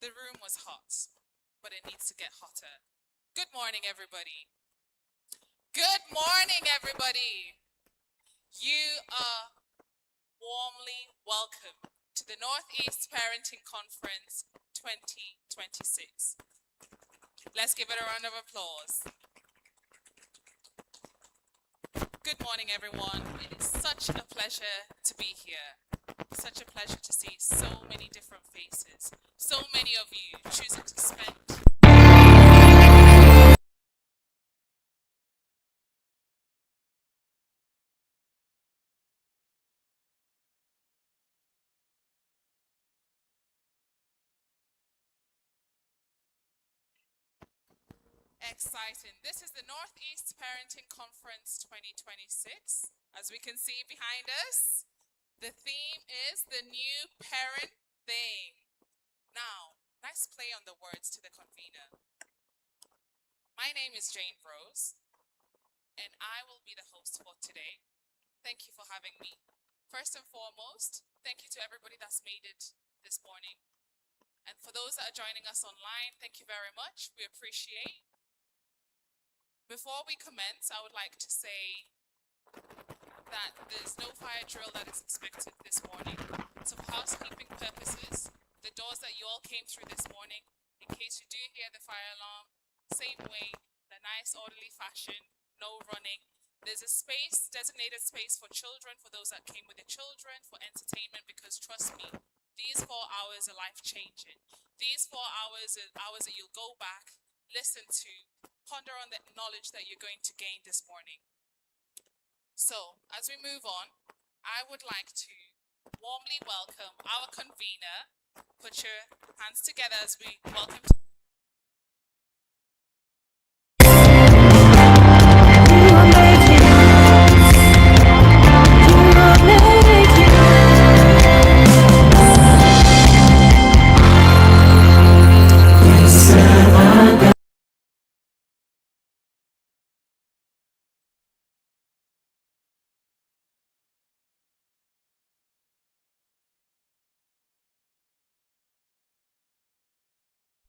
The room was hot, but it needs to get hotter. Good morning, everybody. Good morning, everybody. You are warmly welcome to the Northeast Parenting Conference 2026. Let's give it a round of applause. Good morning, everyone. It is such a pleasure to be here. Such a pleasure to see so many different faces. So many of you choosing to spend exciting. This is the Northeast Parenting Conference 2026. As we can see behind us, the theme is the new parent thing. Now, nice play on the words to the convener. My name is Jane Rose, and I will be the host for today. Thank you for having me. First and foremost, thank you to everybody that's made it this morning. And for those that are joining us online, thank you very much. We appreciate. Before we commence, I would like to say that there's no fire drill that is expected this morning. So for housekeeping purposes, the doors that you all came through this morning, in case you do hear the fire alarm, same way, in a nice orderly fashion, no running. There's a space, designated space for children, for those that came with the children, for entertainment, because trust me, these 4 hours are life-changing. These 4 hours are hours that you'll go back, listen to, ponder on the knowledge that you're going to gain this morning. So, as we move on, I would like to warmly welcome our convener. Put your hands together as we welcome.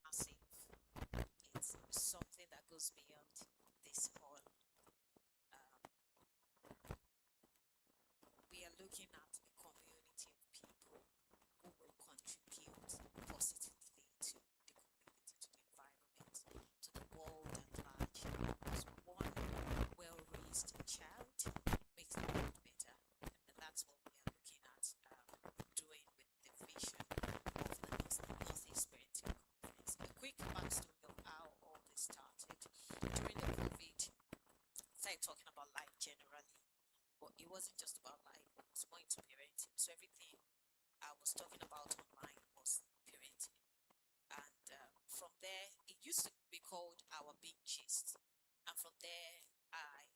Massive. It's something that goes beyond this hall. We are looking at a community of people who will contribute positively to the community, to the environment, to the world at large. Because one well-raised child makes the world better, and that's what we are looking at doing with the vision of the Northeast Parenting Conference. A quick backstory of how all this started. During the COVID, started talking about life generally, but it wasn't just about life, it was more into parenting. So everything I was talking about online was parenting. And from there, it used to be called our big gist. And from there, I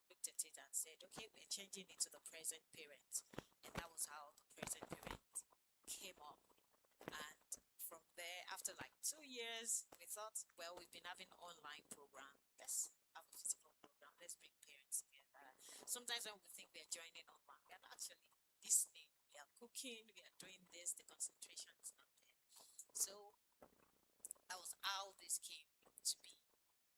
looked at it and said, okay, we're changing it to the present parent. And that was how the present parent came up. And from there, after like 2 years, we thought, well, we've been having online program. Let's have a physical program. Let's bring parents together. Sometimes when we think we're joining online, we are actually listening. We are cooking. We are doing this. The concentration is not there. So that was how this came to be.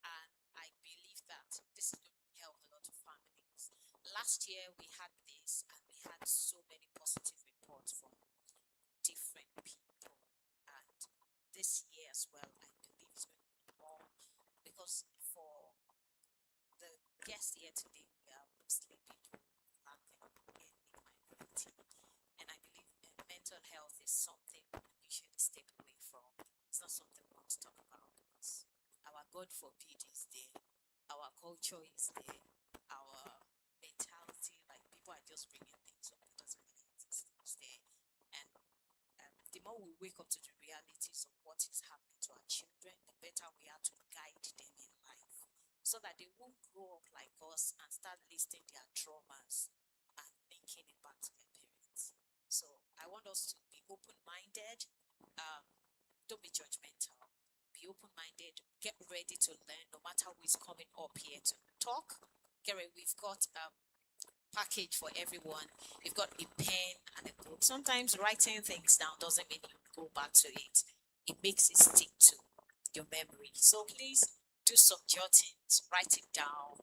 And I believe that this is going to help a lot of families. Last year we had this, and we had so many positive reports from different people. And this year as well, I believe it's going to be more, because for the guests here today, we are mostly people living in minority. And I believe mental health is something you should step away from. It's not something we want to talk about, because our God forbid is there, our culture is there, our mentality, like people are just bringing things up, it doesn't really exist, it's there. And the more we wake up to the realities of what is happening to our children, the better we are to guide them in life, so that they won't grow up like us and start listing their traumas and linking it back to their parents. So I want us to be open-minded. Don't be judgmental. Be open-minded. Get ready to learn, no matter who is coming up here to talk. Get ready. We've got package for everyone. We've got a pen and a book. Sometimes writing things down doesn't mean you go back to it. it makes it stick to your memory. So please do some jottings, write it down,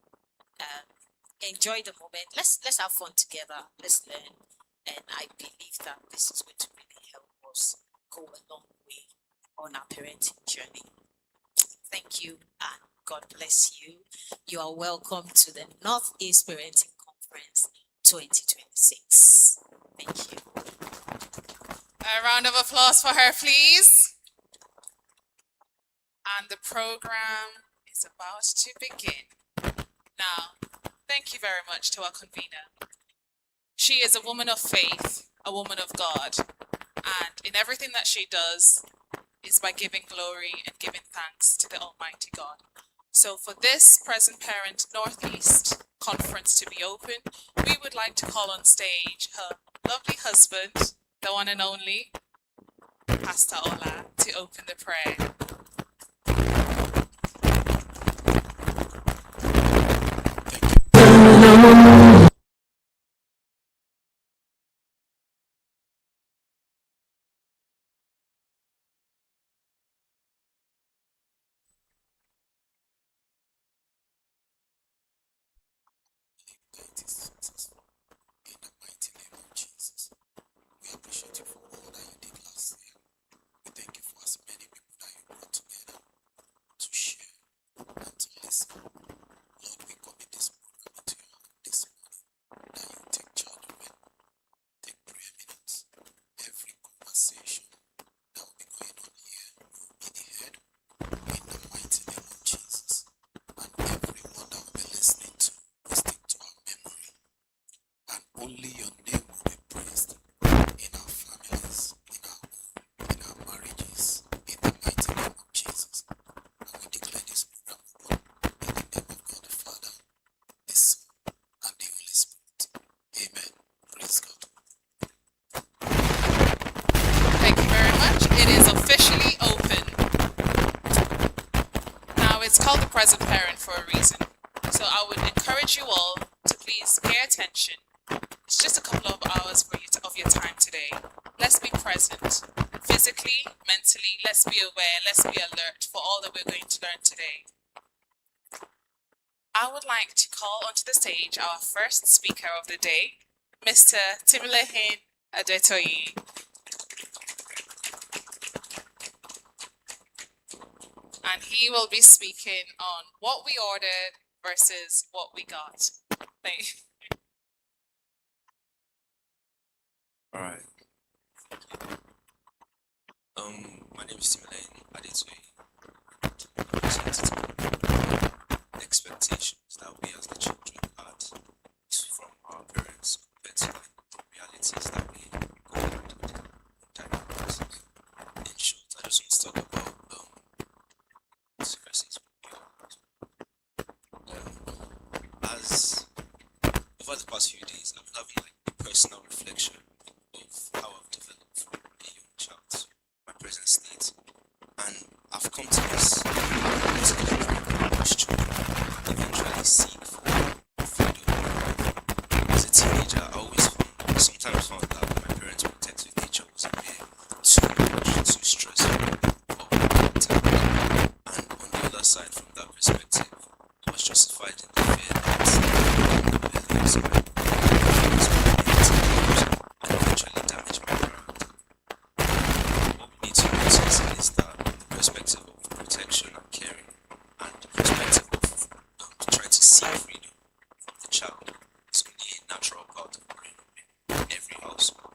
enjoy the moment. Let's have fun together. Let's learn, and I believe that this is going to really help us go a long way on our parenting journey. Thank you and God bless you. You are welcome to the Northeast Parenting Conference 2026. Thank you. A round of applause for her, please. And the program is about to begin. Now, thank you very much to our convener. She is a woman of faith, a woman of God, and in everything that she does is by giving glory and giving thanks to the Almighty God. So for this present parent Northeast conference to be open, we would like to call on stage her lovely husband, the one and only Pastor Ola, to open the prayer. It is successful in the mighty name of Jesus. We appreciate you for all that you did last year. We thank you for as many people that you brought together to share and to listen. Lord, we commit this program into your hand this morning. That you take charge of it, take preeminence. Every conversation that will be going on here, you will be the head in the mighty name of Jesus. And everyone that will be listening to will stick to our memory. And only your name will be praised in our families, in our home, in our marriages, in the mighty name of Jesus. And we declare this program open in the name of God the Father, the Son, and the Holy Spirit. Amen. Praise God. Thank you very much. It is officially open. Now, it's called the present parent for a reason. So I would encourage you all to please pay attention. It's just a couple of hours for you of your time today. Let's be present. Physically, mentally, let's be aware, let's be alert for all that we're going to learn today. I would like to call onto the stage our first speaker of the day, Mr. Timilehin Adetoyi. And he will be speaking on what we ordered versus what we got. Thank you. All right. My name is Timelaine Adetoyi. Expectations that we as the children had from our parents compared to the realities that we go through. In short, I just want to talk about versus as over the past few days, I've been having like a personal reflection of how I've developed from a young child to my present state, and I've come to this most children eventually seek for freedom. As a teenager, I always sometimes found that my parents' protective nature was a bit too much, too stressful all the time. And on the other side, from that perspective, I was justified in the fear that and eventually damage my character. What we need to notice is that the perspective of protection and caring, and the perspective of trying to seek freedom from the child is only a natural part of growing up in every household.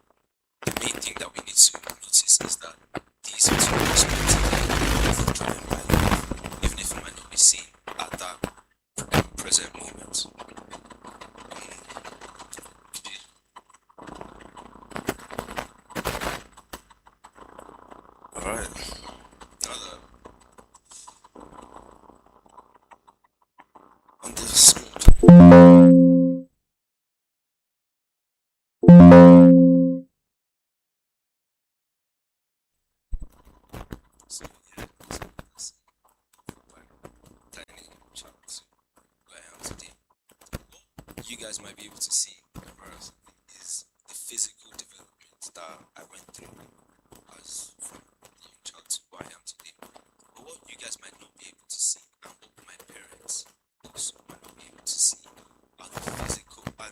The main thing that we need to notice is that these are two perspectives driven by love, even if it might not be seen at that present moment. Alright. On the script. So yeah, that's tiny child where I am today. What you guys might be able to see is the physical development that I went through as from young child to who I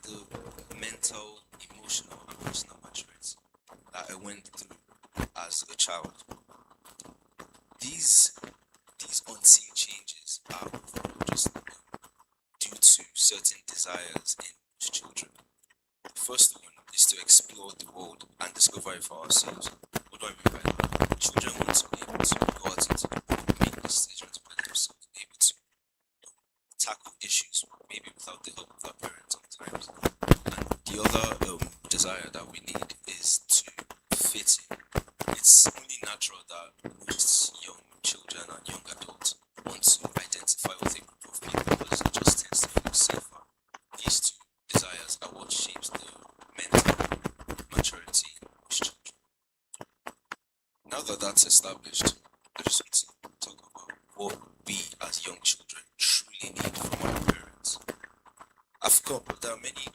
the mental, emotional, and personal maturity that I went through as a child. These these unseen changes are overall just due to certain desires in most children. The first one is to explore the world and discover it for ourselves. What do I mean by that? Children want to be able to go out into the world, make decisions by themselves, be able to tackle issues maybe without the help of their parents sometimes. And the other desire that we need is to fit in. It's only natural that most young children and young adults want to identify with a group of people because it just tends to feel safer. These two desires are what shapes the mental maturity in most children. Now that that's established, I just want to talk about what we as young children truly need from our parents. There are many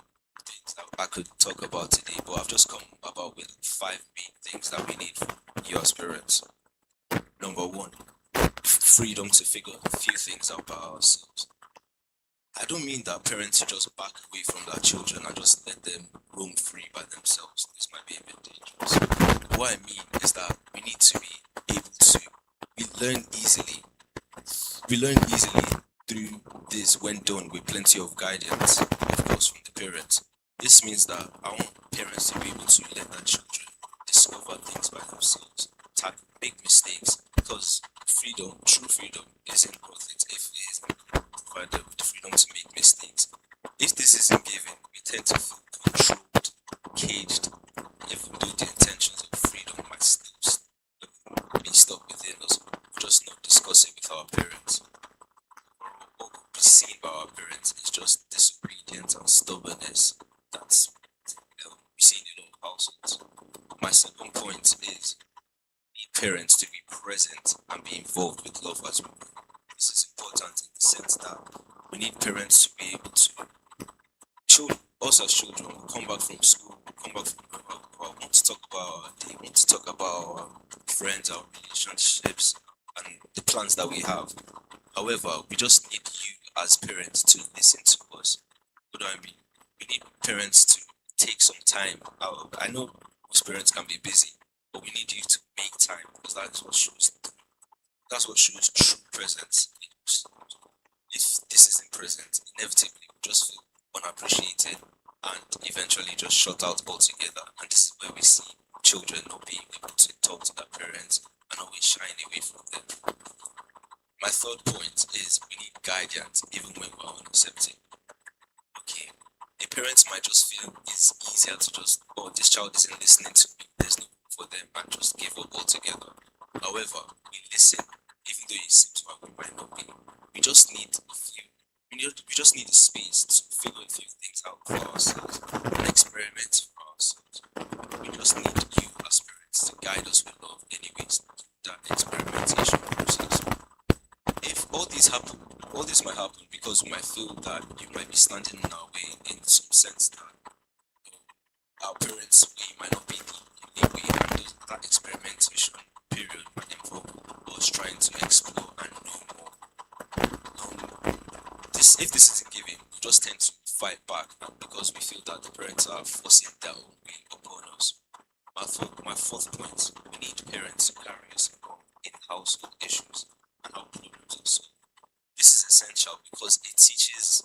things that I could talk about today, but I've just come about with 5 main things that we need from you as parents. Number one, freedom to figure a few things out by ourselves. I don't mean that parents should just back away from their children and just let them roam free by themselves. This might be a bit dangerous. What I mean is that we need to be able to, we learn easily. We learn easily through this when done with plenty of guidance, of course, from the parents. This means that I want parents to be able to let their children discover things by themselves, make mistakes, because freedom, true freedom, isn't worth it if it isn't provided with the freedom to make mistakes. If this isn't given, we tend to feel controlled, caged, even though the intentions of freedom might still be stuck within us. We're just not discussing with our parents. What could be seen by our parents is just disobedience and stubbornness. That's we see in all households. My second point is need parents to be present and be involved with love as we grow. This is important in the sense that we need parents to be able to us as children will come back from school, come back from want to talk about our day, want to talk about our friends, our relationships, and the plans that we have. However, we just need you as parents to listen to us. What do I mean? We need parents to take some time out. I know most parents can be busy, but we need you to make time because that's what shows true presence in us. If this isn't present, inevitably we just feel unappreciated and eventually just shut out altogether. And this is where we see children not being able to talk to their parents and always shying away from them. My third point is we need guidance even when we're unaccepting. Okay, the parents might just feel it's easier to just, oh, this child isn't listening to me, there's no hope for them, and just give up altogether. However, we listen, even though it seems like we might not be. We just need a few, we just need a space to figure a few things out for ourselves and experiment for ourselves. We just need you as parents to guide us with love anyways through that experimentation process. If all this might happen because we might feel that you might be standing in our way in some sense that our parents' way might not be the only way, and that experimentation period might involve us trying to explore and know more. If this isn't given, we just tend to fight back because we feel that the parents are forcing their own way upon us. My fourth point, we need parents to carry us along in household issues and how problems are solved. This is essential because it teaches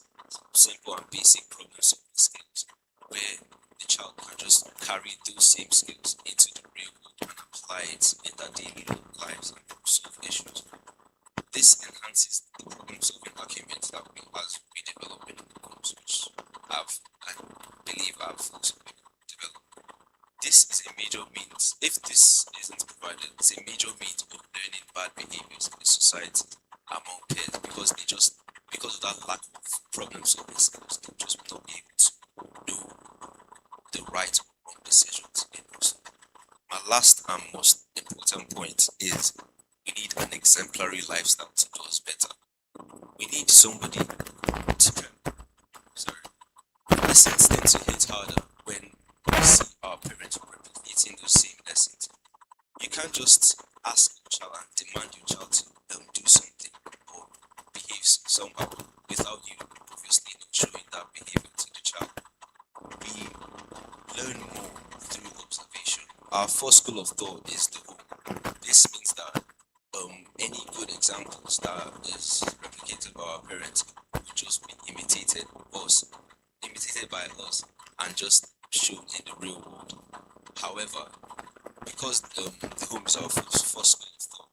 simple and basic problem solving skills where the child can just carry those same skills into the real world and apply it in their daily lives and solve issues. This enhances the problem solving acumen that we develop in the homes, which I believe I've also developed. This is a major means, if this isn't provided, it's a major means of learning bad behaviors in the society among peers because of that lack of problem solving skills, they just will not be able to know the right or wrong decisions in us. My last and most important point is we need an exemplary lifestyle to do us better. We need somebody to lessons tend to hit harder when we see our parents replicating those same lessons. You can't just ask your child and demand your child to do something or behave somehow without you obviously not showing that behavior to the child. our first school of thought is the home. This means that any good examples that is replicated by our parents will just be imitated by us, and just shown in the real world. However, because the home is our first school of thought,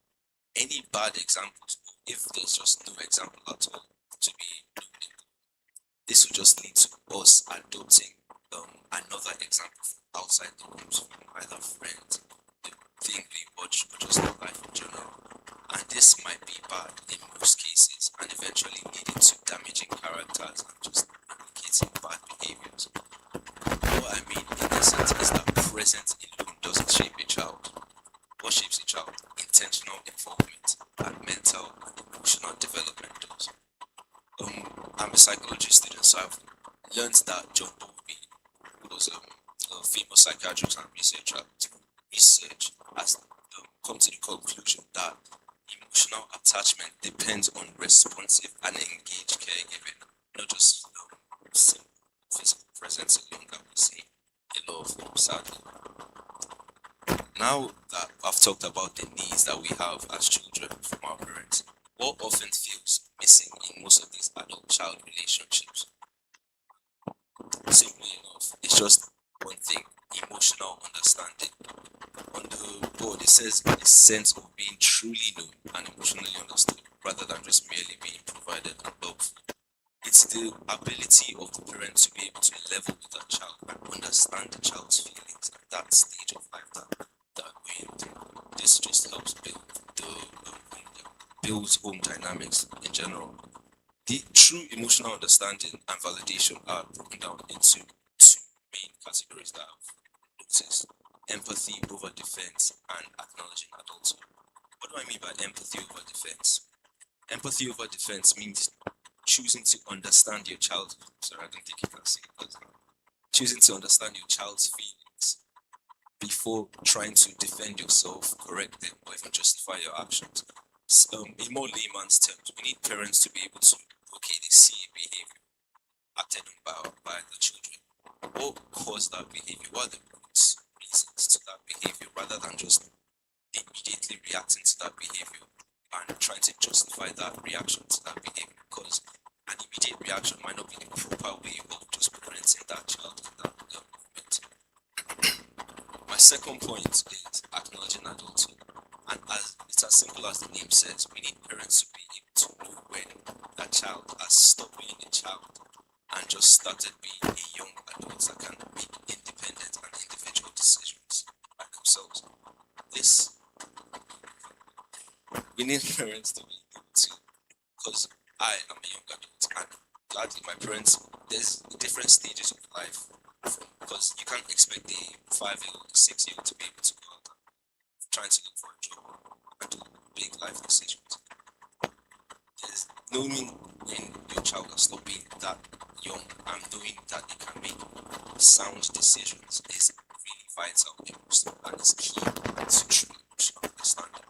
any bad examples, if there's just no example at all to be known in, this will just lead to us adopting another example from outside the homes, from either friends, the thing we watch, or just life in general. And this might be bad in most cases and eventually leading to damaging characters and just replicating bad behaviors. What I mean in essence is that presence alone doesn't shape a child. What shapes a child? Intentional involvement and mental and emotional development does. I'm a psychology student, so I've learned that John Bowlby, who was a famous psychiatrist and researcher, has come to the conclusion that emotional attachment depends on responsive and engaged caregiving, not just simple physical presence alone that we see a lot of, sadly. Now that I've talked about the needs that we have as children from our parents, what often feels missing in most of these adult-child relationships? Simply enough, it's just one thing: emotional understanding. On the board, it says a sense of being truly known and emotionally understood, rather than just merely being provided and loved. It's the ability of the parent to be able to level with that child and understand the child's feelings at that stage of life that they're going through. This just helps builds home dynamics in general. The true emotional understanding and validation are broken down into two main categories that I've noticed: empathy over defense and acknowledging adulthood. What do I mean by empathy over defense? Empathy over defense means choosing to understand your child. Sorry, I don't think you can see it. But choosing to understand your child's feelings before trying to defend yourself, correct them, or even justify your actions. In more layman's terms, we need parents to be able to, okay, they see a behavior acted on by the children. What caused that behavior? What are the roots, reasons to that behavior, rather than just immediately reacting to that behavior and trying to justify that reaction to that behavior? Because an immediate reaction might not be the proper way of just parenting that child in that moment. My second point is acknowledging adulthood. And as it's as simple as the name says, we need parents to be able to know when that child has stopped being a child and just started being a young adult that can make independent and individual decisions by themselves. This, we need parents to be able to, because I am a young adult and gladly my parents, there's different stages of life, because you can't expect a 5-year-old, a 6-year-old to be able to go out and trying to look for a job and do big life decisions. There's knowing when your child has stopped being that young and knowing that they can make sound decisions is really vital in most, and is key to true emotional understanding.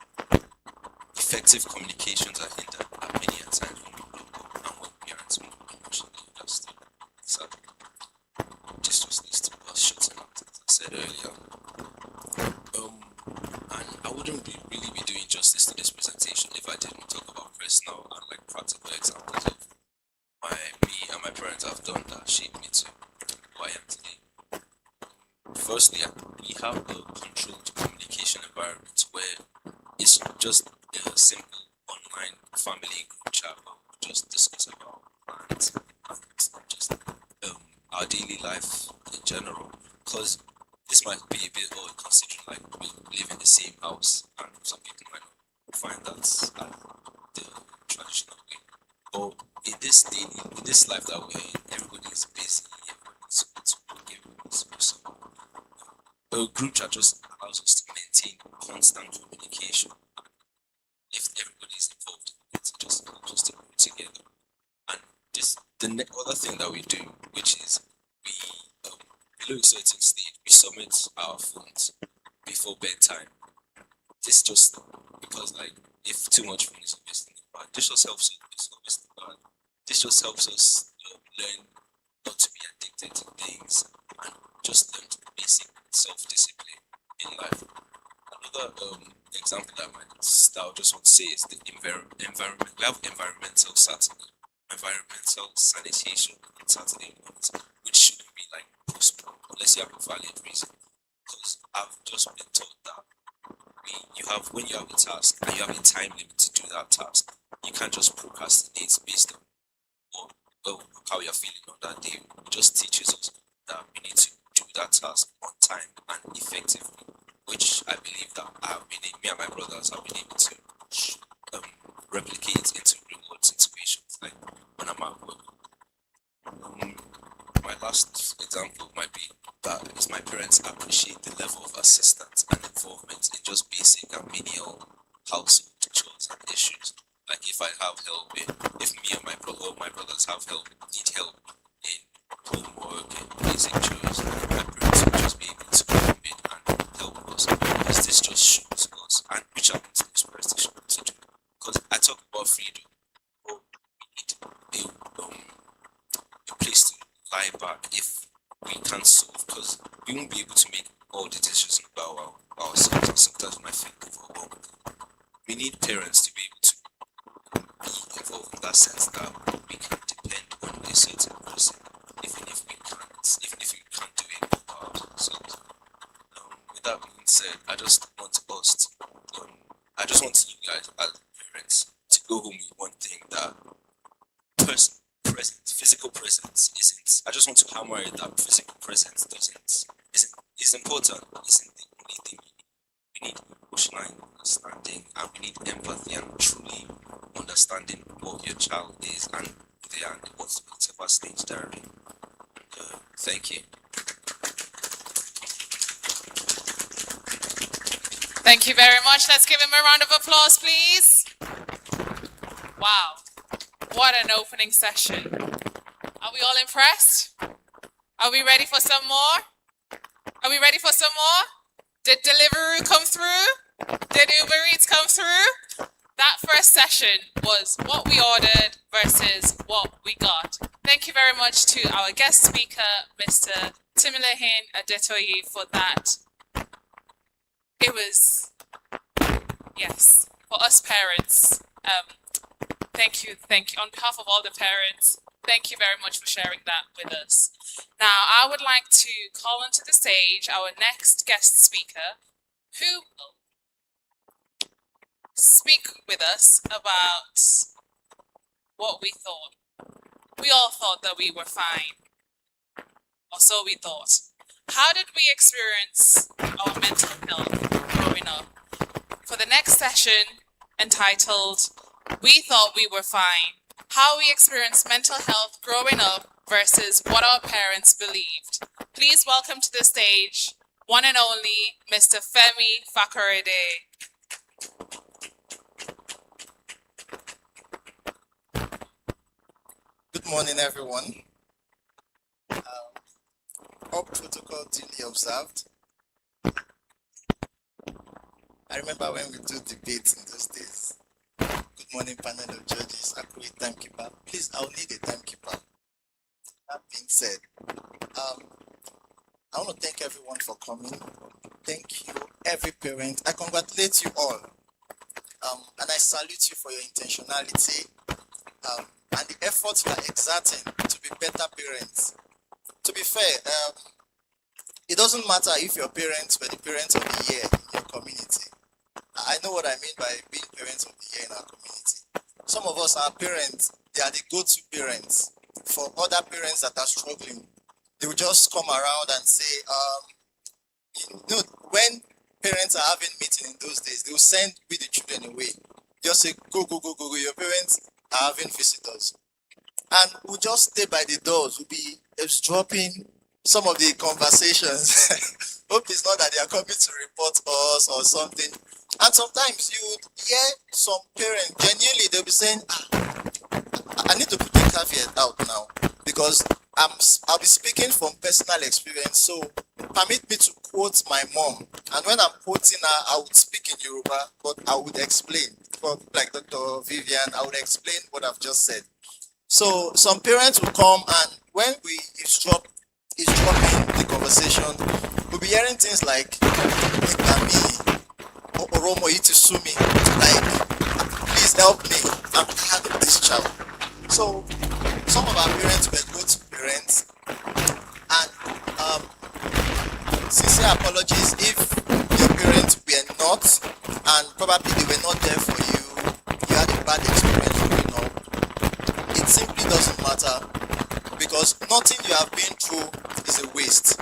Effective communications are hindered at many a times when we block up and when parents are not emotionally understood. So this just leads to us shutting out, as I said earlier. And I wouldn't really be doing justice to this presentation if I didn't talk about personal and like practical examples of me and my parents have done that shaped me to who I am today. Firstly, we have a controlled communication environment where it's just a simple online family group chat where we just discuss about plans and just our daily life in general. Because this might be a bit odd considering like we live in the same house and some people might not find that as the traditional way. But in this life that we're in, everybody's busy, everybody's supposed to work, everybody's supposed to a group chat just allows us to maintain constant communication. If everybody's involved, it just helps us to work together. And the other thing that we do, which is we below a certain stage, we submit our phones before bedtime. This just because like if too much phone is obviously bad. This just helps us. It's obviously bad. This just helps us learn not to be addicted to things and just learn to basic self-discipline in life. Another example that I just want to say is the environment. We have environmental sanitation on Saturday mornings, which shouldn't be like postponed unless you have a valid reason. Because I've just been told that when you have a task and you have a time limit to do that task, you can't just procrastinate based on how you're feeling on that day. It just teaches us that we need to do that task on time and effectively, which I believe that me and my brothers have been able to um, replicate into real world situations, like when I'm at work. My last example might be that is my parents appreciate the level of assistance and involvement in just basic and menial household chores and issues. Like if I have help if me and my brothers need help in homework and basic chores, my parents will just be able to come in and help us. Because this just shows us and which happens to express to do. Because I talk about freedom, but we need a place to lie back if we can't solve, because we won't be able to make all the decisions about ourselves, and sometimes we might feel overwhelmed. We need parents to be able to be involved in that sense that we can depend on a certain person, even if we can't do it by ourselves. With that being said, I just want you guys as parents to go home with one thing, that physical presence isn't. I just want to hammer it that physical presence is important. Isn't the only thing we need. Emotional understanding, and we need empathy and truly understanding what your child is and who they are and whatever stage they're in. Thank you. Thank you very much. Let's give him a round of applause, please. Wow. What an opening session. Are we all impressed? Are we ready for some more? Are we ready for some more? Did Deliveroo come through? Did Uber Eats come through? That first session was what we ordered versus what we got. Thank you very much to our guest speaker, Mr. Timilehin Adetoye, for that. It was, yes, for us parents. Thank you. On behalf of all the parents, thank you very much for sharing that with us. Now, I would like to call onto the stage our next guest speaker, who will speak with us about what we thought. We all thought that we were fine, or so we thought. How did we experience our mental health growing up? For the next session, entitled, We Thought We Were Fine, How We Experienced Mental Health Growing Up versus What Our Parents Believed. Please welcome to the stage, one and only, Mr. Femi Fakorede. Good morning, everyone. All protocol duly observed. I remember when we do debates in those days. Good morning, panel of judges, accurate timekeeper. Please, I'll need a timekeeper. That being said, I want to thank everyone for coming. Thank you, every parent. I congratulate you all. And I salute you for your intentionality and the efforts you are exerting to be better parents. To be fair, it doesn't matter if your parents were the parents of the year in your community. I know what I mean by being parents of the year in our community. Some of us are parents, they are the go-to parents for other parents that are struggling. They will just come around and say, when parents are having meeting in those days, they will send with the children away. Just say, go, your parents are having visitors. And we'll just stay by the doors, we'll be eavesdropping some of the conversations. Hope it's not that they are coming to report us or something. And sometimes you would hear some parents, genuinely, they'll be saying, I need to put the caveat out now because I'll be speaking from personal experience. So permit me to quote my mom. And when I'm quoting her, I would speak in Yoruba, but I would explain. Like Dr. Vivian, I would explain what I've just said. So some parents will come, and when we eavesdrop is dropping the conversation, we'll be hearing things like, "Ikami, Oromo Itisumi," like, "Please help me, I'm tired of this child." So some of our parents were good parents, and sincere apologies if your parents were not, and probably they were not there for you. You had a bad experience growing up. It simply doesn't matter, because nothing you have been through is a waste.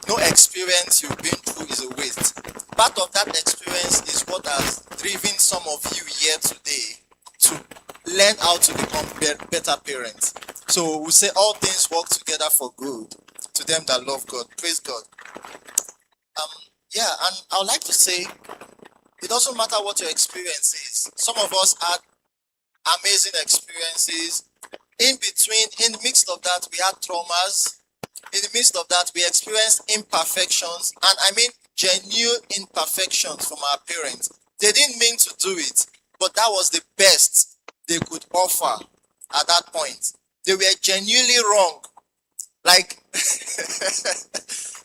No experience you've been through is a waste. Part of that experience is what has driven some of you here today to learn how to become better parents. So we say all things work together for good to them that love God. Praise God. Yeah, and I would like to say it doesn't matter what your experience is. Some of us had amazing experiences. In between, in the midst of that, we had traumas. In the midst of that, we experienced imperfections, and I mean genuine imperfections from our parents. They didn't mean to do it, but that was the best they could offer at that point. They were genuinely wrong. Like,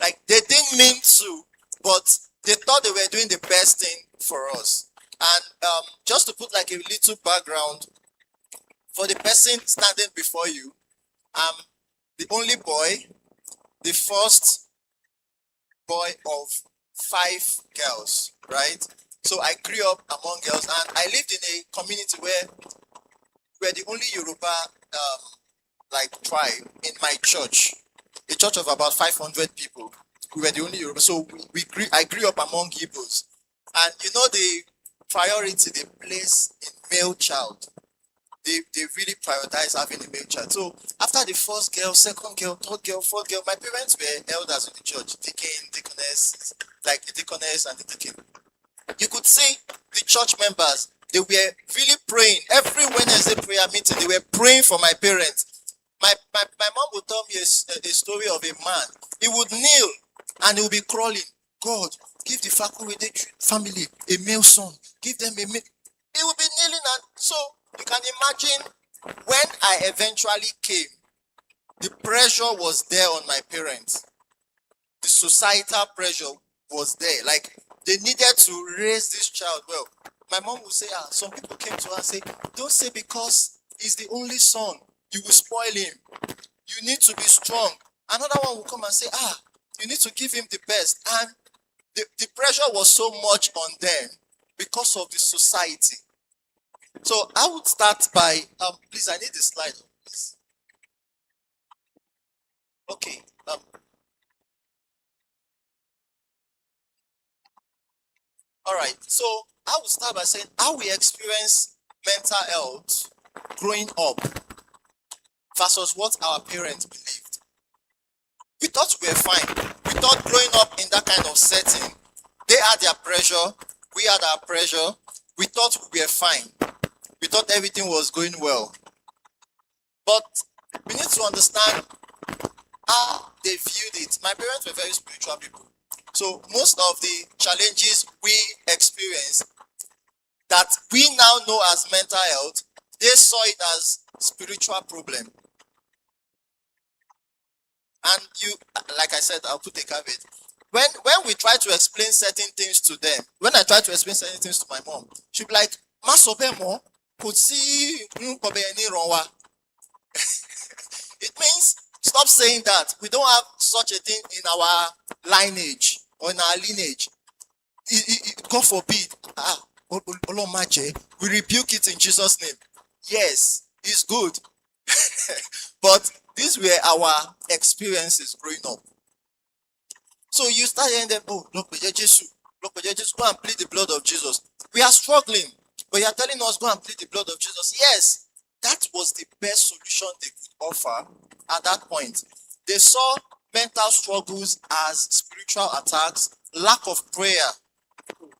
like they didn't mean to, but they thought they were doing the best thing for us. And just to put like a little background, for the person standing before you, I'm the only boy, the first boy of 5 girls, right? So I grew up among girls, and I lived in a community where we're the only Yoruba like tribe in my church, a church of about 500 people. We were the only Yoruba, so I grew up among Igbos, and you know the priority they place in male child. They really prioritize having a male child. So after the first girl, second girl, third girl, fourth girl, my parents were elders in the church, deacon, deaconess, like the deaconess and the deacon. You could see the church members, they were really praying. Every Wednesday prayer meeting, they were praying for my parents. My mom would tell me a story of a man. He would kneel and he would be crawling. "God, give the Fakurede family a male son. Give them a male." He would be kneeling, and so you can imagine when I eventually came, the pressure was there on my parents. The societal pressure was there. Like, they needed to raise this child well. My mom would say, some people came to her and say, "Don't say because he's the only son, you will spoil him. You need to be strong." Another one will come and say, "You need to give him the best." And the pressure was so much on them because of the society. So I would start by, please, I need the slide, please. Okay. All right. So I would start by saying how we experience mental health growing up versus what our parents believed. We thought we were fine. We thought growing up in that kind of setting, they had their pressure, we had our pressure. We thought we were fine. We thought everything was going well. But we need to understand how they viewed it. My parents were very spiritual people. So most of the challenges we experience that we now know as mental health, they saw it as spiritual problem. And you, like I said, I'll put a caveat. When we try to explain certain things to them, when I try to explain certain things to my mom, she'll be like, "Masobemo, could see it means stop saying that. We don't have such a thing in our lineage or in our lineage. God forbid. We rebuke it in Jesus' name." Yes, it's good. But these were our experiences growing up. So you start hearing them, "Oh, look, Jesus, go and plead the blood of Jesus." We are struggling, but you are telling us go and plead the blood of Jesus. Yes, that was the best solution they could offer at that point. They saw mental struggles as spiritual attacks, lack of prayer.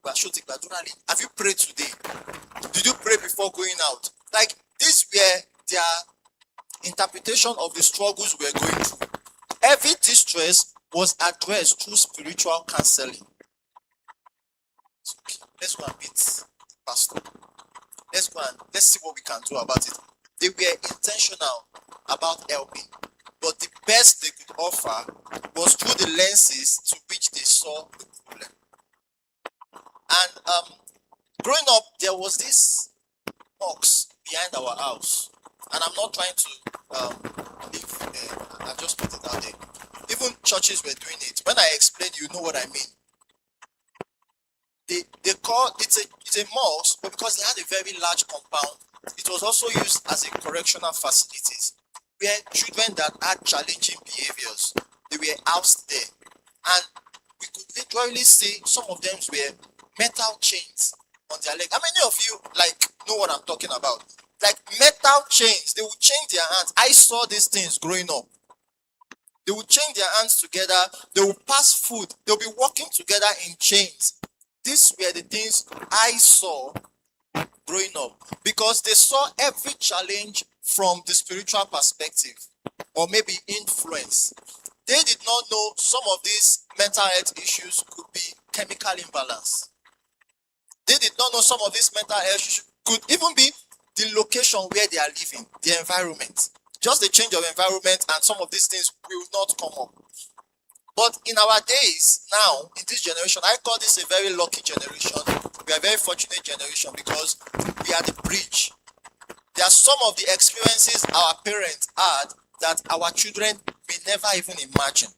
Have you prayed today? Did you pray before going out? Like, these were their interpretation of the struggles we were going through. Every distress was addressed through spiritual counseling. Okay, let's go and meet Pastor. Let's see what we can do about it. They were intentional about helping, but the best they could offer was through the lenses to which they saw the problem. And growing up, there was this box behind our house, and I'm not trying to I just put it out there. Even churches were doing it. When I explain, you know what I mean. They call it's a mosque, but because they had a very large compound, it was also used as a correctional facilities where children that had challenging behaviors, they were housed there, and we could literally see some of them were metal chains on their leg. How many of you know what I'm talking about? Like metal chains, they would chain their hands. I saw these things growing up. They would chain their hands together, they would pass food, they'll be walking together in chains. These were the things I saw growing up, because they saw every challenge from the spiritual perspective or maybe influence. They did not know some of these mental health issues could be chemical imbalance. They did not know some of these mental health issues could even be the location where they are living, the environment. Just the change of environment, and some of these things will not come up. But in our days now, in this generation, I call this a very lucky generation. We are a very fortunate generation because we are the bridge. There are some of the experiences our parents had that our children may never even imagine.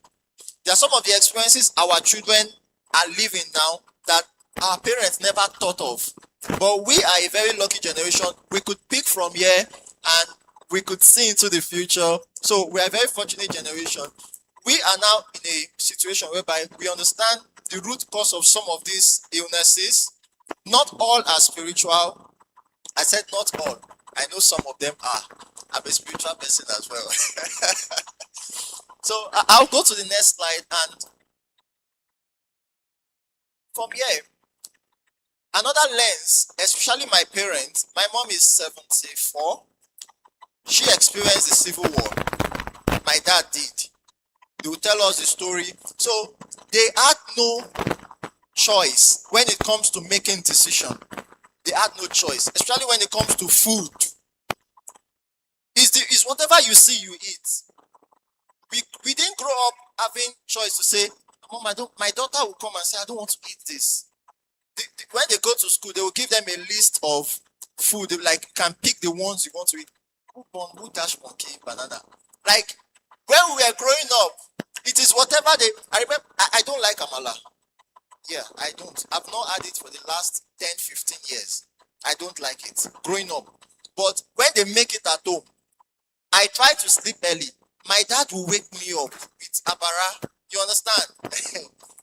There are some of the experiences our children are living now that our parents never thought of. But we are a very lucky generation. We could pick from here and we could see into the future. So we are a very fortunate generation. We are now in a situation whereby we understand the root cause of some of these illnesses. Not all are spiritual. I said not all. I know some of them are. I'm a spiritual person as well. So I'll go to the next slide, and from here, another lens, especially my parents. My mom is 74. She experienced the Civil War. My dad did. They will tell us the story. So they had no choice when it comes to making decision. They had no choice, especially when it comes to food. It's whatever you see, you eat. We didn't grow up having choice to say, Mom, my daughter will come and say, I don't want to eat this. When they go to school, they will give them a list of food. They can pick the ones you want to eat. Who dash monkey banana? Like when we were growing up, it is whatever they. I remember. I don't like amala. Yeah, I don't. I've not had it for the last 10, 15 years. I don't like it growing up. But when they make it at home, I try to sleep early. My dad will wake me up with abara. You understand?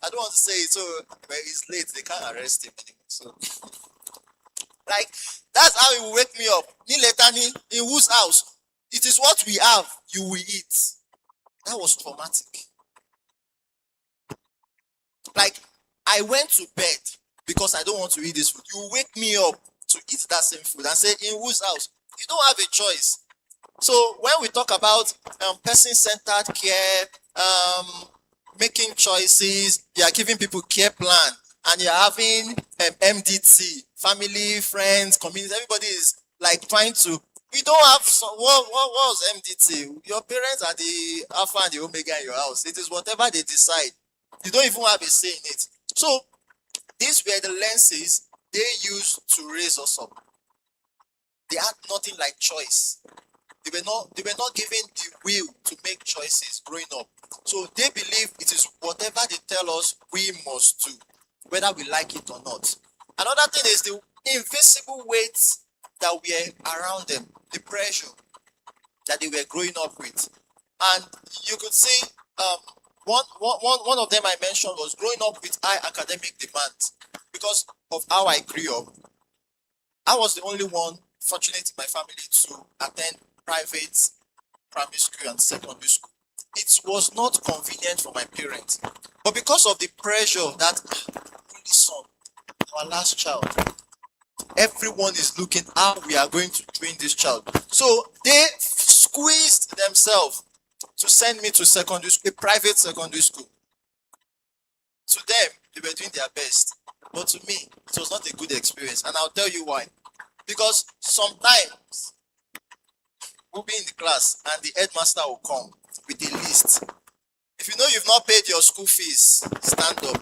I don't want to say it, so when it's late, they can't arrest him anymore. So, that's how he will wake me up. Ni letani, in whose house? It is what we have, you will eat. That was traumatic. I went to bed because I don't want to eat this food. You wake me up to eat that same food and say, in whose house? You don't have a choice. So when we talk about person-centered care, making choices, you are giving people care plan, and you're having MDT, family, friends, community. Everybody is trying to. We don't have what was MDT? Your parents are the alpha and the omega in your house. It is whatever they decide. You don't even have a say in it. So these were the lenses they used to raise us up. They had nothing like choice. They were not given the will to make choices growing up. So they believe it is whatever they tell us we must do, whether we like it or not. Another thing is the invisible weights that were around them, the pressure that they were growing up with. And you could see one of them I mentioned was growing up with high academic demands. Because of how I grew up, I was the only one fortunate in my family to attend private primary school and secondary school. It was not convenient for my parents. But because of the pressure that only son, our last child, everyone is looking how we are going to train this child. So they squeezed themselves to send me to secondary school, a private secondary school. To them, they were doing their best. But to me, it was not a good experience. And I'll tell you why. Because sometimes we'll be in the class and the headmaster will come with a list. If you know you've not paid your school fees, stand up.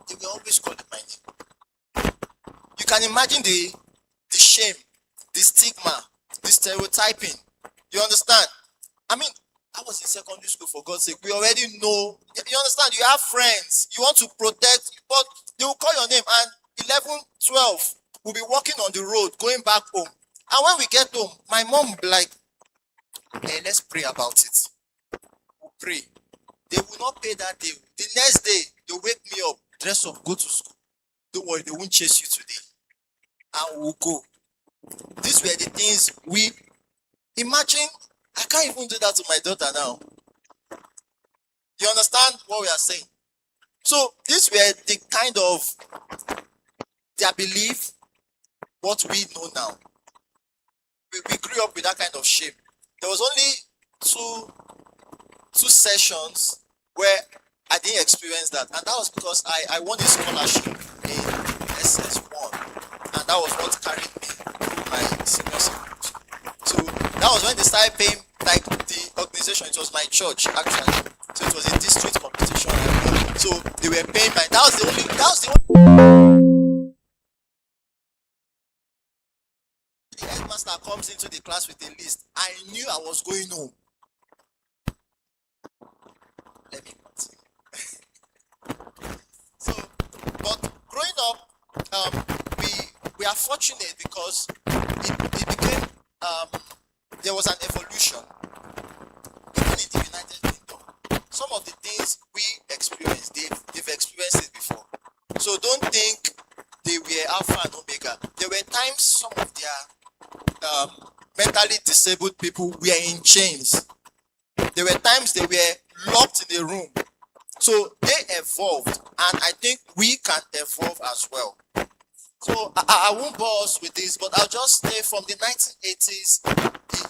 They will always call my name. You can imagine the shame, the stigma, the stereotyping. You understand? I mean, I was in secondary school, for God's sake. We already know. You understand? You have friends. You want to protect, but they will call your name, and 11, 12 will be walking on the road, going back home. And when we get home, my mom will be like, hey, let's pray about it. We'll pray. They will not pay that day. The next day, they'll wake me up, dress up, go to school. Don't worry, they won't chase you today. And we'll go. These were the things we imagine. I can't even do that to my daughter now. You understand what we are saying? So these were the kind of their belief, what we know now. We grew up with that kind of shame. There was only two sessions where I didn't experience that, and that was because I won a scholarship in SS1, and that was what carried me through my senior secondary. So that was when they started paying, like the organization. It was my church actually, so it was a district competition. So they were paying my. That was the only. The headmaster comes into the class with a list. I knew I was going home. Let me continue. So, but growing up, we are fortunate because it became there was an evolution. Even in the United Kingdom, some of the things we experienced, they've experienced it before. So don't think they were alpha and omega. There were times some of their mentally disabled people were in chains. There were times they were locked in a room. So they evolved, and I think we can evolve as well. So I won't bore us with this, but I'll just say from the 1980s,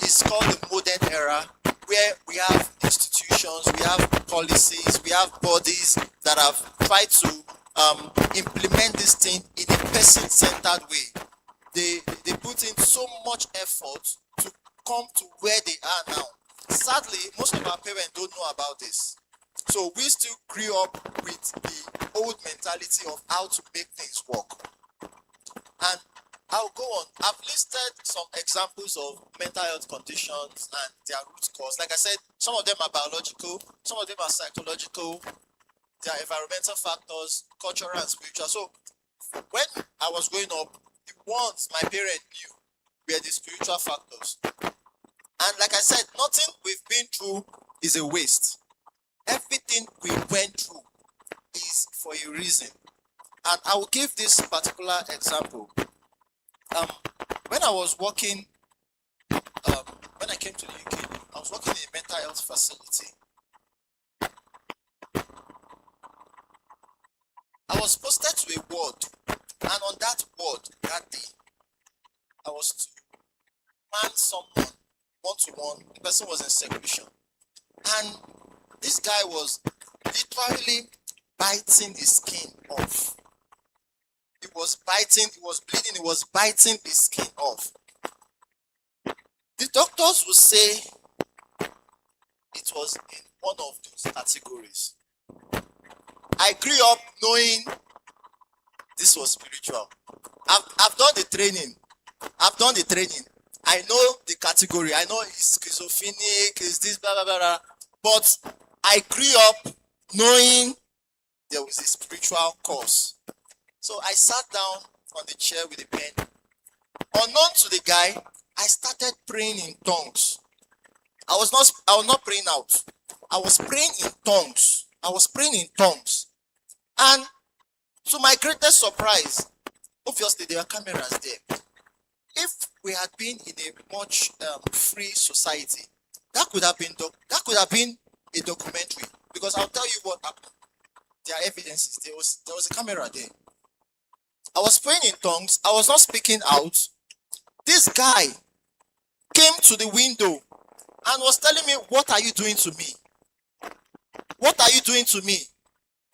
it's called the modern era, where we have institutions, we have policies, we have bodies that have tried to implement this thing in a person-centered way. They put in so much effort to come to where they are now. Sadly, most of our parents don't know about this. So we still grew up with the old mentality of how to make things work. And I'll go on. I've listed some examples of mental health conditions and their root cause. Like I said, some of them are biological, some of them are psychological, there are environmental factors, cultural and spiritual. So when I was growing up, the ones my parents knew were the spiritual factors. And like I said, nothing we've been through is a waste. Everything we went through is for a reason. And I will give this particular example. When I was working, when I came to the UK, I was working in a mental health facility. I was posted to a ward, and on that ward that day, I was to man someone one-to-one. The person was in seclusion, and this guy was literally biting his skin off. He was biting, he was bleeding, he was biting his skin off. The doctors would say it was in one of those categories. I grew up knowing this was spiritual. I've done the training. I know the category. I know it's schizophrenic, it's this, blah, blah, blah, blah. But I grew up knowing there was a spiritual cause. So I sat down on the chair with a pen. Unknown to the guy, I started praying in tongues. I was not praying out. I was praying in tongues. And to my greatest surprise, obviously there are cameras there. If we had been in a much free society, that could have been a documentary. Because I'll tell you what happened. There are evidences. There was a camera there. I was praying in tongues. I was not speaking out. This guy came to the window and was telling me, "What are you doing to me? What are you doing to me?"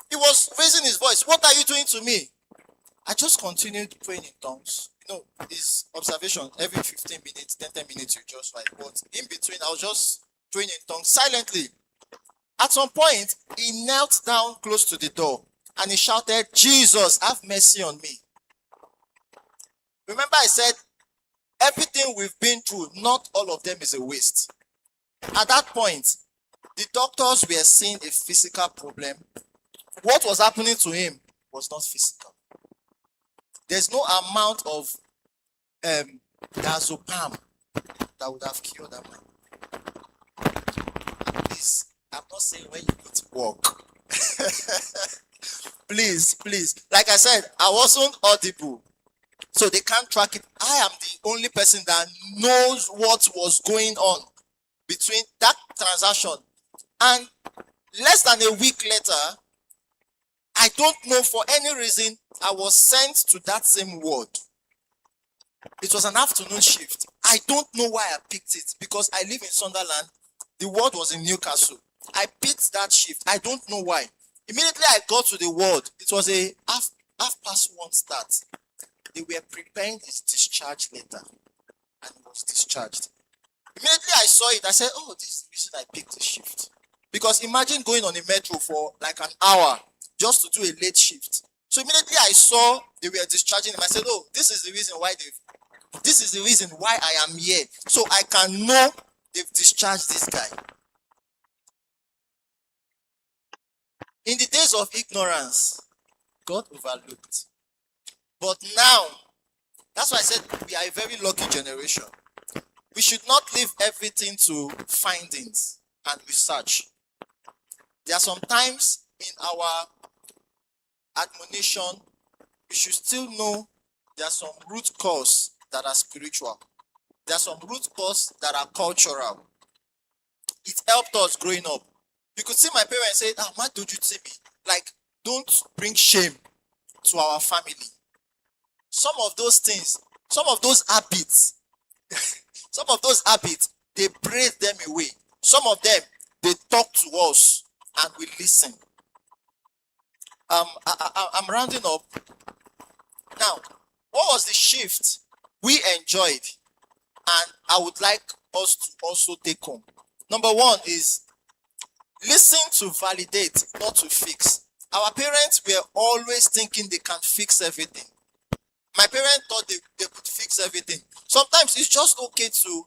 He was raising his voice. "What are you doing to me?" I just continued praying in tongues. You know, his observation, every 15 minutes, 10 minutes, you just write. But in between, I was just praying in tongues silently. At some point, he knelt down close to the door and he shouted, Jesus, have mercy on me. Remember I said, everything we've been through, not all of them is a waste. At that point, the doctors were seeing a physical problem. What was happening to him was not physical. There's no amount of diazepam that would have killed that man. Please, I'm not saying when you go to work. Please. Like I said, I wasn't audible, so they can't track it. I am the only person that knows what was going on between that transaction and less than a week later. I don't know, for any reason, I was sent to that same ward. It was an afternoon shift. I don't know why I picked it, because I live in Sunderland. The ward was in Newcastle. I picked that shift. I don't know why. Immediately I got to the ward. It was a half past one start. They were preparing his discharge letter, and he was discharged. Immediately I saw it. I said, oh, this is the reason I picked the shift. Because imagine going on a metro for like an hour just to do a late shift. So immediately I saw they were discharging him. I said, oh, this is the reason why I am here. So I can know they've discharged this guy. In the days of ignorance, God overlooked. But now, that's why I said we are a very lucky generation. We should not leave everything to findings and research. There are some times in our admonition, we should still know there are some root cause that are spiritual. There are some root cause that are cultural. It helped us growing up. You could see my parents say, why don't you see me? Like, don't bring shame to our family. Some of those things, some of those habits, they braid them away. Some of them, they talk to us and we listen. I'm rounding up. Now, what was the shift we enjoyed and I would like us to also take home? Number one is listen to validate, not to fix. Our parents were always thinking they can fix everything. My parents thought they could fix everything. Sometimes it's just okay to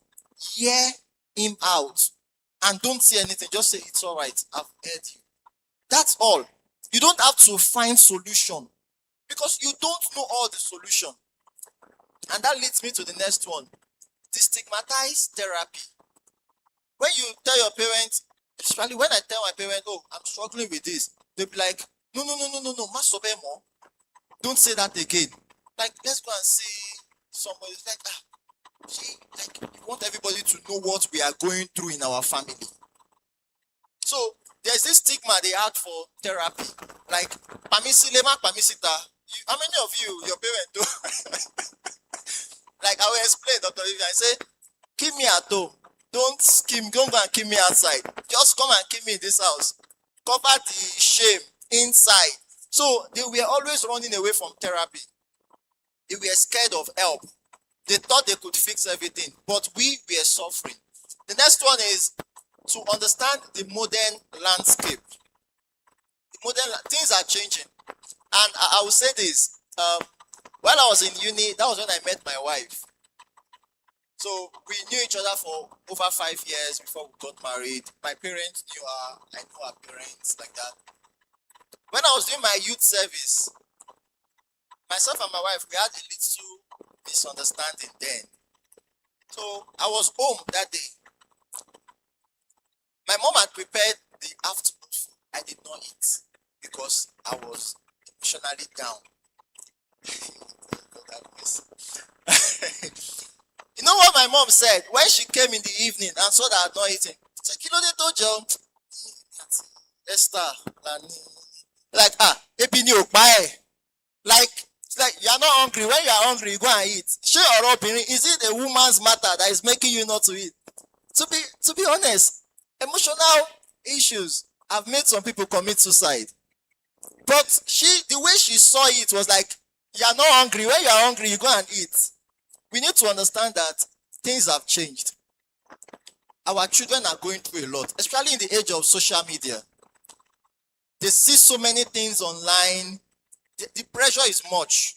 hear him out and don't say anything. Just say, it's all right, I've heard you. That's all. You don't have to find solution because you don't know all the solution. And that leads me to the next one. Destigmatize therapy. When you tell your parents, especially when I tell my parents, oh, I'm struggling with this, they'll be like, no, masobemo. Don't say that again. Like, let's go and see somebody. It's like, you want everybody to know what we are going through in our family. So, there's this stigma they had for therapy. Like, permisita. How many of you, your parents do? Like, I will explain, Dr. Vivian. I say, keep me at home. Don't go and keep me outside. Just come and keep me in this house. Cover the shame inside. So, they were always running away from therapy. They were scared of help. They thought they could fix everything, but we were suffering. The next one is to understand the modern landscape. Things are changing. And I will say this, while I was in uni, that was when I met my wife. So we knew each other for over 5 years before we got married. My parents knew her, I knew her parents, like that. When I was doing my youth service, myself and my wife, we had a little misunderstanding then. So I was home that day. My mom had prepared the afternoon food. I did not eat because I was emotionally down. You know what my mom said when she came in the evening and saw that I had not eaten? She said, "Kilo de tojo, Esther, like it's like you are not hungry. When you are hungry, you go and eat. Sure or not, is it a woman's matter that is making you not to eat? To be honest, emotional issues have made some people commit suicide. But the way she saw it was like, you are not hungry. When you are hungry, you go and eat. We need to understand that things have changed. our children are going through a lot, especially in the age of social media. They see so many things online. The pressure is much.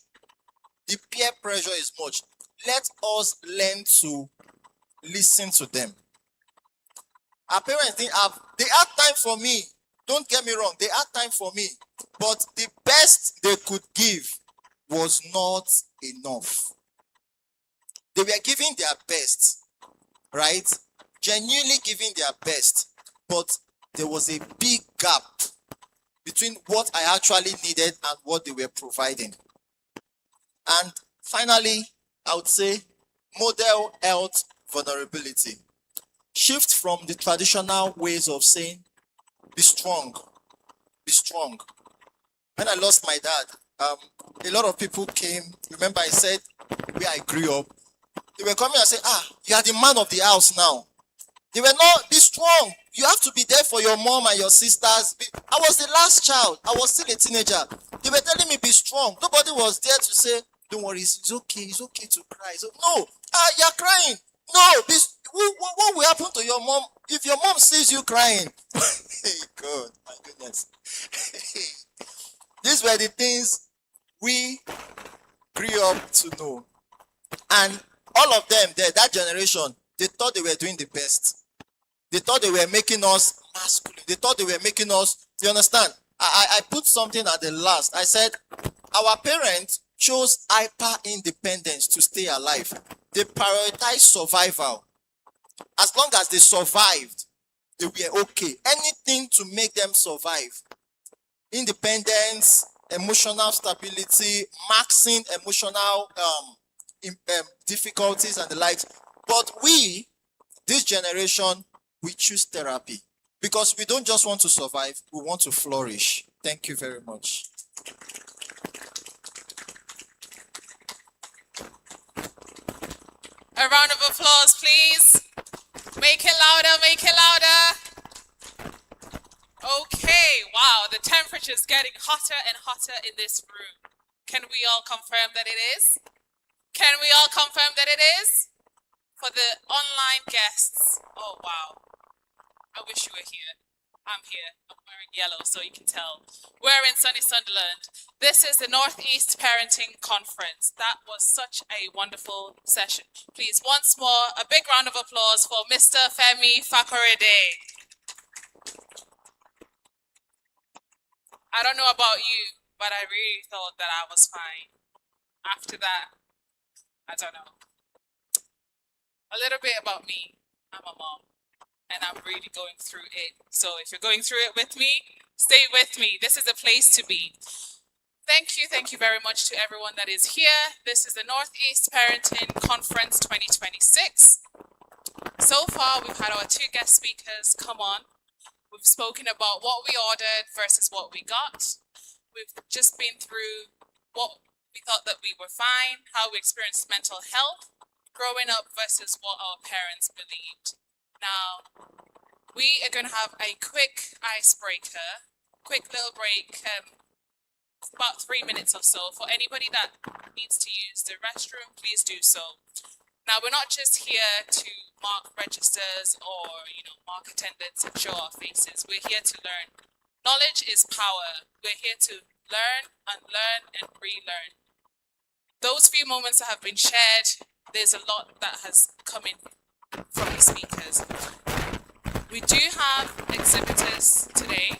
The peer pressure is much. Let us learn to listen to them. Our parents they had time for me. Don't get me wrong, they had time for me. But the best they could give was not enough. They were giving their best, right? Genuinely giving their best. But there was a big gap between what I actually needed and what they were providing. And finally, I would say model health vulnerability. Shift from the traditional ways of saying, be strong, be strong. When I lost my dad, a lot of people came. Remember, I said where I grew up. They were coming and saying, you are the man of the house now. They were not, be strong. You have to be there for your mom and your sisters. I was the last child. I was still a teenager. They were telling me, be strong. Nobody was there to say, don't worry, it's okay to cry. So, no, you're crying. No, what will happen to your mom if your mom sees you crying? Hey, God, my goodness. These were the things we grew up to know. And all of them there, that generation, they thought they were doing the best. They thought they were making us masculine. They thought they were making us, you understand? I put something at the last. I said, our parents chose hyper-independence to stay alive. They prioritized survival. As long as they survived, they were okay. Anything to make them survive. Independence, emotional stability, maxing emotional difficulties and the likes. But we, this generation, we choose therapy. Because we don't just want to survive, we want to flourish. Thank you very much. A round of applause, please. Make it louder, make it louder. Okay, wow, the temperature's getting hotter and hotter in this room. Can we all confirm that it is? Can we all confirm that it is? For the online guests, oh wow. I wish you were here. I'm here. I'm wearing yellow so you can tell. We're in sunny Sunderland. This is the Northeast Parenting Conference. That was such a wonderful session. Please, once more, a big round of applause for Mr. Femi Fakorede. I don't know about you, but I really thought that I was fine. After that, I don't know. A little bit about me. I'm a mom. And I'm really going through it. So if you're going through it with me, stay with me. This is a place to be. Thank you very much to everyone that is here. This is the Northeast Parenting Conference 2026. So far, we've had our 2 guest speakers come on. We've spoken about what we ordered versus what we got. We've just been through what we thought that we were fine, how we experienced mental health, growing up versus what our parents believed. Now, we are going to have a quick icebreaker, quick little break, about 3 minutes or so. For anybody that needs to use the restroom, please do so. Now, we're not just here to mark registers or, mark attendance and show our faces. We're here to learn. Knowledge is power. We're here to learn, unlearn, and relearn. Those few moments that have been shared, there's a lot that has come in from the speakers. We do have exhibitors today.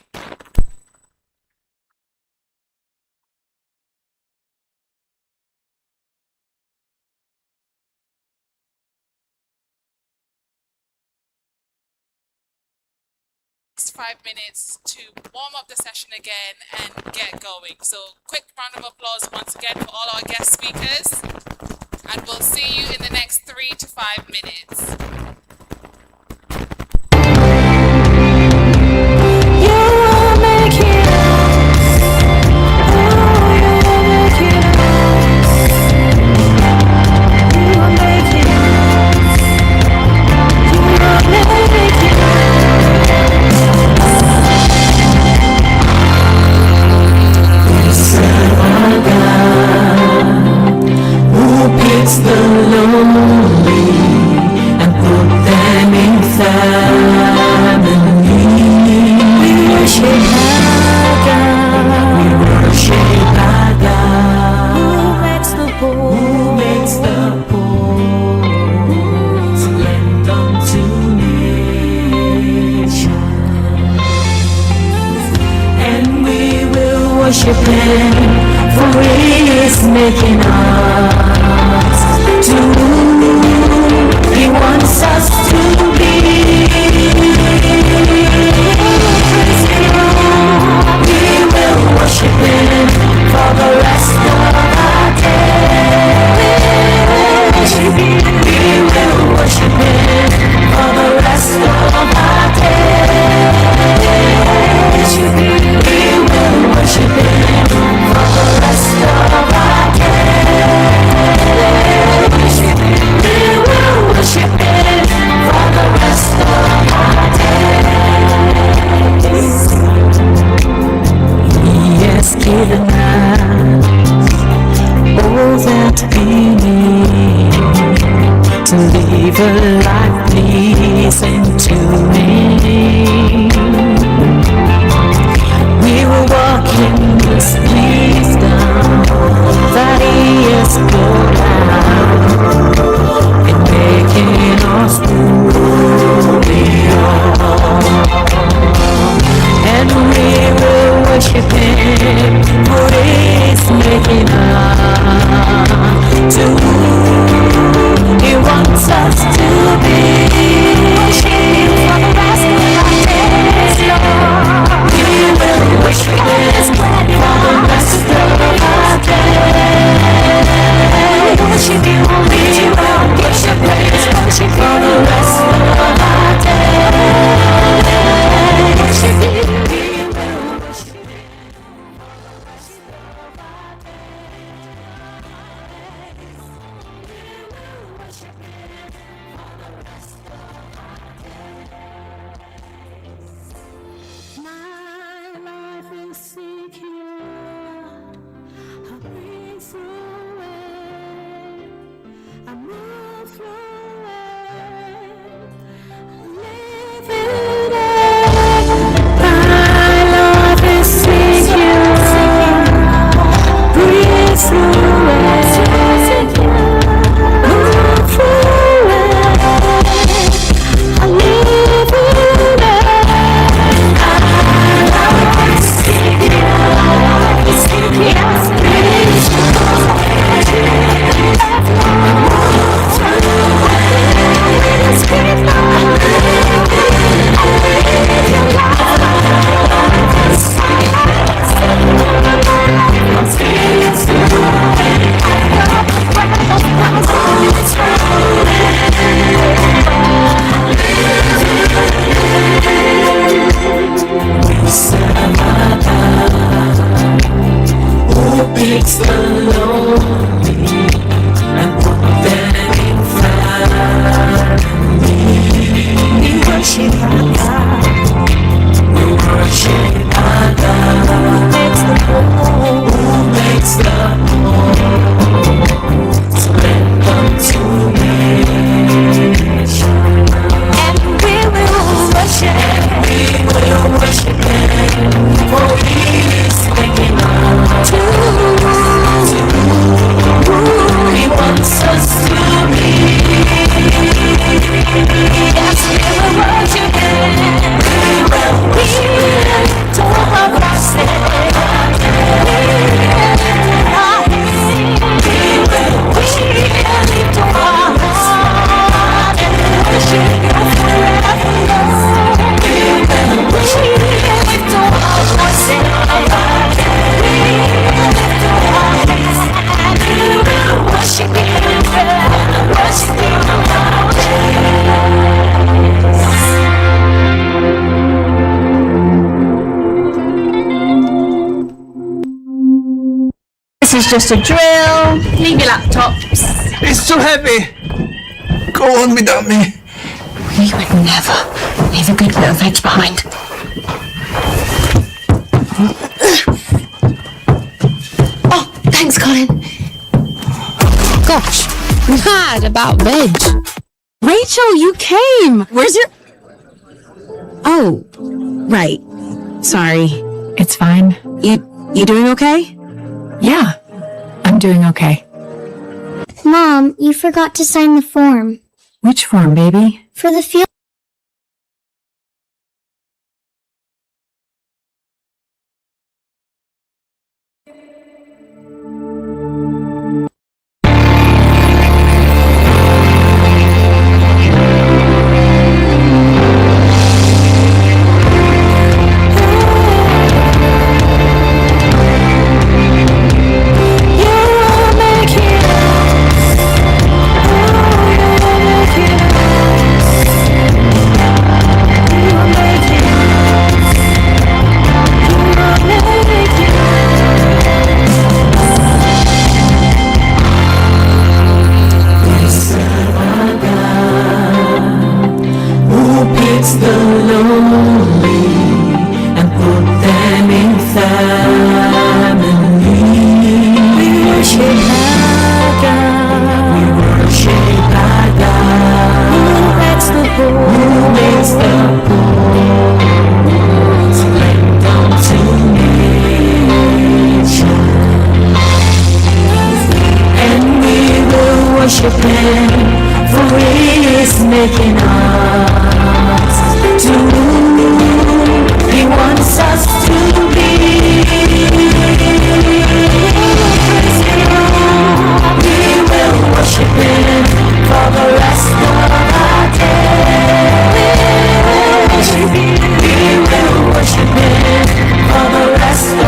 Next 5 minutes to warm up the session again and get going. So quick round of applause once again for all our guest speakers. And we'll see you in the next 3 to 5 minutes. The lonely and worship Him, for He is making us to who He wants us to be. We will worship Him for the rest of our days. We will worship Him for the rest of our days. We will worship Him for the rest of our days. We will worship Him for the rest of our days. He has given us all that we need to live a life pleasing to Him. We will walk in this wisdom that He has poured out in making us who we are. And we will worship Him, for He is making us to who He wants us to be. Worship Him for the rest of our days, Lord. We will worship Him for the rest of our days. Worship Him, we will worship Him for the rest of our days. Worship Him, we will worship Him. My life is secure. I breathe through it. I move through it. I live in it. My life is secure. Breathe through it. Move through it. I live in it. Makes the lonely and put them in front of me. We worship our God. We worship our God. Who makes the whole split unto nation. And we will worship. We will worship Him, for He is making us to who He wants us to be. Yes, we will worship Him. We will lift up our voices. We will lift our hands. We will lift up our hearts and worship You forever, Lord. We will lift up our voices. We will lift up our hands. We will worship You, worship You all day. This is just a drill. Leave your laptops. It's too heavy. Go on without me. We would never leave a good bit of veg behind. Oh, thanks, Colin. Gosh, mad about veg. Rachel, you came. Where's your... Oh, right. Sorry. It's fine. You doing okay? Yeah, I'm doing okay. Mom, you forgot to sign the form. Which form, baby? For the field Picks the lonely and put them in family. We worship our God. We worship our God. Who makes the poor? Who makes the poor to lend unto nature? And we will worship Him, for He is making us to whom He wants us to be. We will worship Him for the rest of our days. We will worship Him for the rest of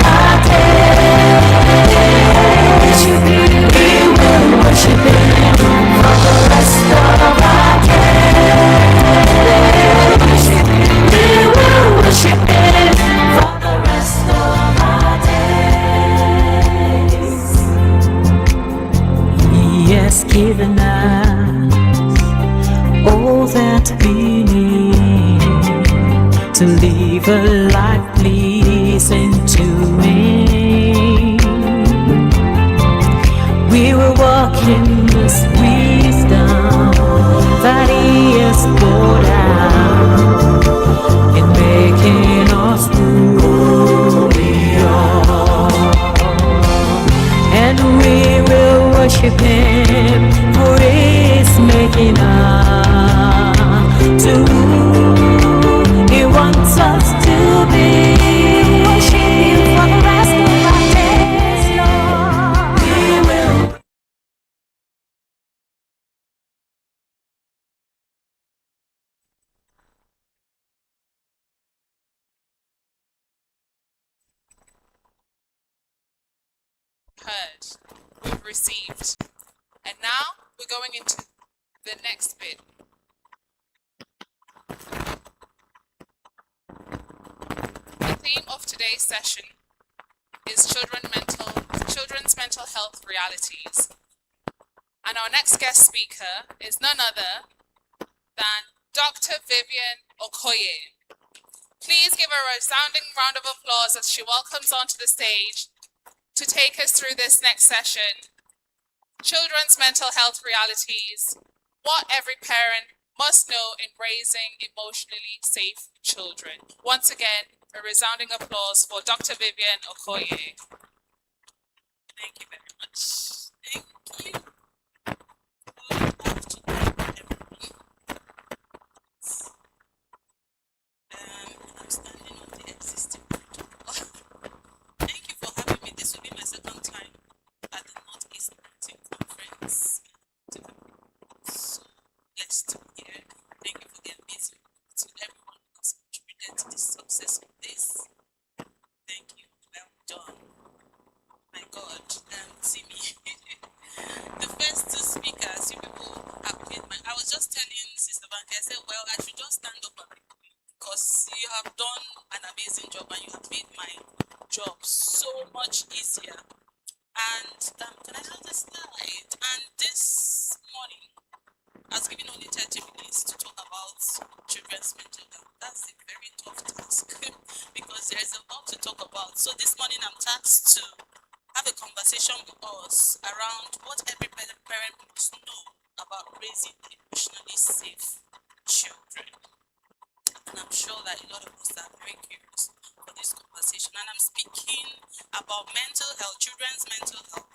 our days. We will worship Him for the rest of our days. We will worship Him for the rest of our days. He has given us all that we need to live a life pleasing to Him. We will walk in this wisdom that He has poured out in making us who we are. And we will worship Him, for He is making us to who He wants us to be. Worship Him for the rest of our days, Lord. We will. Heard. We've received. And now we're going into the next bit. The theme of today's session is children's mental health realities. And our next guest speaker is none other than Dr. Vivian Okoye. Please give her a resounding round of applause as she welcomes onto the stage to take us through this next session. Children's mental health realities, what every parent must know in raising emotionally safe children. Once again, a resounding applause for Dr. Vivian Okoye. Thank you very much. Thank you. Good afternoon, everyone. I'm standing on the existing protocol. Thank you for having me. This will be my second time at the Northeast Parenting Conference. So blessed to be here. Thank you for the amazing to everyone who has contributed to the success of this. Thank you. Well done. My God, see me. The first two speakers, you people have made my. I was just telling Sister Banky, I said, well, I should just stand up because you have done an amazing job and you have made my job so much easier. And can I just slide? And this morning, I was given only 30 minutes to talk about children's mental health. That's a very tough task because there's a lot to talk about. So this morning, I'm tasked to have a conversation with us around what every parent must know about raising emotionally safe children. And I'm sure that a lot of us are very curious for this conversation. And I'm speaking about mental health, children's mental health.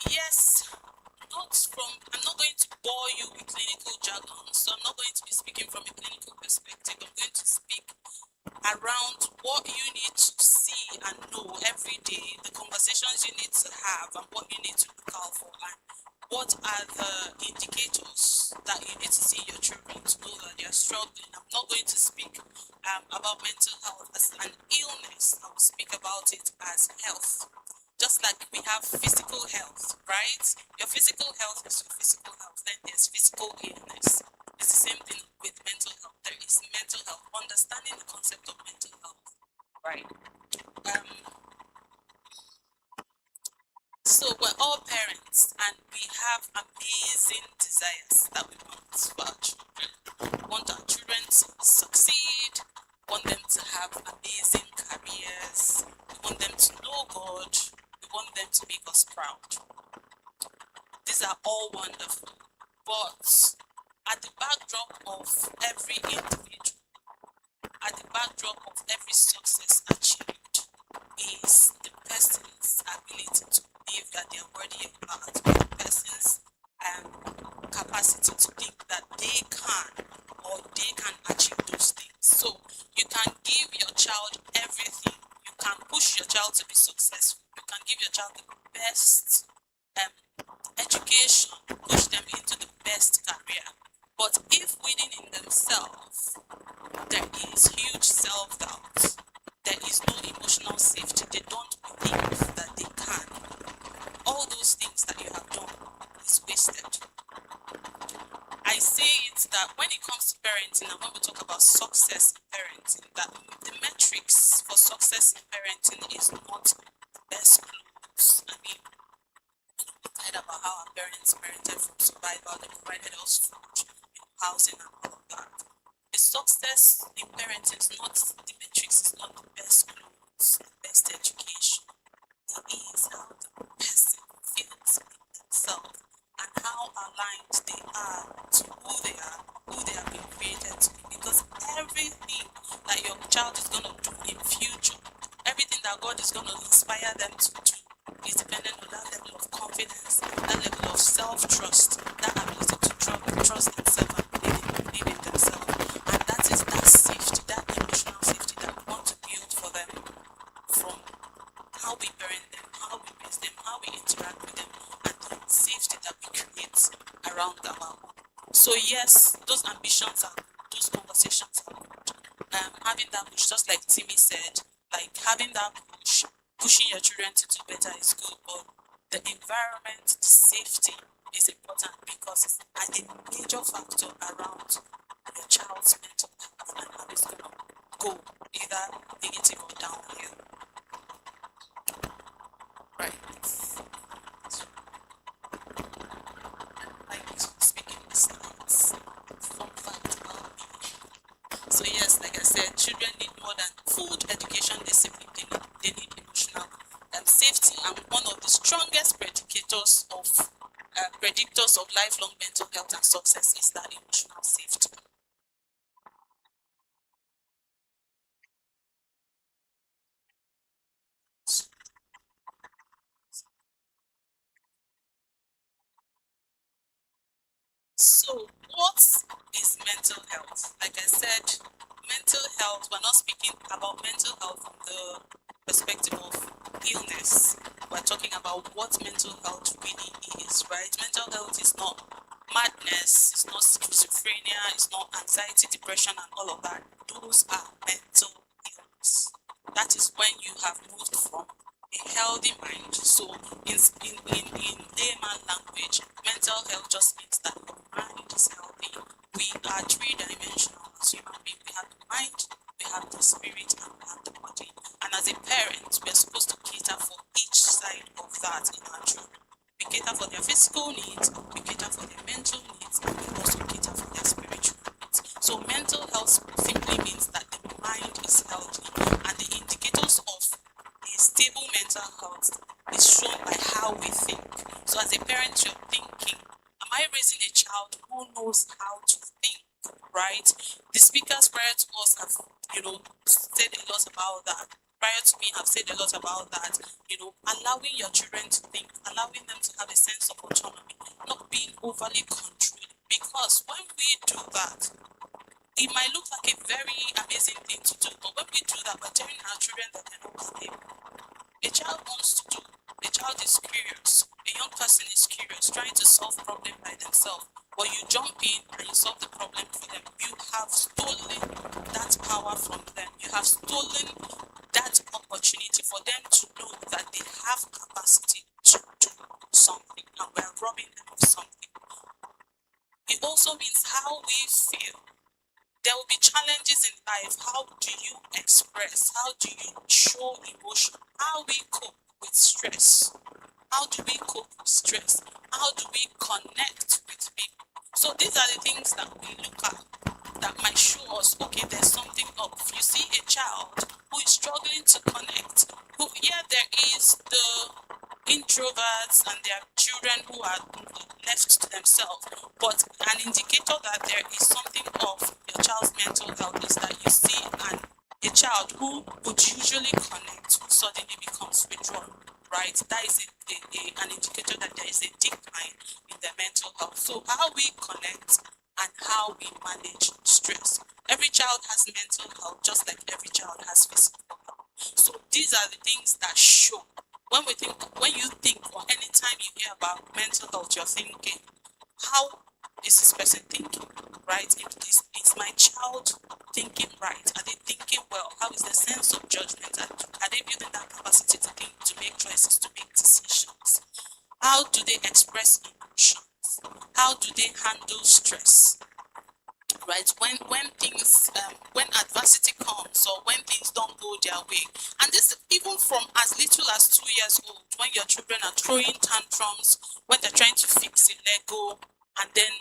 Yes, I'm not going to bore you with clinical jargon, so I'm not going to be speaking from a clinical perspective. I'm going to speak around what you need to see and know every day the conversations you need to have and what you need to look out for, and what are the indicators that you need to see your children to know that they're struggling. I'm not going to speak about mental health as an illness. I will speak about it as health. Just like we have physical health, right? Your physical health is your physical health. Then there's physical illness. It's the same thing with mental health. There is mental health. Understanding the concept of mental health, right? So we're all parents and we have amazing desires that we want for our children. We want our children to succeed, we want them to have amazing careers, we want them to know God, we want them to make us proud. These are all wonderful, but at the backdrop of every individual, at the backdrop of every success achieved, is the person's ability to believe that they are worthy of God, the person's capacity to think that they can or they can achieve those things. So you can give your child everything. You can push your child to be successful. You can give your child the best education, push them into the best career. But if within in themselves there is huge self-doubt, there is no emotional safety, they don't believe that they can, all those things that you have done is wasted. I say it that when it comes to parenting and when we talk about success in parenting, that the metrics for success in parenting is not the best clothes. I mean, we heard about how our parents parented from survival, they provided us food, housing and all of that. The success in parenting is not, the metrics is not the best clothes, the best education. It is how the person feels in themselves and how aligned they are to who they have been created to be. Because everything that your child is going to do in future, everything that God is going to inspire them to do, is dependent on that level of confidence, that level of self-trust, that ability to trust themselves and believe in themselves. And that is that safety, that emotional safety that we want to build for them from how we parent them, how we raise them, how we interact with them, and the safety that we create around our home. So yes, those ambitions are good, those conversations are good. Having that push, just like Timmy said, like having that push, pushing your children to do better is good, but the environment, the safety is important because it's a major factor around your child's mental health and how it's going to go either negative or downhill. Right. Like speaking the science. Fun fact about me. So yes, like I said, children need more than food, education, discipline. They need emotional safety, and one of the strongest predictors of lifelong mental health and success is that emotional safety. So, what is mental health? Like I said, mental health, we're not speaking about mental health from the perspective of illness. We're talking about what mental health really is, right? Mental health is not madness, it's not schizophrenia, it's not anxiety, depression, and all of that. Those are mental illness. That is when you have moved from a healthy mind. So in layman language, mental health just means that your mind is healthy. We are three-dimensional as human beings. We have the mind, we have the spirit, and we have the body. And as a parent, we are supposed to cater for each side of that in our children. We cater for their physical needs, we cater for their mental needs, and we also cater for their spiritual needs. So mental health simply means that the mind is healthy, and the indicators of a stable mental health is shown by how we think. So as a parent, you're thinking, am I raising a child who knows how to think, right? The speakers prior to us have, said a lot about that. Prior to me have said a lot about that, allowing your children to think, allowing them to have a sense of autonomy, not being overly controlling. Because when we do that, It might look like a very amazing thing to do, but when we do that, we're telling our children that they're not capable. A child wants to do. A child is curious. A young person is curious, trying to solve problem by themselves. But you jump in and you solve the problem for them. You have stolen that power from them. You have stolen that opportunity for them to know that they have capacity to do something, and we're robbing them of something. It also means how we feel. There will be challenges in life. How do you express? How do you show emotion? How we cope with stress? How do we cope with stress? How do we connect with people? So these are the things that we look at that might show us, okay, there's something up. If you see a child who is struggling to connect, there is the introverts and there are children who are left to themselves. But an indicator that there is something off your child's mental health is that you see a child who would usually connect suddenly becomes withdrawn, right? That is an indicator that there is a decline in their mental health. So how we connect and how we manage stress. Every child has mental health just like every child has physical health. So these are the things that show. When you think, or anytime you hear about mental health, you're thinking, how is this person thinking, right? Is my child thinking right? Are they thinking well? How is their sense of judgment? Are they building that capacity to think, to make choices, to make decisions? How do they express emotions? How do they handle stress? Right, when adversity comes or when things don't go their way, and this even from as little as 2 years old, when your children are throwing tantrums, when they're trying to fix a Lego and then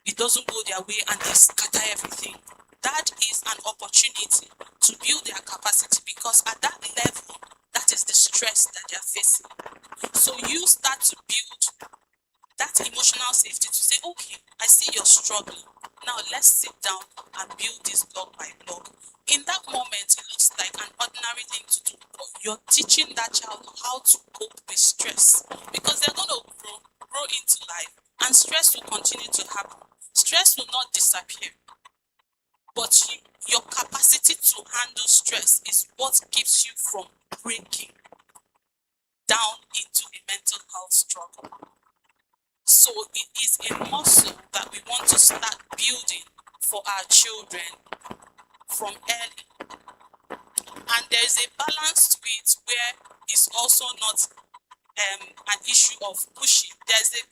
it doesn't go their way and they scatter everything, that is an opportunity to build their capacity, because at that level, that is the stress that they're facing. So you start to build that emotional safety to say, okay, I see you're struggling. Now let's sit down and build this block by block. In that moment, it looks like an ordinary thing to do, but you're teaching that child how to cope with stress, because they're going to grow into life, and stress will continue to happen. Stress will not disappear, but your capacity to handle stress is what keeps you from breaking down into a mental health struggle. So it is a muscle that we want to start building for our children from early. And there's a balance to it where it's also not an issue of pushing. There's a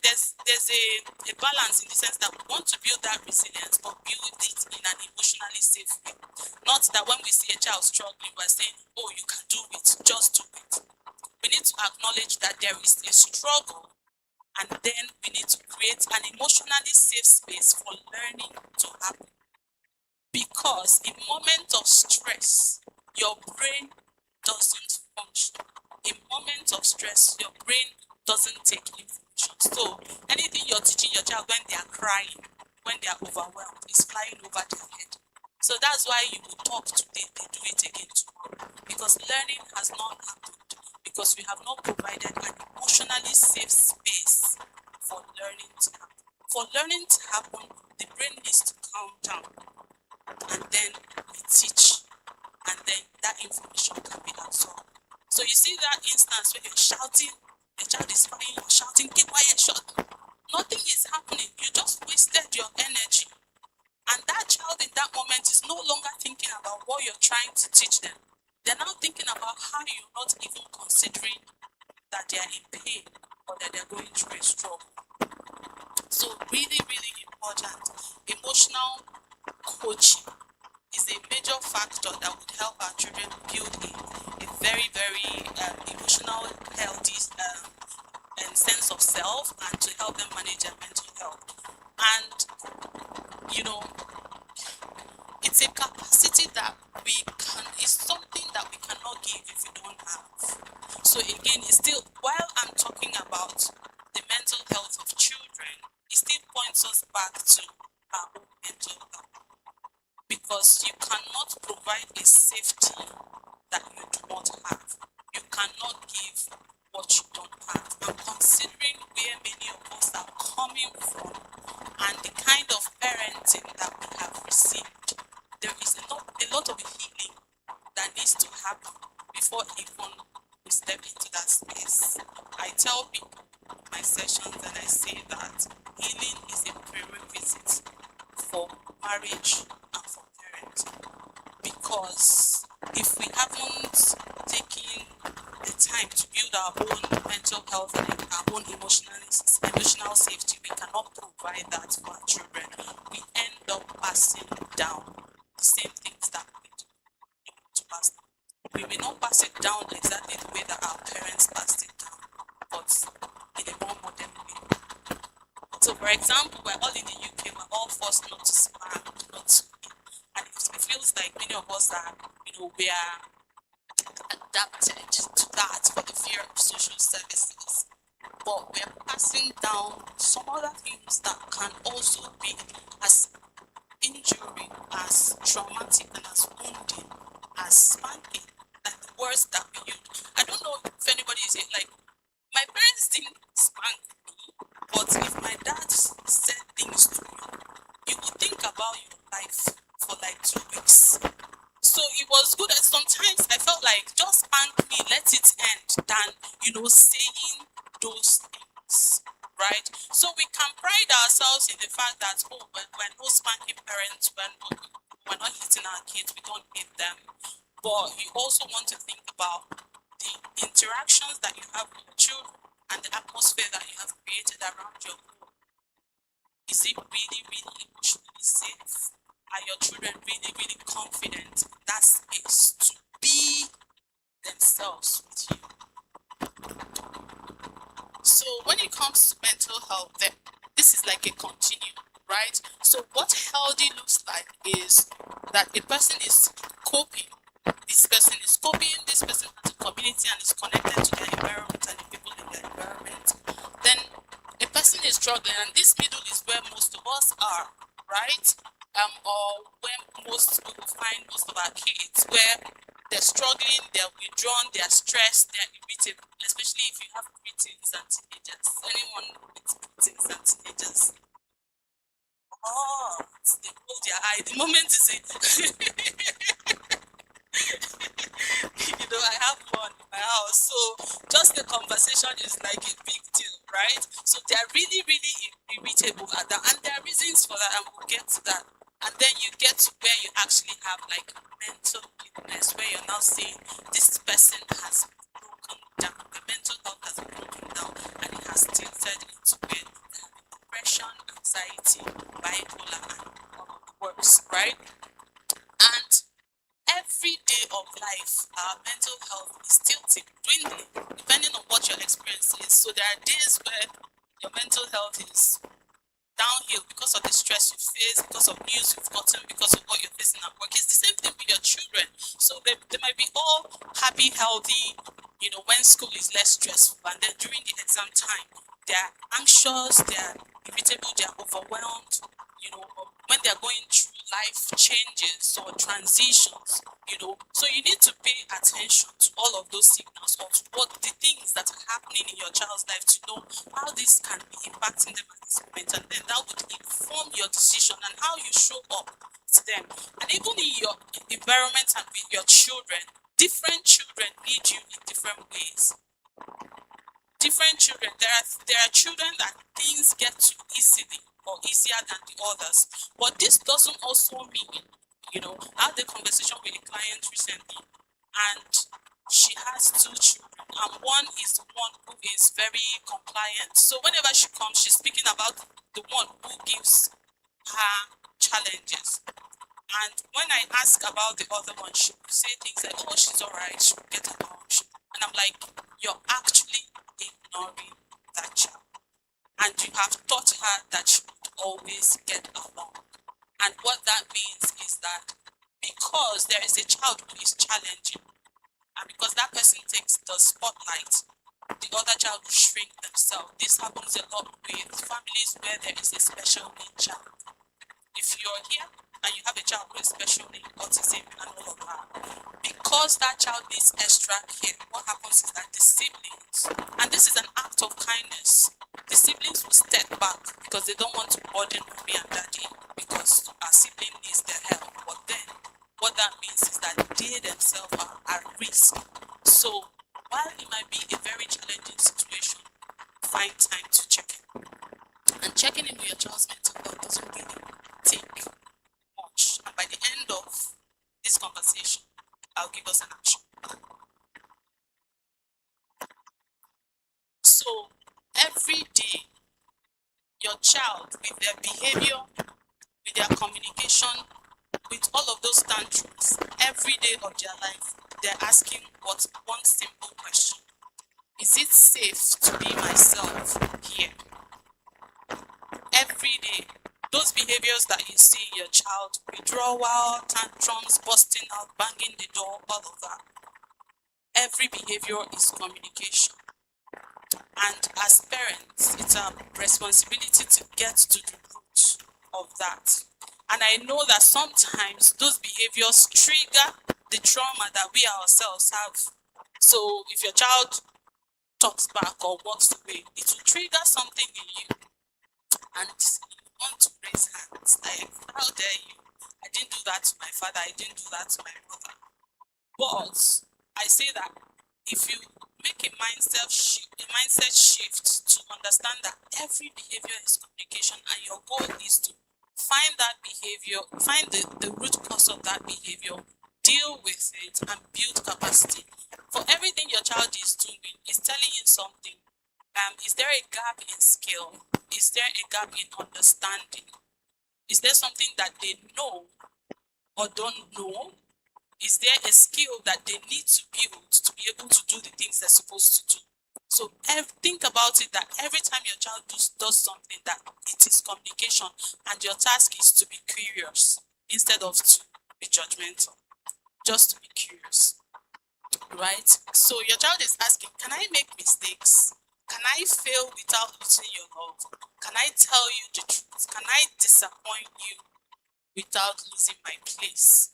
balance in the sense that we want to build that resilience, but build it in an emotionally safe way. Not that when we see a child struggling, we're saying, oh, you can do it, just do it. We need to acknowledge that there is a struggle, and then we need to create an emotionally safe space for learning to happen. Because in moments of stress, your brain doesn't function. In moments of stress, your brain doesn't take information. So anything you're teaching your child when they are crying, when they are overwhelmed, is flying over their head. So that's why you will talk today, they do it again tomorrow. Because learning has not happened. Because we have not provided an emotionally safe space for learning to happen. For learning to happen, the brain needs to calm down, and then we teach, and then that information can be absorbed. So you see that instance where you're shouting, the child is crying, you're shouting, keep quiet, shut. Nothing is happening. You just wasted your energy. And that child in that moment is no longer thinking about what you're trying to teach them. They're now thinking about how you're not even considering that they are in pain or that they're going through a struggle. So really, really important. Emotional coaching is a major factor that would help our children build a very, very emotional, healthy and sense of self, and to help them manage their mental health. And, you know, it's a capacity that it's something that we cannot give if we don't have. So again, it's still, while I'm talking about the mental health of children, it still points us back to our own mental health. Because you cannot provide a safety that you do not have. You cannot give what you don't have. And considering where many of us are coming from and the kind of parenting that we have received, there is a lot of healing that needs to happen before even we step into that space. I tell people in my sessions and I say that healing is a prerequisite for marriage and for parenting, because if we haven't taken the time to build our own mental health and our own emotional safety, we cannot provide that for our children. We end up passing down the same things that we do to pass down. We may not pass it down exactly the way that our parents passed it down, but in a more modern way. So, for example, we're all in the UK, we're all forced not to spank, not to, and it feels like many of us are, we are adapted to that for the fear of social services. But we're passing down some other things that can also be as injury, as traumatic, and as wounding as spanking, like the words that we use. I don't know if anybody is like, my parents didn't spank me, but if my dad said things to you would think about your life for like 2 weeks. So it was good that sometimes I felt like just spank me, let it end, than saying those things, right? So we can pride ourselves in the fact that we're no spanking parents, we're not hitting our kids, we don't hit them. But you also want to think about the interactions that you have with your children and the atmosphere that you have created around your home. Is it really, really emotionally safe? Are your children really, really confident in that space to be themselves with you? So when it comes to mental health, this is like a continuum, right? So what healthy looks like is that a person is coping. This person is coping, this person has a community and is connected to their environment and the people in their environment. Then a person is struggling, and this middle is where most of us are, right? Or where most people find most of our kids, where they're struggling, they're withdrawn, they're stressed, they're irritable, especially if you have preteens and teenagers. Anyone with preteens and teenagers? Oh, they hold their eye. The moment you say, I have one in my house, so just the conversation is like a big deal, right? So they're really, really irritable at that, and there are reasons for that, and we'll get to that. And then you get to where you actually have like mental illness, where you're now saying this person has broken down, the mental health has broken down, and it has tilted into where depression, anxiety, bipolar, and all of the works, right? And every day of life, our mental health is tilting, dwindling, depending on what your experience is. So there are days where your mental health is downhill because of the stress you face, because of news you've gotten, because of what you're facing at work. It's the same thing with your children. So they might be all happy, healthy, when school is less stressful, and then during the exam time, they're anxious, they're irritable, they're overwhelmed, when they're going through life changes or transitions, So you need to pay attention to all of those signals, or to what the things that are happening in your child's life, to know how this can be impacting them at this moment, and then that would inform your decision and how you show up to them. And even in your environment and with your children, different children need you in different ways. Different children, there are children that things get to easily or easier than the others. But this doesn't also mean, I had a conversation with a client recently, and she has 2 children, and one is the one who is very compliant. So whenever she comes, she's speaking about the one who gives her challenges. And when I ask about the other one, she will say things like, oh, she's all right, she'll get along. And I'm like, you're actually ignoring that child. And you have taught her that she would always get along. And what that means is that because there is a child who is challenging, and because that person takes the spotlight, the other child will shrink themselves. This happens a lot with families where there is a special need child. If you're here and you have a child with special need, autism, and all of that, because that child needs extra care, what happens is that the siblings, and this is an act of kindness, the siblings will step back because they don't want to burden mommy and daddy because our sibling needs their help. But then what that means is that they themselves are at risk. So while it might be a very challenging situation, find time to check in. And checking in with your child's mental health doesn't really take much. And by the end of this conversation, I'll give us an action plan. So every day, your child, with their behavior, with their communication, with all of those tantrums, every day of their life, they're asking what one simple question: is it safe to be myself here? Every day, those behaviors that you see in your child, withdrawal, tantrums, busting out, banging the door, all of that, every behavior is communication. And as parents, it's our responsibility to get to the root of that. And I know that sometimes those behaviors trigger the trauma that we ourselves have. So if your child talks back or walks away, it will trigger something in you. And you want to raise hands. Like, how dare you? I didn't do that to my father. I didn't do that to my mother. But I say that if you make a mindset shift to understand that every behavior is communication, and your goal is to find that behavior, find the root cause of that behavior, deal with it, and build capacity. For everything your child is doing, is telling you something. Is there a gap in skill? Is there a gap in understanding? Is there something that they know or don't know? Is there a skill that they need to build to be able to do the things they're supposed to do? So think about it that every time your child does something, that it is communication, and your task is to be curious instead of to be judgmental. Just to be curious, right? So your child is asking, can I make mistakes? Can I fail without losing your love? Can I tell you the truth? Can I disappoint you without losing my place?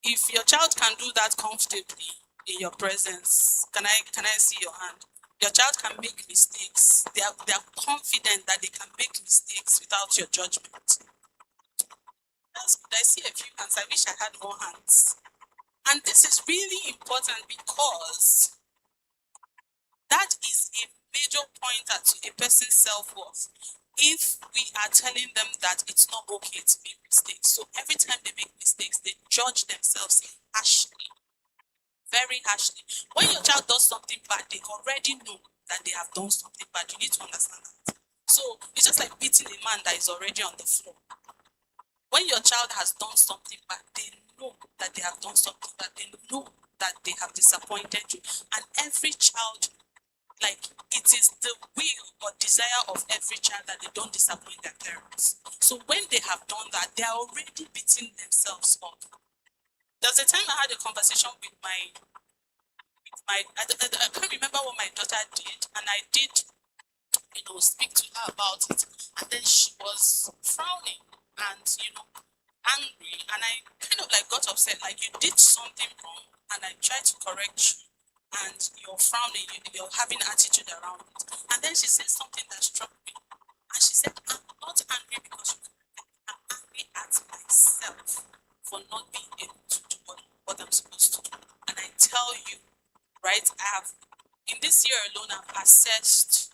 If your child can do that comfortably in your presence, can I see your hand? Your child can make mistakes. They are confident that they can make mistakes without your judgment. That's good. I see a few hands. I wish I had more hands. And this is really important because that is a major pointer to a person's self-worth. If we are telling them that it's not okay to make mistakes, so every time they make mistakes, they judge themselves harshly, very harshly. When your child does something bad, they already know that they have done something bad. You need to understand that. So it's just like beating a man that is already on the floor. When your child has done something bad, they know that they have done something bad. They know that they have disappointed you. And every child, like, it is the will or desire of every child that they don't disappoint their parents. So when they have done that, they are already beating themselves up. There's a time I had a conversation with my I can't remember what my daughter did, and I did, speak to her about it, and then she was frowning and, angry, and I kind of like got upset, like, you did something wrong, and I tried to correct you, and you're frowning, you're having attitude around it. And then she said something that struck me, and she said, I'm not angry because you corrected me, I'm angry at myself for not being able to do what I'm supposed to do. And I tell you, right, in this year alone, I've assessed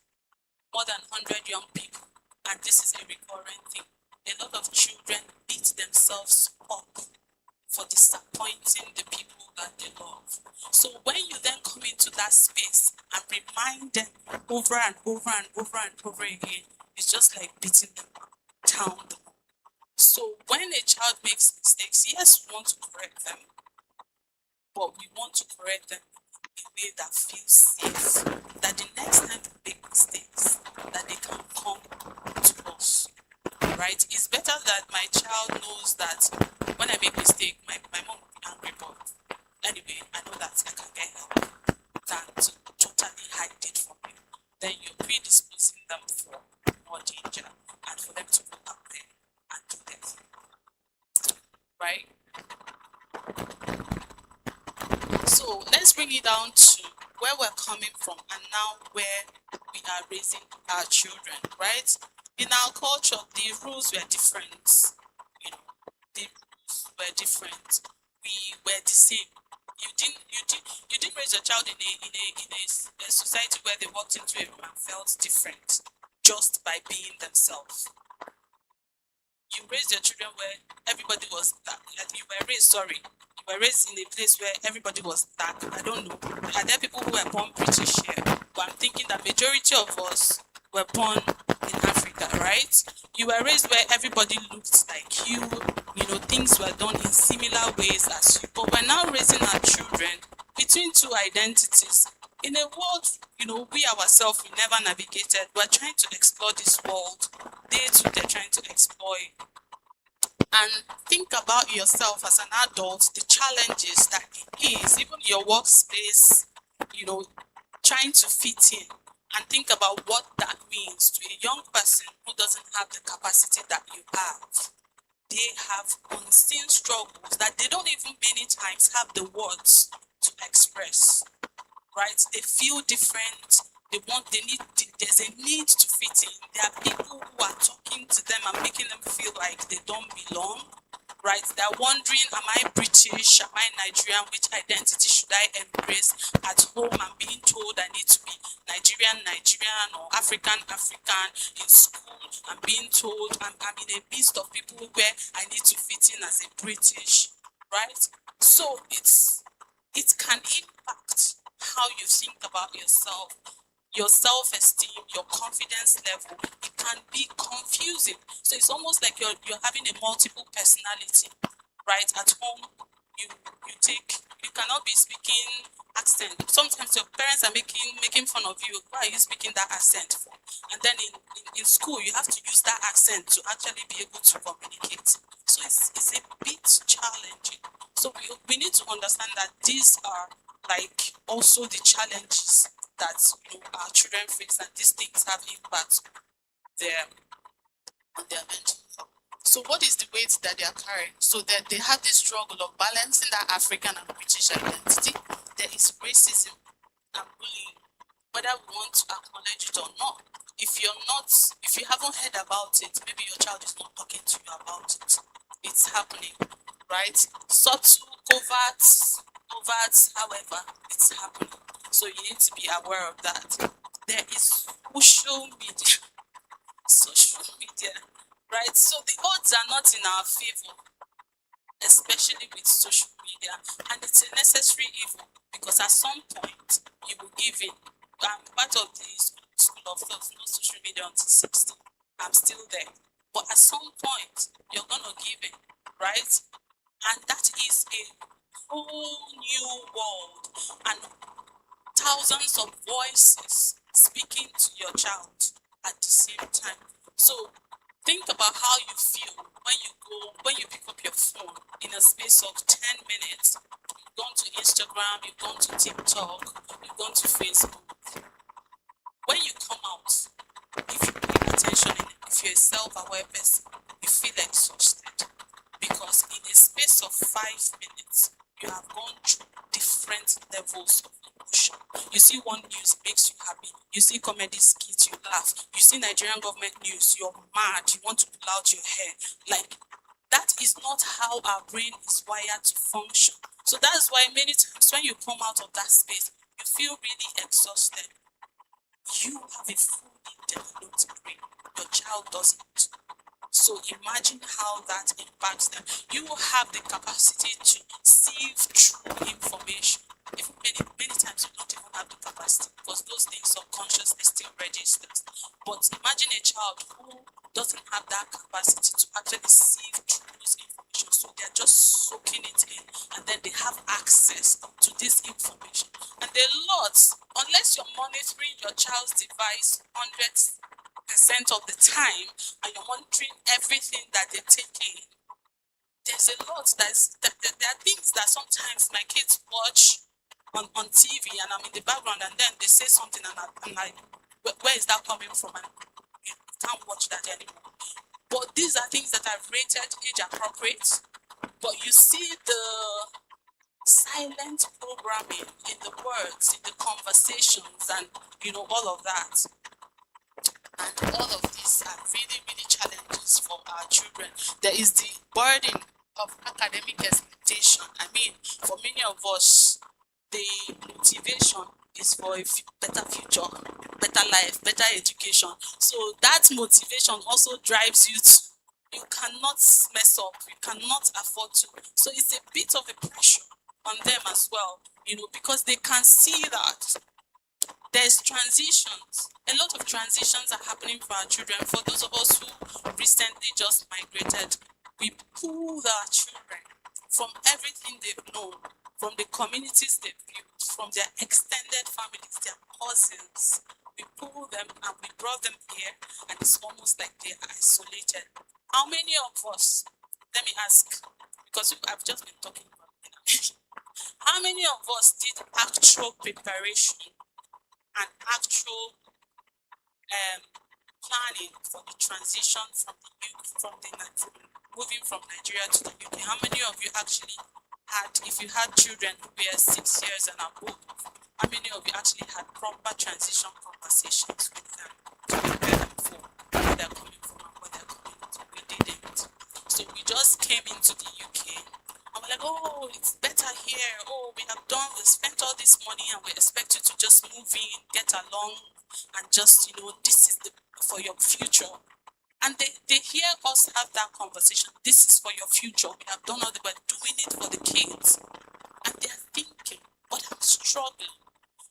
more than 100 young people, and this is a recurrent thing. A lot of children beat themselves up for disappointing the people that they love. So when you then come into that space and remind them over and over and over and over again, it's just like beating them down. So when a child makes mistakes, yes, we want to correct them, but we want to correct them in a way that feels safe, that the next time they make mistakes, that they can come to us, right? It's better that my child knows that when I make mistake, my mom will be angry, but anyway, I know that I can get help, than to totally hide it from you. Then you're predisposing them for more danger and for them to go out there and do their thing, right? So let's bring it down to where we're coming from and now where we are raising our children, right? In our culture, the rules were different. The rules were different. We were the same. You didn't raise your child in a society where they walked into a room and felt different just by being themselves. You raised your children where everybody was dark. Like you were raised in a place where everybody was dark. I don't know. Are there people who were born British here? But I'm thinking that majority of us were born in Africa, right? You were raised where everybody looked like you. You know, things were done in similar ways as you. But we're now raising our children between two identities. In a world, you know, we ourselves, we never navigated. We're trying to explore this world. They too, they're trying to explore it. And think about yourself as an adult, the challenges that it is, even your workspace, you know, trying to fit in. And think about what that means to a young person who doesn't have the capacity that you have. They have unseen struggles that they don't even many times have the words to express. Right? They feel different. There's a need to fit in. There are people who are talking to them and making them feel like they don't belong. Right? They're wondering, am I British? Am I Nigerian? Which identity should I embrace? At home, I'm being told I need to be Nigerian, or African. In school, I'm being told I'm in a midst of people where I need to fit in as a British. Right? So it can impact how you think about yourself, your self-esteem, your confidence level. It can be confusing. So it's almost like you're having a multiple personality, right? At home, you cannot be speaking accent. Sometimes your parents are making fun of you. Why are you speaking that accent for? And then in school, you have to use that accent to actually be able to communicate. So it's a bit challenging. So we need to understand that these are like also the challenges that our children face, and these things have impact on their mental health. So what is the weight that they are carrying? So that they have this struggle of balancing that African and British identity. There is racism and bullying, whether we want to acknowledge it or not. If you haven't heard about it, maybe your child is not talking to you about it. It's happening, right? Subtle, covert, however, it's happening. So you need to be aware of that. There is social media, right? So the odds are not in our favor, especially with social media, and it's a necessary evil because at some point you will give in. I'm part of the school of thought, no social media until 16. I'm still there, but at some point you're gonna give in, right? And that is a whole new world and thousands of voices speaking to your child at the same time. So think about how you feel when you pick up your phone in a space of 10 minutes. You've gone to Instagram, you've gone to TikTok, you've gone to Facebook. When you come out, if you pay attention, if you're a self-aware person, you feel exhausted because in a space of 5 minutes, you have gone through different levels of emotion. You see one news, it makes you happy. You see comedy skits, you laugh. You see Nigerian government news, you're mad. You want to pull out your hair. Like, that is not how our brain is wired to function. So that's why many times when you come out of that space, you feel really exhausted. You have a fully developed brain. Your child doesn't. So imagine how that impacts them. You have the capacity to sieve through information. Even many times you don't even have the capacity because those things subconsciously still registers. But imagine a child who doesn't have that capacity to actually sieve through those information. So they're just soaking it in and then they have access to this information. And there are lots, unless you're monitoring your child's device 100% of the time and you're monitoring everything that they take in, there's a lot there are things that sometimes my kids watch on TV and I'm in the background and then they say something and I'm like, where is that coming from? And you can't watch that anymore. But these are things that I've rated age appropriate. But you see the silent programming in the words, in the conversations, and all of that. And all of these are really, really challenges for our children. There is the burden of academic expectation. I mean, for many of us, the motivation is for a better future, better life, better education. So that motivation also drives you to, you cannot mess up, you cannot afford to. So it's a bit of a pressure on them as well, you know, because they can see that there's transitions. A lot of transitions are happening for our children. For those of us who recently just migrated, we pull our children from everything they've known, from the communities they've built, from their extended families, their cousins. We pull them and we brought them here, and it's almost like they're isolated. How many of us, let me ask, because I've just been talking about it. How many of us did actual preparation and actual planning for the transition from from moving from Nigeria to the UK? How many of you actually had, if you had children who were 6 years and above, how many of you actually had proper transition conversations with them to prepare them for where they're coming from and what they're coming to? We didn't. So we just came into the UK and we're like, oh, it's better here. Oh, we have done, we spent all this money and we expect you to just move in, get along, and just, you know, this is the for your future. And they hear us have that conversation. This is for your future. We have done all the, we're doing it for the kids. And they're thinking, but I'm struggling.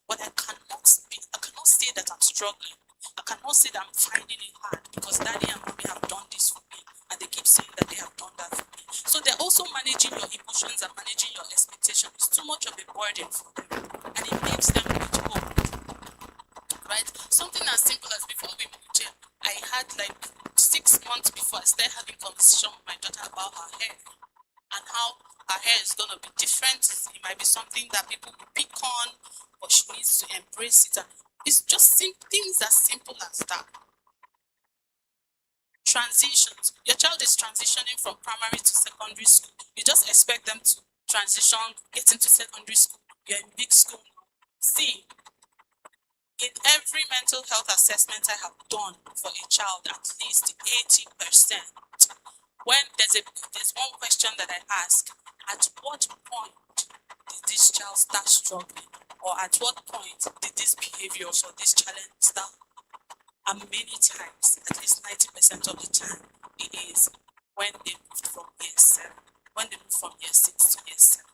But I cannot say that I'm struggling. I cannot say that I'm finding it hard because daddy and mommy have done this for me. And they keep saying that they have done that for me. So they're also managing your emotions and managing your expectations. It's too much of a burden for them. And it makes them withhold. Right? Something as simple as before we moved here, I had like 6 months before I started having conversation with my daughter about her hair and how her hair is gonna be different. It might be something that people will pick on, but she needs to embrace it. And it's just things as simple as that. Transitions. Your child is transitioning from primary to secondary school. You just expect them to transition, get into secondary school. You're in big school now. See, in every mental health assessment I have done for a child, at least 80%, when there's one question that I ask, at what point did this child start struggling? Or at what point did this behavior or this challenge start? And many times, at least 90% of the time, it is when they moved from year 7, when they moved from year 6 to year 7.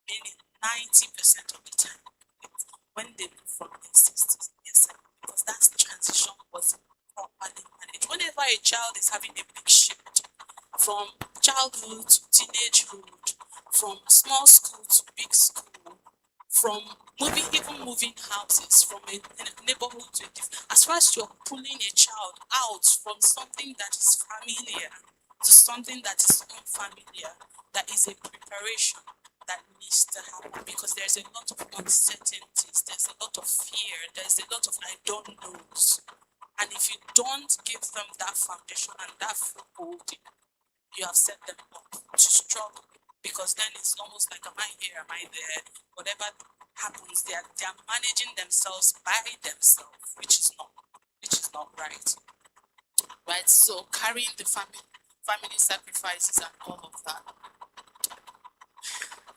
Meaning 90% of the time, it's when they move from year 6 to year 7, because that transition was properly managed. Whenever a child is having a big shift from childhood to teenagehood, from small school to big school, from moving houses, from a neighborhood to a different, as far as you're pulling a child out from something that is familiar to something that is unfamiliar, that is a preparation that needs to happen, because there's a lot of uncertainties, there's a lot of fear, there's a lot of I don't knows. And if you don't give them that foundation and that footholding, you have set them up to struggle, because then it's almost like, am I here, am I there? Whatever happens, they are managing themselves by themselves, which is not right. Right? So carrying the family sacrifices and all of that.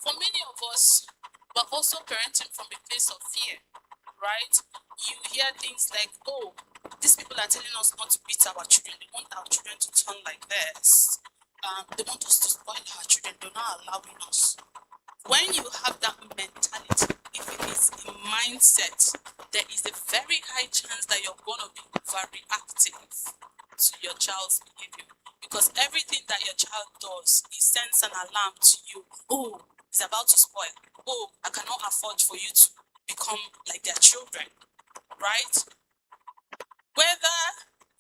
For many of us, we're also parenting from a place of fear, right? You hear things like, oh, these people are telling us not to beat our children. They want our children to turn like this. They want us to spoil our children. They're not allowing us. When you have that mentality, if it is a mindset, there is a very high chance that you're going to be overreactive to your child's behavior. Because everything that your child does, it sends an alarm to you. Oh, it's about to spoil. Oh, I cannot afford for you to become like their children, right? Whether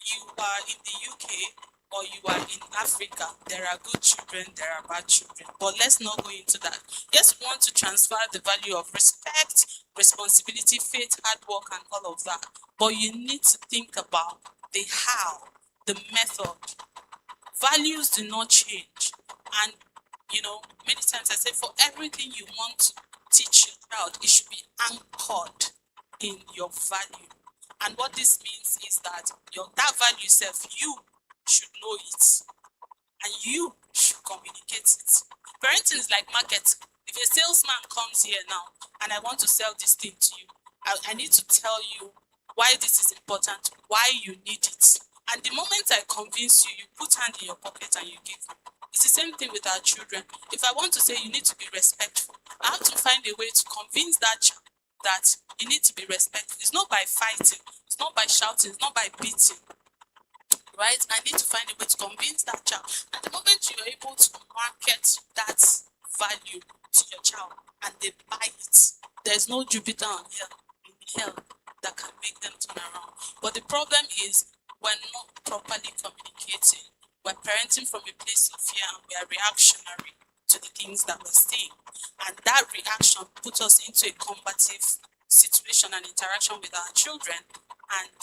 you are in the UK or you are in Africa, there are good children, there are bad children. But let's not go into that. Yes, we want to transfer the value of respect, responsibility, faith, hard work, and all of that. But you need to think about the how, the method. Values do not change. And, you know, many times I say for everything you want to teach your child, it should be anchored in your value. And what this means is that that value self, you should know it. and you should communicate it. Parenting is like marketing. If a salesman comes here now and I want to sell this thing to you, I need to tell you why this is important, why you need it. And the moment I convince you, you put hand in your pocket and you give me. It's the same thing with our children. If I want to say you need to be respectful, I have to find a way to convince that child that you need to be respectful. It's not by fighting, it's not by shouting, it's not by beating. Right? I need to find a way to convince that child. And the moment you are able to market that value to your child and they buy it, there's no Jupiter on hell that can make them turn around. But the problem is we're not properly communicating. We're parenting from a place of fear and we are reactionary to the things that we're seeing. And that reaction puts us into a combative situation and interaction with our children, and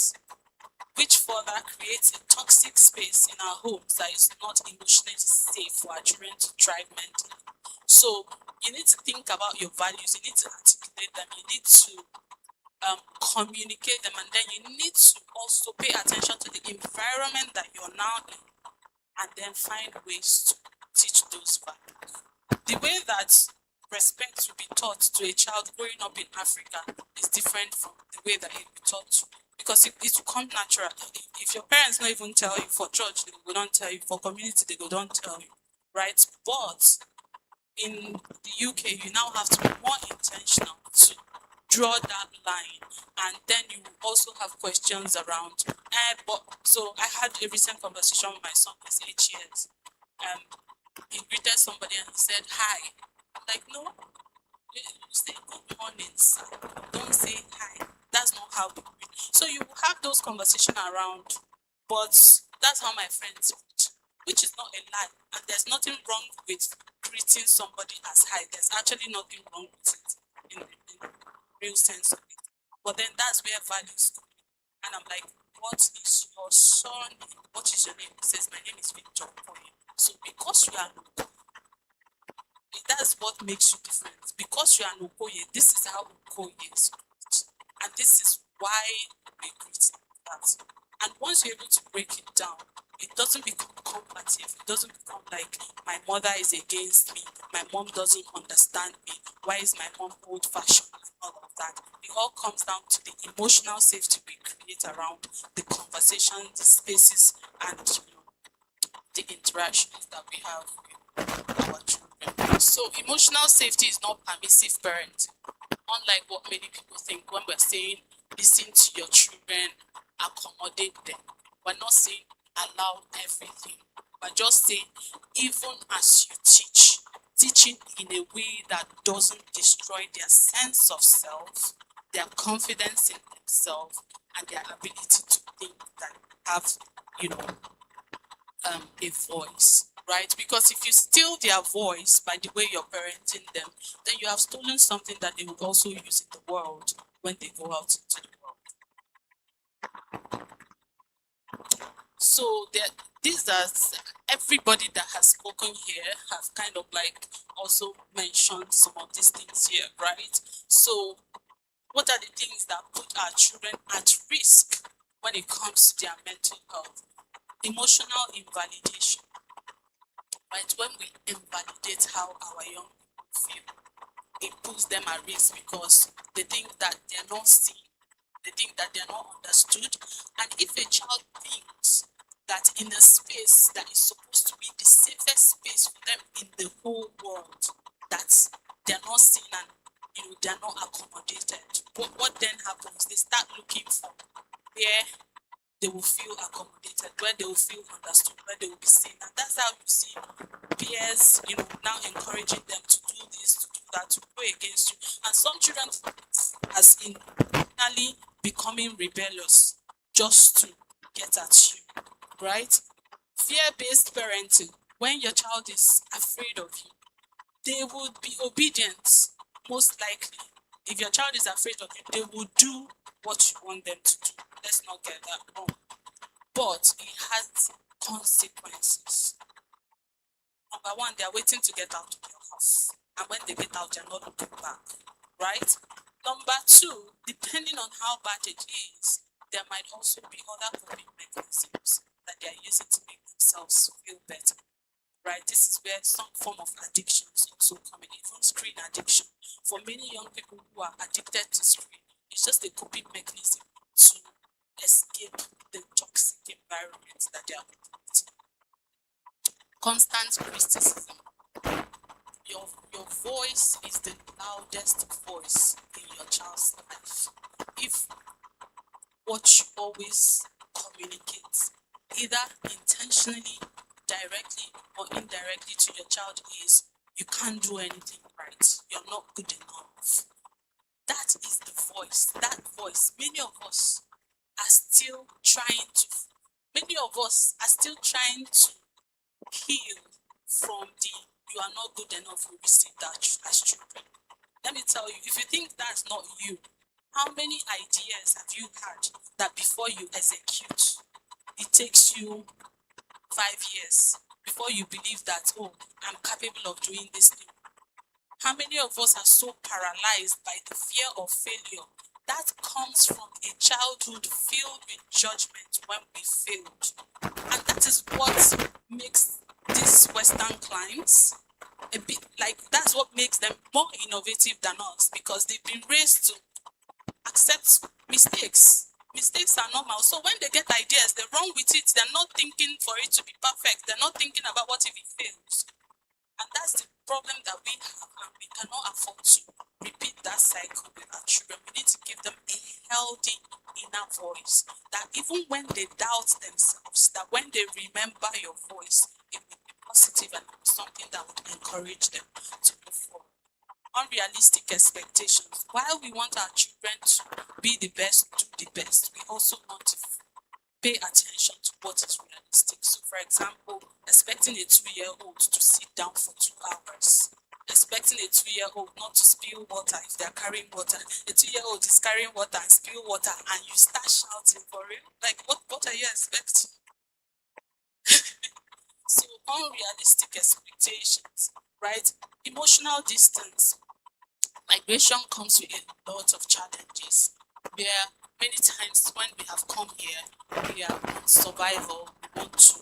which further creates a toxic space in our homes that is not emotionally safe for our children to thrive mentally. So you need to think about your values, you need to articulate them, you need to communicate them, and then you need to also pay attention to the environment that you're now in and then find ways to teach those values. The way that respect will be taught to a child growing up in Africa is different from the way that it will be taught to, because it will come natural. If your parents don't even tell you, for church they will not tell you, for community they will not tell you, right? But in the UK you now have to be more intentional to draw that line, and then you will also have questions around but so I had a recent conversation with my son, who's 8 years. He greeted somebody and he said hi. I'm like, no, you say good morning, sir. Don't say hi. That's not how we greet. So you will have those conversations around, but that's how my friends greet, which is not a lie. And there's nothing wrong with greeting somebody as hi. There's actually nothing wrong with it in the real sense of it. But then that's where values come in. And I'm like, what is your son? What is your name? He says, my name is Victor Okoye. So because you are that's what makes you different. Because you are an Okoye, this is how Okoye is greeted. And this is why we greet like that. And once you're able to break it down, it doesn't become combative. It doesn't become like my mother is against me, my mom doesn't understand me, why is my mom old fashioned and all of that. It all comes down to the emotional safety we create around the conversation, the spaces, and the interactions that we have with our children. So emotional safety is not permissive parenting. Unlike what many people think when we're saying listen to your children, accommodate them. We're not saying allow everything. We're just saying even as you teach, teaching in a way that doesn't destroy their sense of self, their confidence in themselves, and their ability to think that have, a voice, right? Because if you steal their voice by the way you're parenting them, then you have stolen something that they would also use in the world when they go out into the world. So these are everybody that has spoken here has kind of like also mentioned some of these things here, right? So what are the things that put our children at risk when it comes to their mental health? Emotional invalidation, right? When we invalidate how our young people feel, it puts them at risk because they think that they're not seen, they think that they're not understood. And if a child thinks that in a space that is supposed to be the safest space for them in the whole world, that they're not seen and they're not accommodated, what then happens? They start looking for where they will feel accommodated, where they will feel understood, where they will be seen. And that's how you see peers, now encouraging them to do this, to do that, to go against you. And some children as internally becoming rebellious just to get at you, right? Fear-based parenting. When your child is afraid of you, they would be obedient, most likely. If your child is afraid of you, they will do what you want them to do. Let's not get that wrong. But it has consequences. Number one, they are waiting to get out of your house. And when they get out, they're not looking back. Right? Number two, depending on how bad it is, there might also be other coping mechanisms that they are using to make themselves feel better. right? This is where some form of addiction is also coming, even screen addiction. For many young people who are addicted to screen, it's just a coping mechanism to escape the toxic environment that they are operating. Constant criticism. Your voice is the loudest voice in your child's life. If what you always communicate, either intentionally, directly, or indirectly to your child is, you can't do anything right, you're not good enough. That is the voice. That voice, many of us are still trying to heal from the you are not good enough we received that as children. Let me tell you, if you think that's not you, how many ideas have you had that before you execute, it takes you 5 years before you believe that, oh, I'm capable of doing this thing? How many of us are so paralyzed by the fear of failure? That comes from a childhood filled with judgment when we failed. And that is what makes these Western clients a bit like, that's what makes them more innovative than us, because they've been raised to accept mistakes. Mistakes are normal. So when they get ideas, they run with it. They're not thinking for it to be perfect. They're not thinking about what if it fails. And that's the problem that we have, and we cannot afford to repeat that cycle with our children. We need to give them a healthy inner voice, that even when they doubt themselves, that when they remember your voice, it will be positive and something that would encourage them to move forward. Unrealistic expectations. While we want our children to be the best, do the best, we also want to pay attention to what is realistic. So, for example, expecting a 2-year-old to sit down for 2 hours, expecting a 2-year-old not to spill water if they're carrying water. A 2-year-old is carrying water and spill water, and you start shouting for real. Like, what are you expecting? So, unrealistic expectations, right? Emotional distance. Migration comes with a lot of challenges, where many times when we have come here, we are on survival, we want to,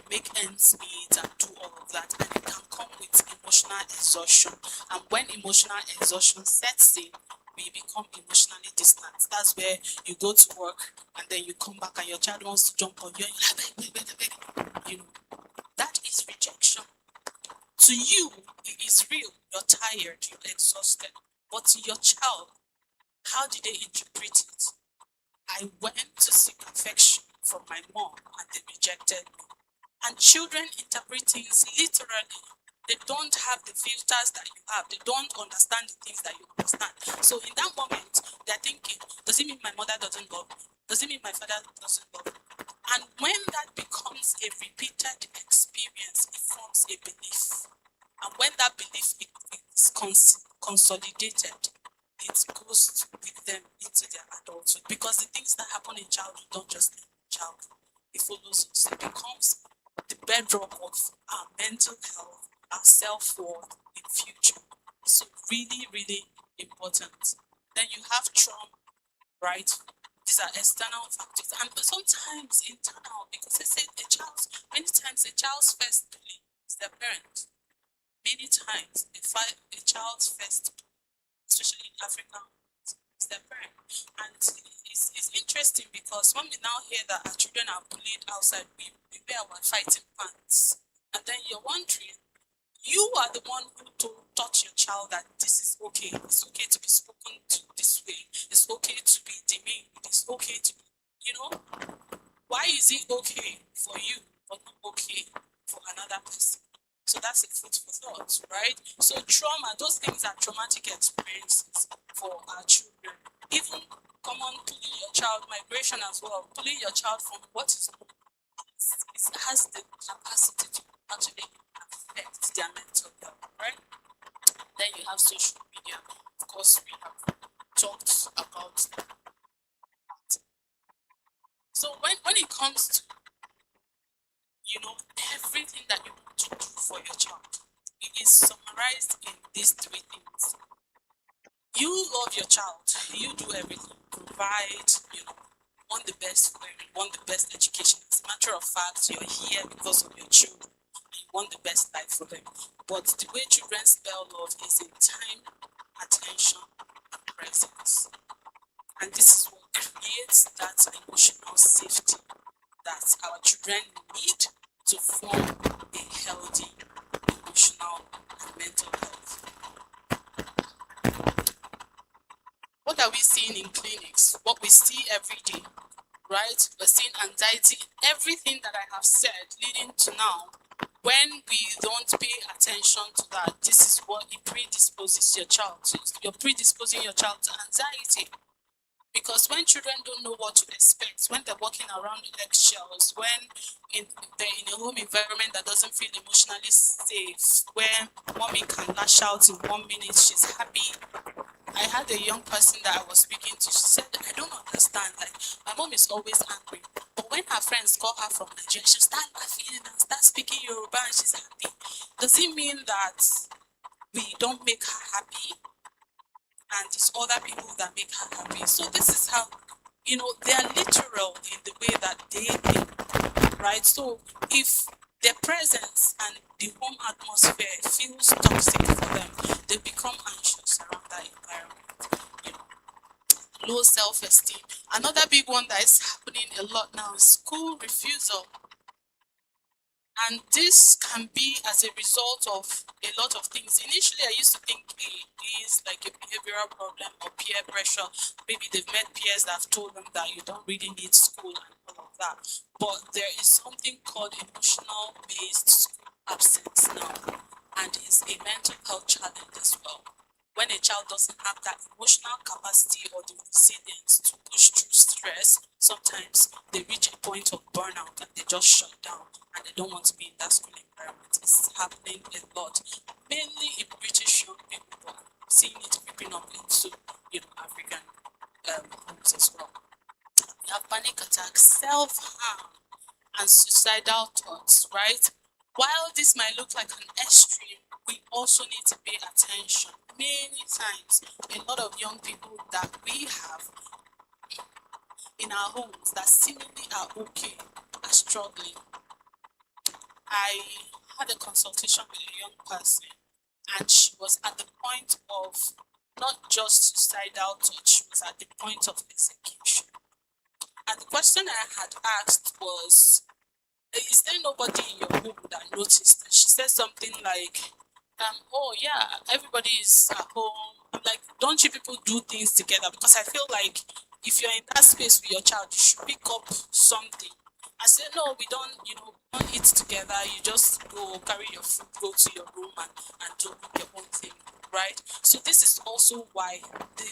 make ends meet and do all of that, and it can come with emotional exhaustion. And when emotional exhaustion sets in, we become emotionally distant. That's where you go to work and then you come back and your child wants to jump on you and you're like, that is rejection. To you, it is real. You're tired, you're exhausted. But to your child, how did they interpret it? I went to seek affection from my mom and they rejected me. And children interpret things literally. They don't have the filters that you have. They don't understand the things that you understand. So in that moment, they're thinking, does it mean my mother doesn't love me? Does it mean my father doesn't love me? And when that becomes a repeated experience, it forms a belief. And when that belief is consolidated, it goes with them into their adulthood. Because the things that happen in childhood don't just end in childhood. It follows us. It becomes the bedrock of our mental health, our self-worth in future. So really, really important. Then you have trauma, right? These are external factors, and sometimes internal, because they say many times a child's first bully is their parent. Many times a child's first, especially in Africa, is their parent. And it's interesting because when we now hear that our children are bullied outside, we wear our fighting pants. And then you're wondering, you are the one who taught your child that this is okay. It's okay to be spoken to this way. It's okay to be demeaned. It's okay to be, why is it okay for you but not okay for another person? So that's a food for thought, right? So trauma, those things are traumatic experiences for our children. Even common pulling your child, migration as well, pulling your child from what is it has the capacity to actually affect their mental health, right? Then you have social media. Of course, we have talked about that. So when it comes to, everything that you want to do for your child, it is summarized in these 3 things. You love your child, you do everything, provide, want the best for him, want the best education. As a matter of fact, you're here because of your children. You want the best life for them. But the way children spell love is in time, attention, and presence. And this is what creates that emotional safety that our children need to form a healthy emotional and mental health. What are we seeing in clinics? What we see every day, right? We're seeing anxiety, everything that I have said leading to now. When we don't pay attention to that, this is what it predisposes your child to. You're predisposing your child to anxiety. Because when children don't know what to expect, when they're walking around in eggshells, when they're in a home environment that doesn't feel emotionally safe, where mommy can lash out in 1 minute, she's happy. I had a young person that I was speaking to. She said, I don't understand. Like, my mom is always angry. But when her friends call her from Nigeria, she'll start laughing and start speaking Yoruba and she's happy. Does it mean that we don't make her happy? And it's other people that make her happy. So this is how, they are literal in the way that they think, right? So if their presence and the home atmosphere feels toxic for them, they become anxious around that environment. Low self-esteem. Another big one that is happening a lot now is school refusal. And this can be as a result of a lot of things. Initially, I used to think it is like a behavioral problem or peer pressure. Maybe they've met peers that have told them that you don't really need school and all of that. But there is something called emotional based school absence now. And it's a mental health challenge as well. When a child doesn't have that emotional capacity or the resilience to push through stress, sometimes they reach a point of burnout and they just shut down and they don't want to be in that school environment. It's happening a lot, mainly in British young people, but I'm seeing it creeping up into African homes as well. We have panic attacks, self-harm, and suicidal thoughts, right? While this might look like an extreme, we also need to pay attention. Many times, a lot of young people that we have in our homes that seemingly are okay are struggling. I had a consultation with a young person, and she was at the point of not just suicidal thoughts, she was at the point of execution. And the question I had asked was, is there nobody in your home that noticed? And she said something like, oh yeah, everybody is at home. I'm like, don't you people do things together? Because I feel like if you're in that space with your child, you should pick up something. I said, no, we don't, don't eat together. You just go carry your food, go to your room and do your own thing, right? So this is also why the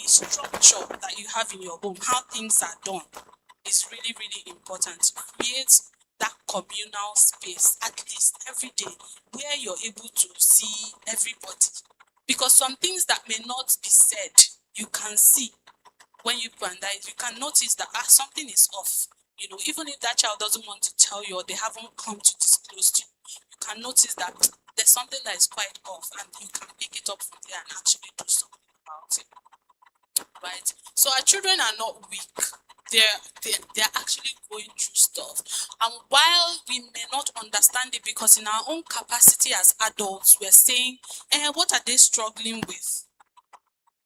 structure that you have in your home, how things are done, is really, really important to create that communal space, at least every day, where you're able to see everybody. Because some things that may not be said, you can see when you bandage, you can notice that something is off. Even if that child doesn't want to tell you or they haven't come to disclose to you, you can notice that there's something that is quite off and you can pick it up from there and actually do something about it. Right? So our children are not weak. They're actually going through stuff. And while we may not understand it because in our own capacity as adults, we're saying, what are they struggling with?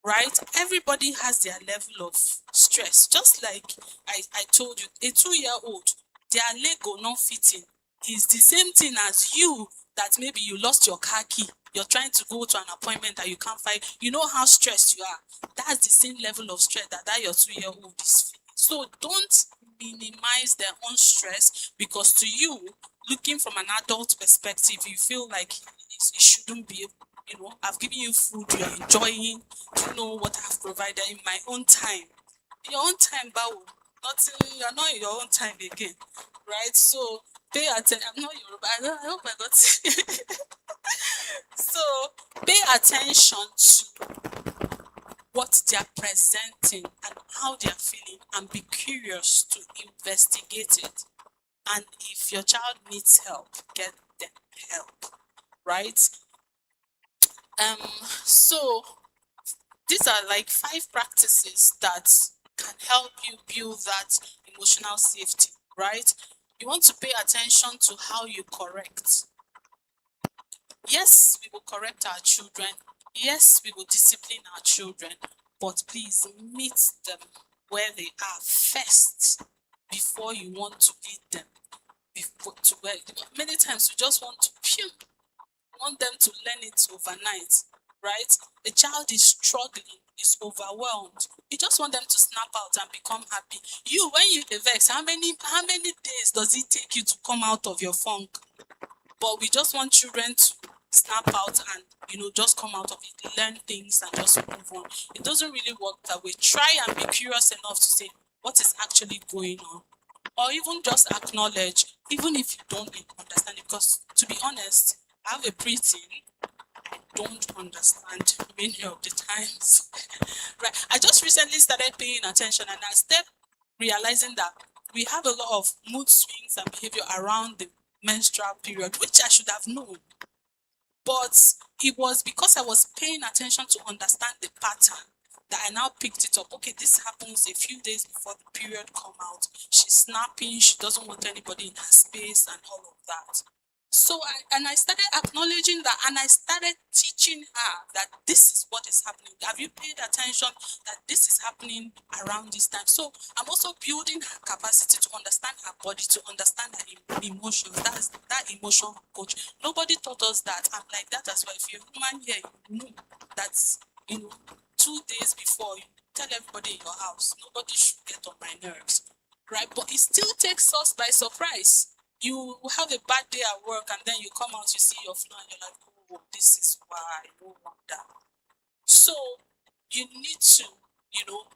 Right? Everybody has their level of stress. Just like I told you, a 2-year-old, their leg will not fit in. It's the same thing as you that maybe you lost your car key. You're trying to go to an appointment that you can't find. You know how stressed you are. That's the same level of stress that your 2-year-old is feeling. So don't minimize their own stress because to you, looking from an adult perspective, you feel like it shouldn't be. I've given you food, you're enjoying, you know what I've provided in my own time. In your own time, Bawo, you're not in your own time again, right? So pay attention. I'm not Yoruba. I hope I got it. So pay attention to what they are presenting and how they are feeling, and be curious to investigate it. And if your child needs help, get them help, right? So these are like 5 practices that can help you build that emotional safety, right? You want to pay attention to how you correct. Yes, we will correct our children. Yes, we will discipline our children. But please meet them where they are first before you want to lead them. Before to where many times we just want to want them to learn it overnight, right? The child is struggling, is overwhelmed. You just want them to snap out and become happy. You, when you vex, how many days does it take you to come out of your funk? But we just want children to snap out and just come out of it, learn things and just move on. It doesn't really work that way. Try and be curious enough to say what is actually going on, or even just acknowledge, even if you don't understand it. Because to be honest, I have a preteen. I don't understand many of the times. Right? I just recently started paying attention, and I started realizing that we have a lot of mood swings and behavior around the menstrual period, which I should have known. But it was because I was paying attention to understand the pattern that I now picked it up. Okay, this happens a few days before the period come out. She's snapping, she doesn't want anybody in her space and all of that. So I started acknowledging that, and I started teaching her that this is what is happening. Have you paid attention that this is happening around this time? So I'm also building her capacity to understand her body, to understand her emotions. That's that emotion coach. Nobody taught us that. I'm like that as well. If you're a human here, you know that's 2 days before you tell everybody in your house, nobody should get on my nerves. Right? But it still takes us by surprise. You have a bad day at work and then you come out, you see your floor and you're like, oh, this is why, no wonder. So you need to,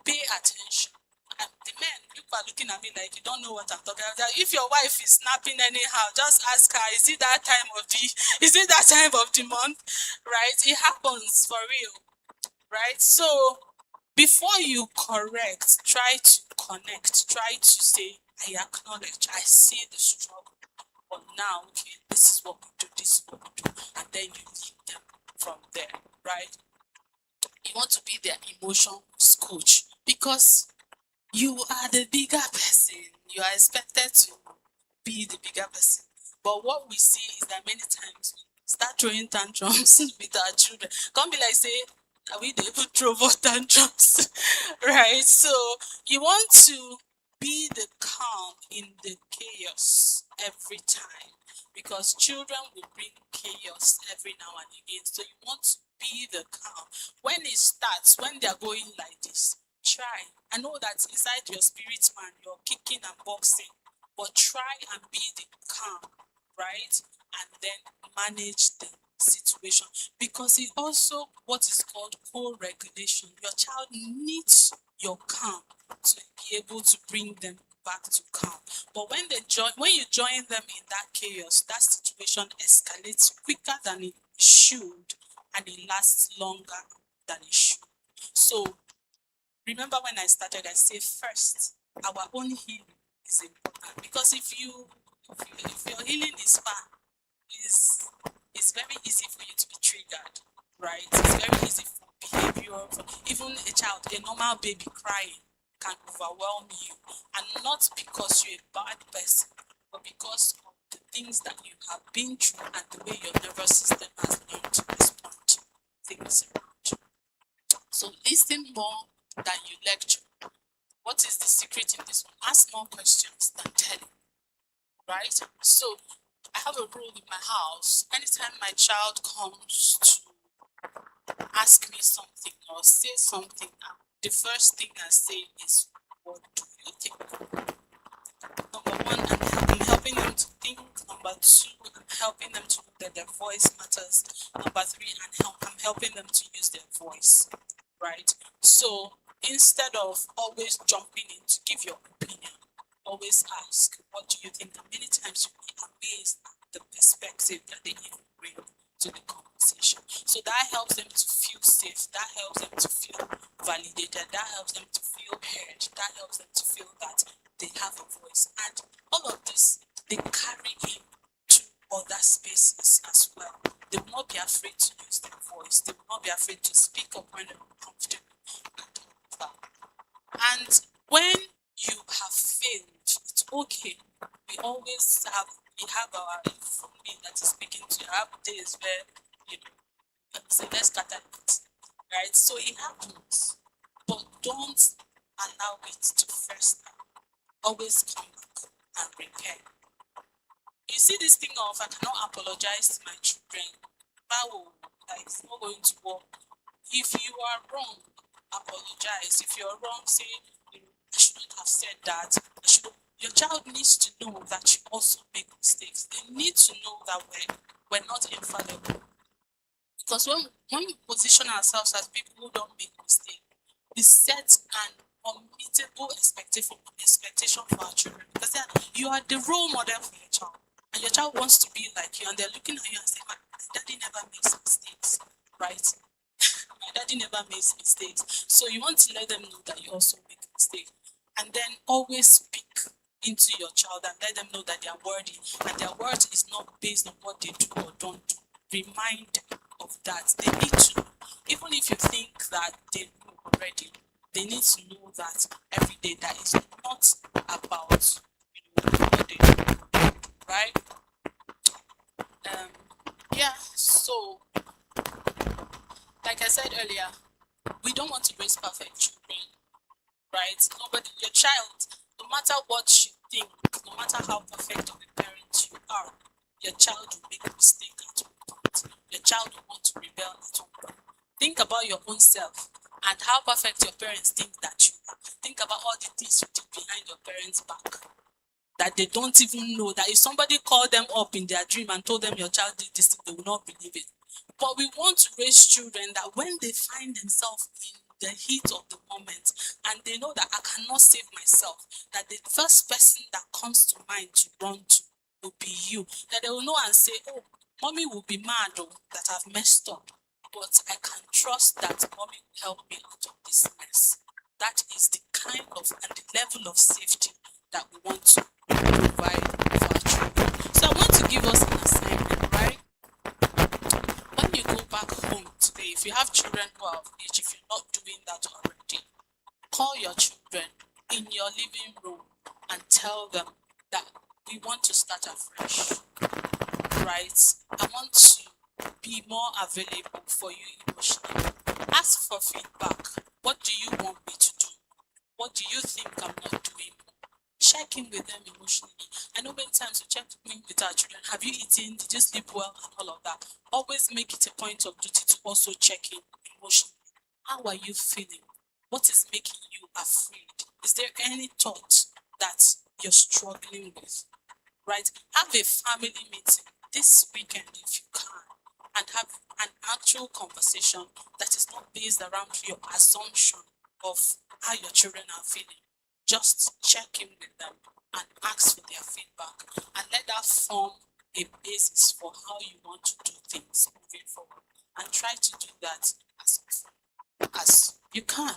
pay attention. And the men, people are looking at me like you don't know what I'm talking about. If your wife is snapping anyhow, just ask her, is it that time of the month? Right? It happens for real. Right? So before you correct, try to connect, try to say, I acknowledge, I see the struggle. But now, okay, this is what we do, this is what we do. And then you lead them from there, right? You want to be their emotions coach because you are the bigger person. You are expected to be the bigger person. But what we see is that many times we start throwing tantrums with our children. Can't be like, say, are we the even throw more tantrums? Right? So you want to be the calm in the chaos every time, because children will bring chaos every now and again. So you want to be the calm. When it starts, when they're going like this, try. I know that inside your spirit man, you're kicking and boxing, but try and be the calm, right? And then manage the situation, because it's also what is called co-regulation. Your child needs your calm to be able to bring them back to calm. But when you join them in that chaos, that situation escalates quicker than it should, and it lasts longer than it should. So remember when I started, I say first, our own healing is important, because if your healing is far, it's very easy for you to be triggered, right? It's very easy for behavior, for even a child, a normal baby crying can overwhelm you, and not because you're a bad person, but because of the things that you have been through and the way your nervous system has learned to respond to things around you. So listen more than you lecture. What is the secret in this one? Ask more questions than telling, right? So I have a rule in my house. Anytime my child comes to ask me something or say something, the first thing I say is, what do you think? Number one, I'm helping them to think. Number two, I'm helping them to know that their voice matters. Number three, I'm helping them to use their voice, right? So instead of always jumping in to give your opinion, always ask, what do you think? And many times you'll be amazed at the perspective that they even bring to the conversation. So that helps them to feel safe, that helps them to feel validated, that helps them to feel heard, that helps them to feel that they have a voice. And all of this, they carry in to other spaces as well. They will not be afraid to use their voice, they will not be afraid to speak up when they're uncomfortable and all of that. And when you have failed, it's okay. we have our me that is speaking to have days where you know say let's scatter it, right? So it happens, but don't allow it to fester. Always come back and repair. You see this thing of I cannot apologize to my children. Wow, that is not going to work. If you are wrong, apologize. If you're wrong, say, I shouldn't have said that. Your child needs to know that you also make mistakes. They need to know that we're not infallible. Because when we position ourselves as people who don't make mistakes, we set an unmeetable expectation for our children. Because you are the role model for your child. And your child wants to be like you, and they're looking at you and saying, my daddy never makes mistakes, right? My daddy never makes mistakes. So you want to let them know that you also make mistakes. And then always speak into your child and let them know that they are worthy. And their worth is not based on what they do or don't do. Remind them of that. They need to know. Even if you think that they know already, they need to know that every day that is not about what they do. Right? Yeah, so like I said earlier, we don't want to raise perfect children, right? Nobody, your child, no matter what you think, no matter how perfect of a parent you are, your child will make a mistake at one point. Your child will want to rebel at one point. Think about your own self and how perfect your parents think that you are. Think about all the things you did behind your parents' back that they don't even know, that if somebody called them up in their dream and told them your child did this, they will not believe it. But we want to raise children that when they find themselves in the heat of the moment and they know that I cannot save myself, that the first person that comes to mind to run to will be you, that they will know and say, oh, mommy will be mad that I've messed up, but I can trust that mommy will help me out of this mess. That is the kind of and the level of safety that we want to provide for our children. So I want to give us an assignment, right? When you go back home today, if you have children who are of age, if you're not doing that already, call your children in your living room and tell them that we want to start afresh, right? I want to be more available for you emotionally. Ask for feedback. What do you want me to do? What do you think I'm not doing? Check in with them emotionally. I know many times we check in with our children. Have you eaten? Did you sleep well? And all of that. Always make it a point of duty to also check in emotionally. How are you feeling? What is making you afraid? Is there any thought that you're struggling with? Right? Have a family meeting this weekend if you can, and have an actual conversation that is not based around your assumption of how your children are feeling. Just check in with them and ask for their feedback and let that form a basis for how you want to do things moving forward, and try to do that as often as you can.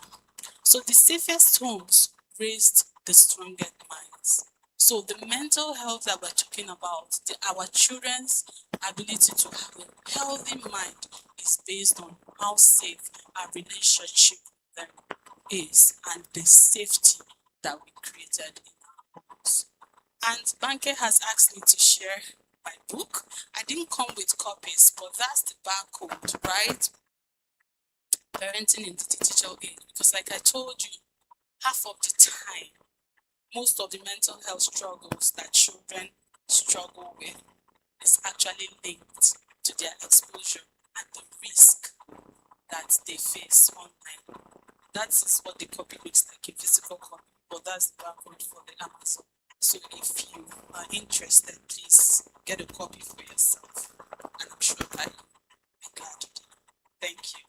So the safest homes raised the strongest minds. So the mental health that we're talking about, our children's ability to have a healthy mind is based on how safe our relationship with them is and the safety that we created in our homes. And Banke has asked me to share my book. I didn't come with copies, but that's the barcode, right? Parenting in the digital age. Because like I told you, half of the time, most of the mental health struggles that children struggle with is actually linked to their exposure and the risk that they face online. That is what the copy looks like, a physical copy, but that's the barcode for the Amazon. So if you are interested, please get a copy for yourself. And I'm sure that you'll be glad to do. Thank you.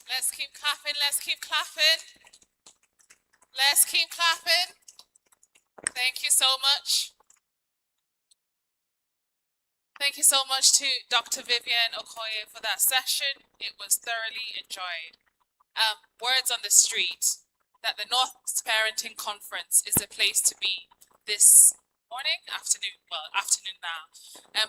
Let's keep clapping, let's keep clapping. Let's keep clapping. Thank you so much. Thank you so much to Dr. Vivian Okoye for that session. It was thoroughly enjoyed. Words on the street that the North Parenting Conference is a place to be this morning, afternoon now.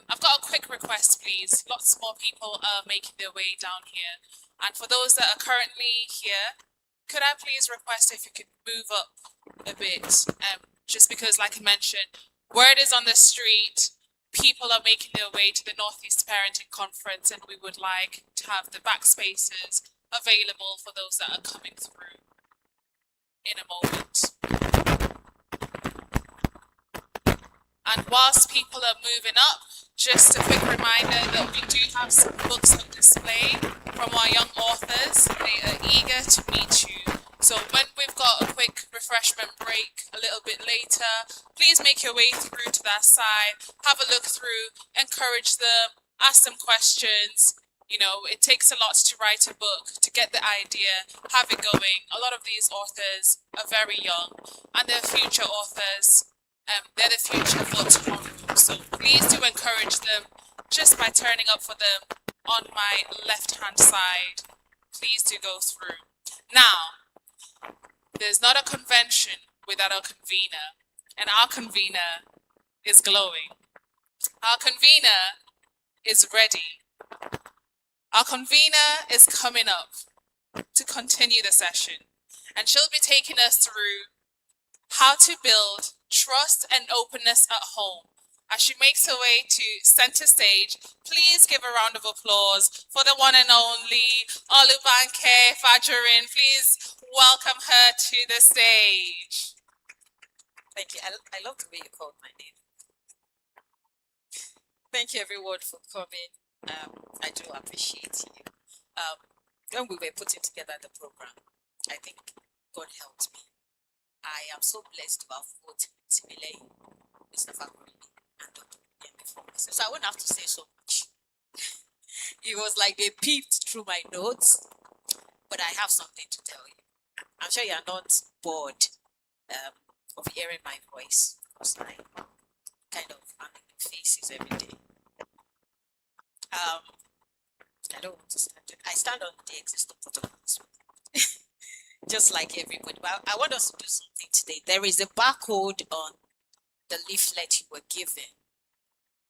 I've got a quick request, please. Lots more people are making their way down here. And for those that are currently here, could I please request if you could move up a bit? Just because, like I mentioned, word is on the street, people are making their way to the Northeast Parenting Conference, and we would like to have the back spaces available for those that are coming through in a moment. And whilst people are moving up, just a quick reminder that we do have some books on display from our young authors. They are eager to meet you. So when we've got a quick refreshment break a little bit later, please make your way through to that side, have a look through, encourage them, ask them questions. You know, it takes a lot to write a book, to get the idea, have it going. A lot of these authors are very young and they're future authors. They're the future for tomorrow. So please do encourage them just by turning up for them on my left-hand side. Please do go through. Now, there's not a convention without a convener, and our convener is glowing. Our convener is ready. Our convener is coming up to continue the session, and she'll be taking us through how to build trust and openness at home. As she makes her way to center stage, please give a round of applause for the one and only Olubanke Fajorin. Please welcome her to the stage. Thank you. I love the way you called my name. Thank you, everyone, for coming. I do appreciate you. When we were putting together the program, I think God helped me. I am so blessed to have both Timile, Mr. Fakuri, and Dr. William before myself. So I won't have to say so much. It was like they peeped through my notes, but I have something to tell you. I'm sure you are not bored of hearing my voice, because I kind of am in your faces every day. I don't want to stand it. I stand on the existing protocols, just like everybody. But I want us to do something today. There is a barcode on the leaflet you were given.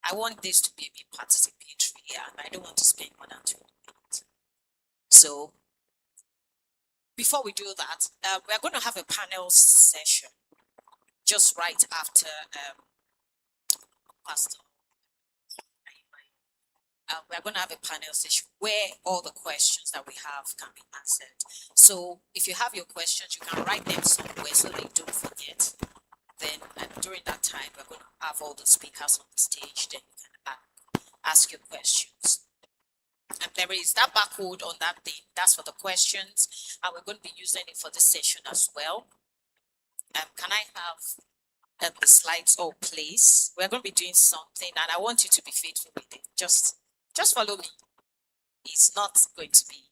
I want this to be a bit participatory, and I don't want to spend more than 20 minutes. So, before we do that, we're going to have a panel session just right after Pastor. We're going to have a panel session where all the questions that we have can be answered. So if you have your questions, you can write them somewhere so they don't forget. Then during that time, we're going to have all the speakers on the stage. Then you can ask your questions. And there is that barcode on that thing. That's for the questions. And we're going to be using it for the session as well. Can I have the slides all, please? We're going to be doing something, and I want you to be faithful with it. Just follow me. It's not going to be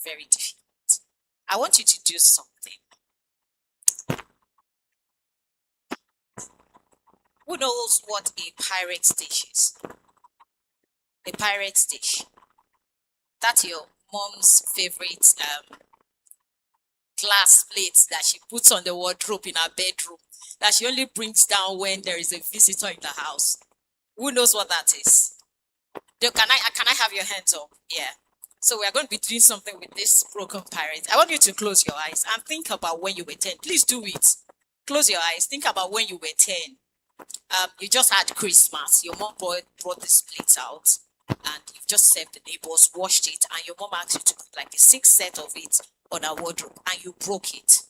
very difficult. I want you to do something. Who knows what a pirate's dish is? A pirate's dish. That's your mom's favorite glass plates that she puts on the wardrobe in her bedroom, that she only brings down when there is a visitor in the house. Who knows what that is? Can I have your hands up? Yeah. So we are going to be doing something with this broken pirate. I want you to close your eyes and think about when you were 10. Please do it. Close your eyes. Think about when you were 10. You just had Christmas. Your mom brought this plate out, and you've just served the neighbors, washed it, and your mom asked you to put like a 6 set of it on her wardrobe, and you broke it.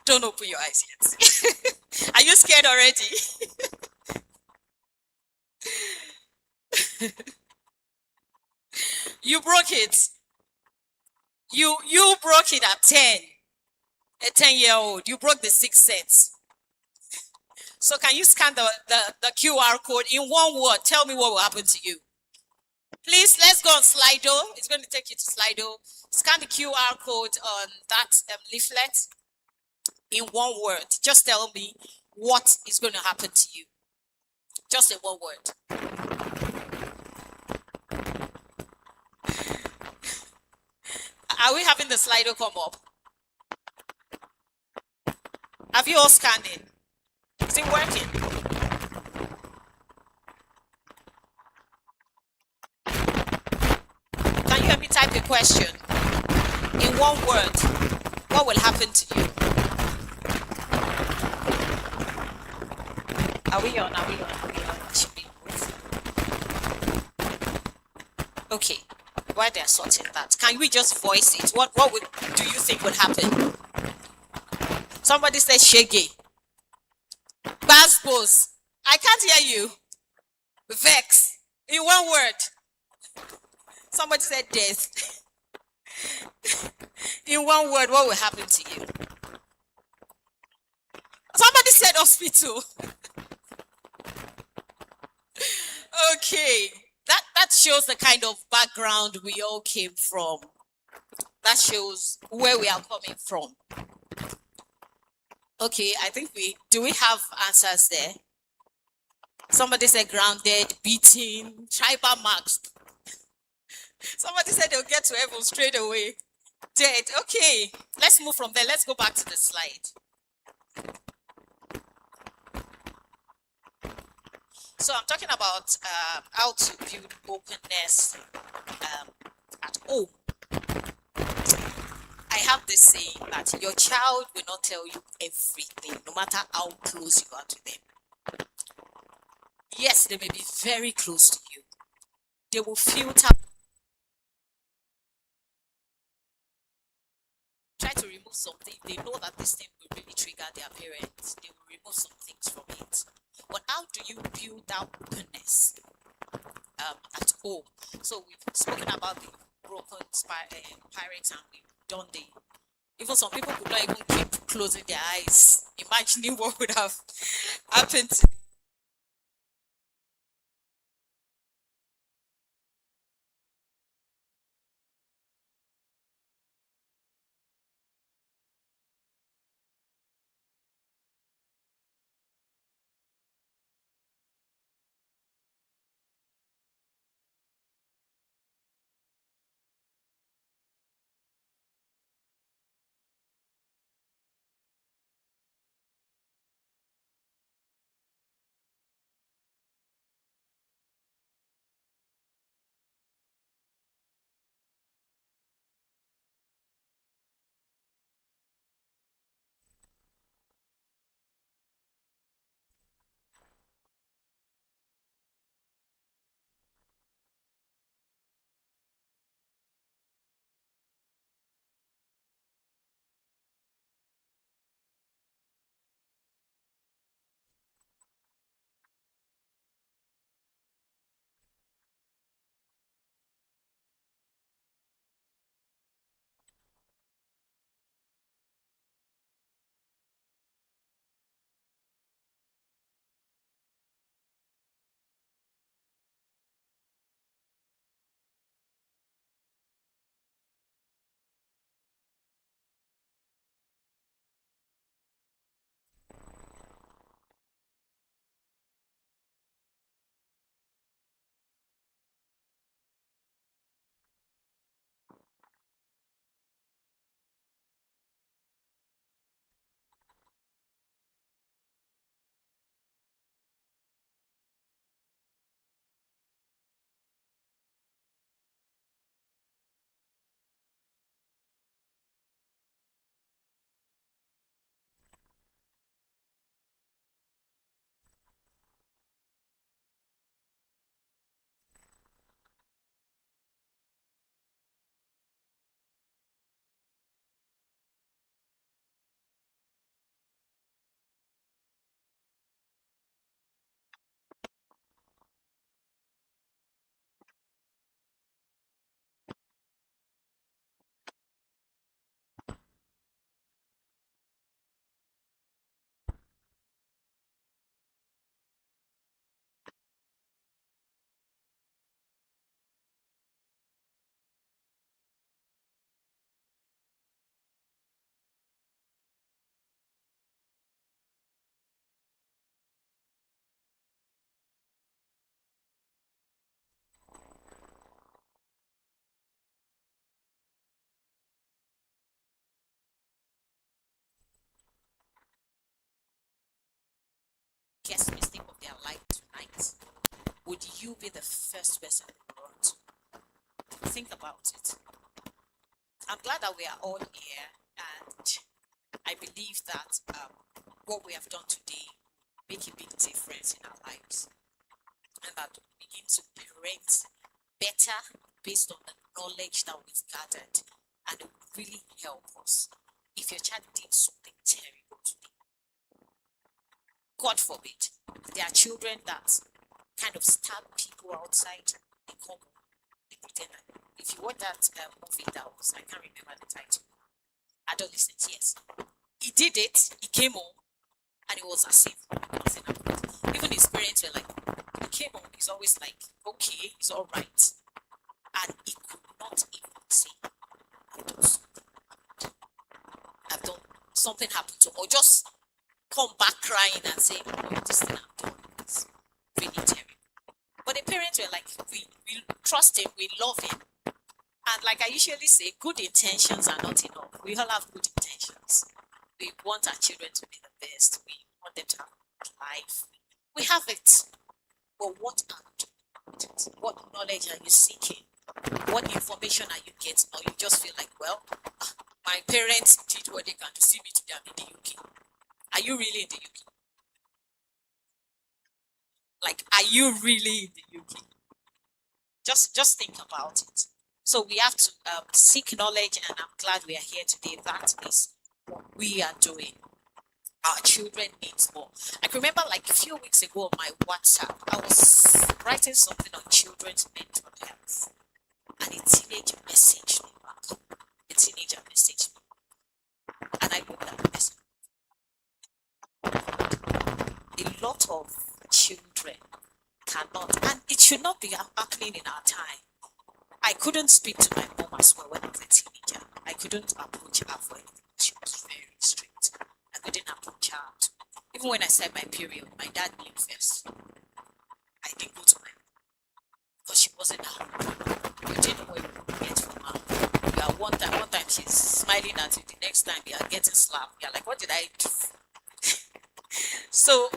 Don't open your eyes yet. Are you scared already? You broke it. You broke it at 10. A 10-year-old. You broke the 6 sets. So can you scan the QR code in one word? Tell me what will happen to you. Please, let's go on Slido. It's going to take you to Slido. Scan the QR code on that leaflet in one word. Just tell me what is going to happen to you. Just in one word. Are we having the Slido come up? Have you all scanned it? type a question in one word, what will happen to you? Are we on? Should we move? Okay. While they're sorting that, can we just voice it? What do you think would happen? Somebody said shaggy. Basbos. I can't hear you. Vex. In one word. Somebody said death. In one word, what will happen to you? Somebody said hospital. Okay. That shows the kind of background we all came from. That shows where we are coming from. Okay, I think do we have answers there? Somebody said grounded, beaten, tribal marks. Somebody said they'll get to heaven straight away. Dead. Okay, let's move from there. Let's go back to the slide. So I'm talking about how to build openness at home. I have this saying that your child will not tell you everything, no matter how close you are to them. Yes, they may be very close to you. They will filter. Try to remove something. They know that this thing will really trigger their parents. They will remove some things from it. But how do you build that openness at home? So we've spoken about the broken pirates, and we've done the. Even some people could not even keep closing their eyes, imagining what would have happened to. Biggest mistake of their life tonight, would you be the first person to run to? think about it. I'm glad that we are all here, and I believe that what we have done today make a big difference in our lives, and that we begin to parent better based on the knowledge that we've gathered, and it will really help us. If your child did something terrible today, God forbid, there are children that kind of stab people outside, they come home, they pretend that. If you watch that movie that was, I can't remember the title, Adolescent, yes. He did it, he came home, and it was as if nothing happened. Even his parents were like, he came home, he's always like, okay, he's all right. And he could not even say, I've done something. I've done something happened to him. Or just come back crying and say, oh, this thing I've done is really terrible. But the parents were like, we trust him, we love him. And like I usually say, good intentions are not enough. We all have good intentions. We want our children to be the best. We want them to have a good life. We have it. But what are you doing with it? What knowledge are you seeking? What information are you getting? Or you just feel like, well, my parents did what they can to see me today. I'm in the UK. Are you really in the UK? Like, are you really in the UK? Just think about it. So we have to seek knowledge, and I'm glad we are here today. That is what we are doing. Our children need more. I can remember like a few weeks ago on my WhatsApp, I was writing something on children's mental health, and a teenager messaged me back. A teenager messaged me, and I looked at the message. A lot of children cannot, and it should not be happening in our time. I couldn't speak to my mom as well when I was a teenager. I couldn't approach her for anything. She was very strict. I couldn't approach her. Even when I said my period, my dad knew first. I didn't go to my mom because she wasn't there. You didn't know what you would get from her. You are one time she's smiling at you, the next time you are getting slapped. You're like, what did I do? So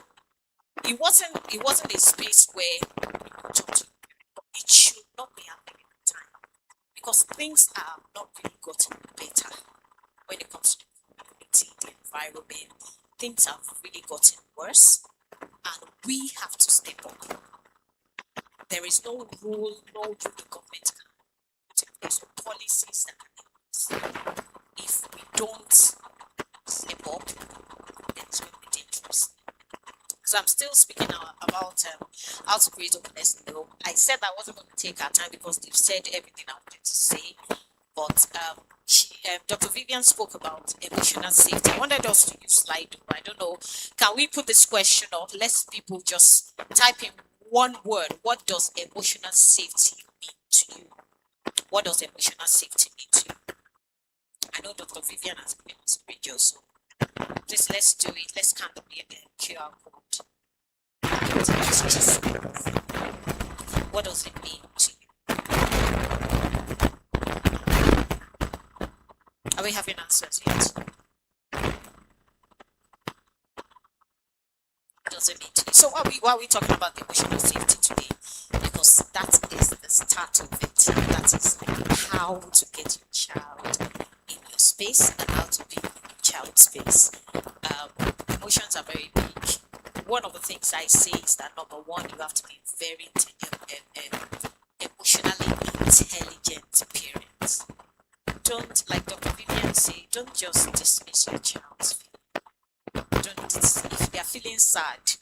it wasn't a space where you could talk to. But it should not be happening. Because things are not really gotten better when it comes to the community, the environment. Things have really gotten worse, and we have to step up. There is no rule, no rule the government can put in place, no policies that can help us. If we don't step up, then it's going to be dangerous. So I'm still speaking now about how to create openness in the home. I said I wasn't going to take our time because they've said everything I wanted to say. But Dr. Vivian spoke about emotional safety. I wanted us to use Slido. I don't know. Can we put this question up? Let people just type in one word. What does emotional safety mean to you? What does emotional safety mean to you? I know Dr. Vivian has given us a video, so please let's do it. Let's scan the QR code. What does it mean to you? Are we having answers yet? What does it mean to you? So why are we talking about the emotional safety today? Because that is the start of it. That is how to get your child in your space and how to be in your child's space. Emotions are very big. One of the things I say is that number one, you have to be very emotionally intelligent parents. Don't, like Dr. Vivian say, don't just dismiss your child's feelings. If they are feeling sad,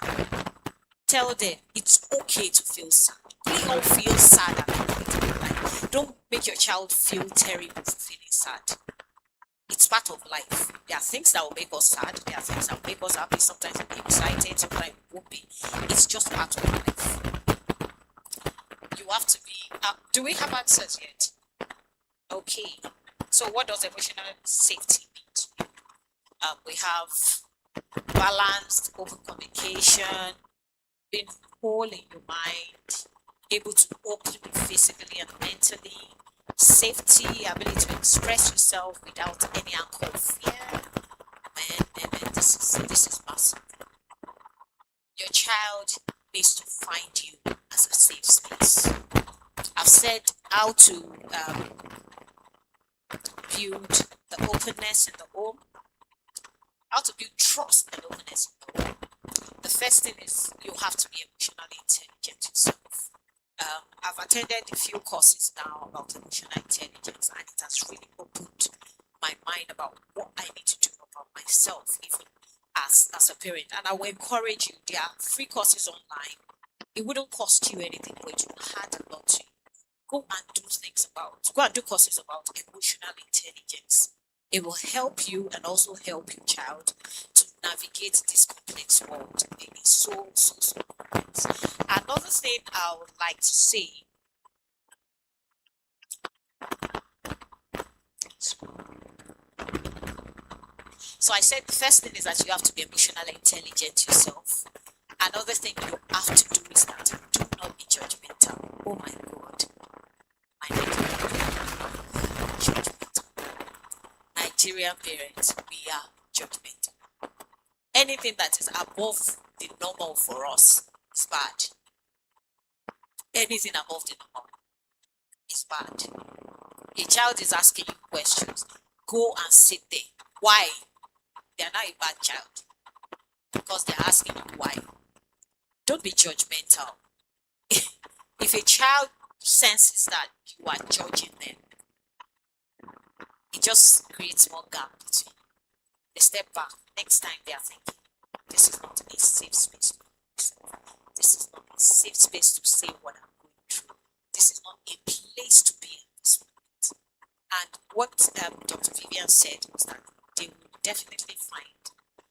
tell them it's okay to feel sad. We all feel sad at one point in our life. Don't make your child feel terrible for feeling sad. It's part of life. There are things that will make us sad. There are things that will make us happy. Sometimes we'll be excited. Sometimes we won't be. It's just part of life. You have to be. Do we have answers yet? Okay. So what does emotional safety mean to you? We have balanced, open communication, being whole in your mind, able to open physically and mentally. Safety, ability to express yourself without any anchor of fear. Man, this is massive. Your child needs to find you as a safe space. I've said how to build the openness in the home, how to build trust and openness in the home. The first thing is you have to be emotionally intelligent yourself. I've attended a few courses now about emotional intelligence, and it has really opened my mind about what I need to do about myself, even as a parent. And I will encourage you. There are free courses online. It wouldn't cost you anything, but it will add a lot to you. Go and do courses about emotional intelligence. It will help you and also help your child to navigate this complex world. It is so complex. Another thing I would like to say, so I said the first thing is that you have to be emotionally intelligent yourself. Another thing you have to do is that do not be judgmental. Oh my God. My Nigerian parents, we are judgmental. Anything that is above the normal for us is bad. Anything above the normal is bad. A child is asking you questions. Go and sit there. Why? They are not a bad child because they're asking you why. Don't be judgmental. If a child senses that you are judging them, it just creates more gap between you. They step back. Next time they are thinking, this is not a safe space to myself. This is not a safe space to say what I'm going through. This is not a place to be at this moment. And what Dr. Vivian said was that they will definitely find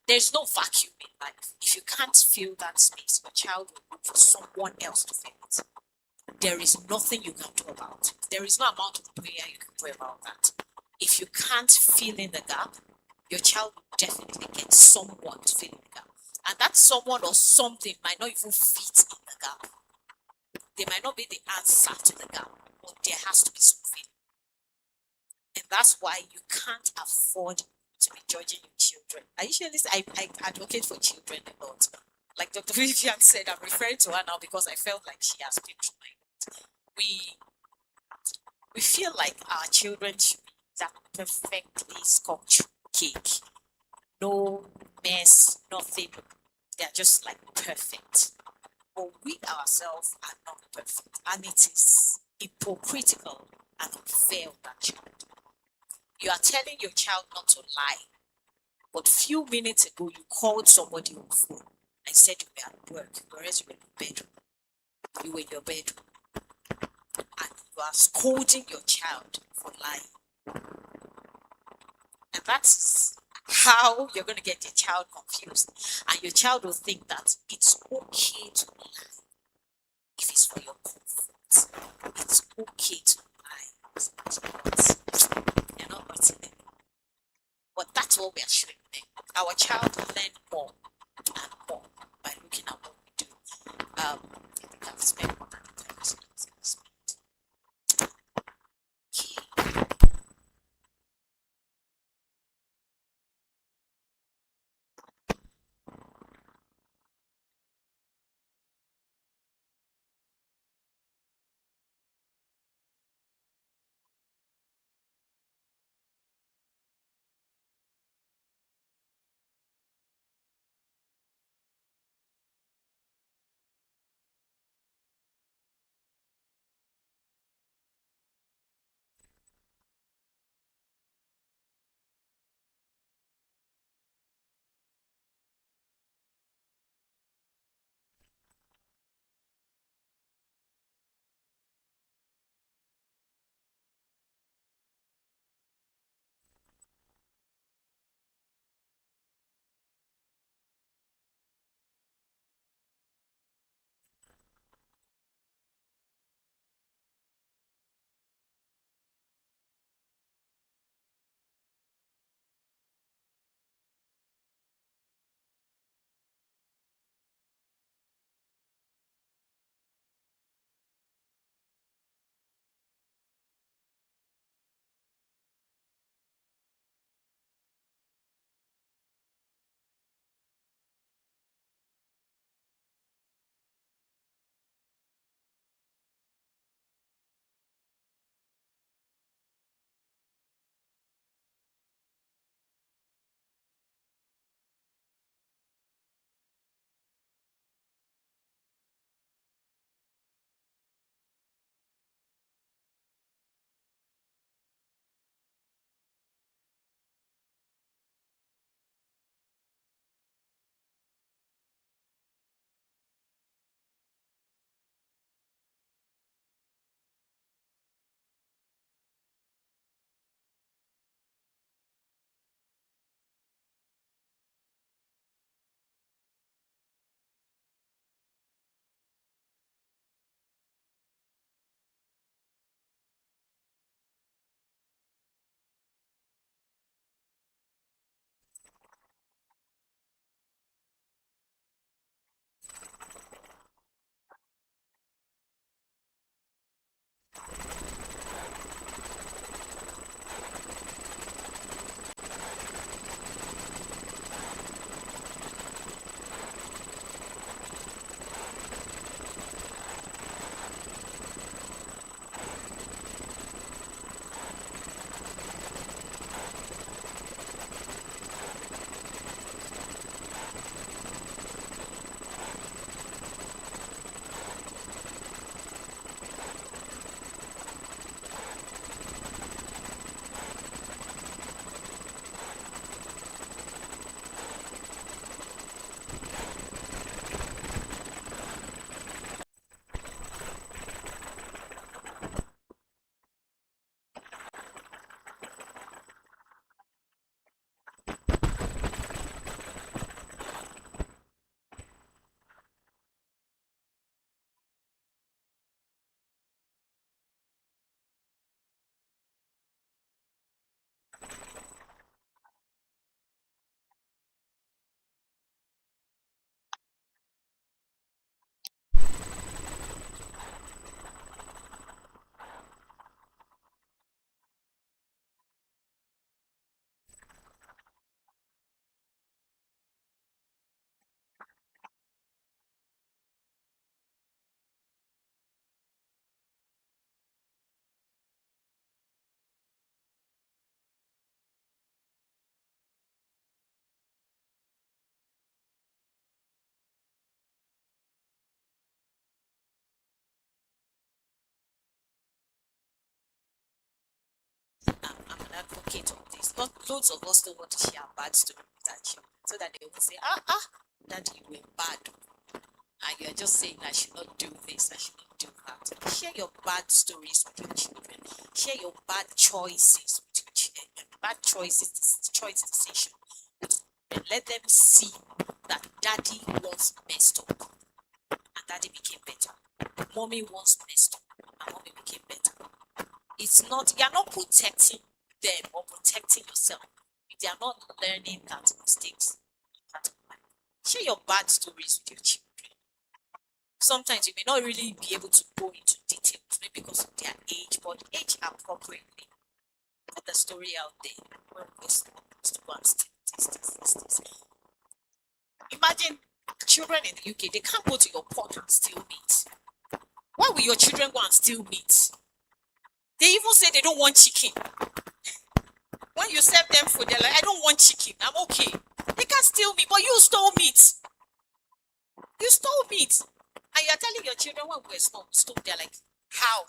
there's no vacuum in life. If you can't fill that space, your child will look for someone else to fill it. There is nothing you can do about it. There is no amount of prayer you can pray about that. If you can't fill in the gap, your child will definitely get someone to fill in the gap. And that someone or something might not even fit in the gap. They might not be the answer to the gap, but there has to be something. And that's why you can't afford to be judging your children. I advocate for children a lot. Like Dr. Vivian said, I'm referring to her now because I felt like she has been through my life. We feel like our children should be that perfectly sculptured cake. No mess, nothing. They're just like perfect. But we ourselves are not perfect. And it is hypocritical and unfair of that child. You are telling your child not to lie. But few minutes ago, you called somebody on the phone and said you were at work, whereas you were in your bedroom. You were in your bedroom. And you are scolding your child for lying. And that's how you're going to get your child confused. And your child will think that it's okay to lie if it's for your comfort. It's okay to lie. You're not hurting them. But that's what we are showing them. Our child will learn more and more by looking at what we do. I think I've spent more than 30 seconds. advocate of this. Loads of us don't want to share bad stories with our children so that they will say, that you were bad. And you're just saying, I should not do this, I should not do that. Share your bad stories with your children. Share your bad choices with your children. Bad choices, choice decision. And let them see that daddy once messed up and daddy became better. Mommy once messed up and mommy became better. It's not, you're not protecting them or protecting yourself if they are not learning that mistakes are part of life. Share your bad stories with your children. Sometimes you may not really be able to go into details, maybe because of their age, but age appropriately. Put the story out there. When we're small, we used to go and steal this. Imagine children in the UK, they can't go to your pot and steal meat. Why will your children go and steal meat? They even say they don't want chicken. When you serve them food, they're like, I don't want chicken, I'm okay. They can't steal meat, but you stole meat. You stole meat. And you're telling your children when we're small, we stole. They're like, how?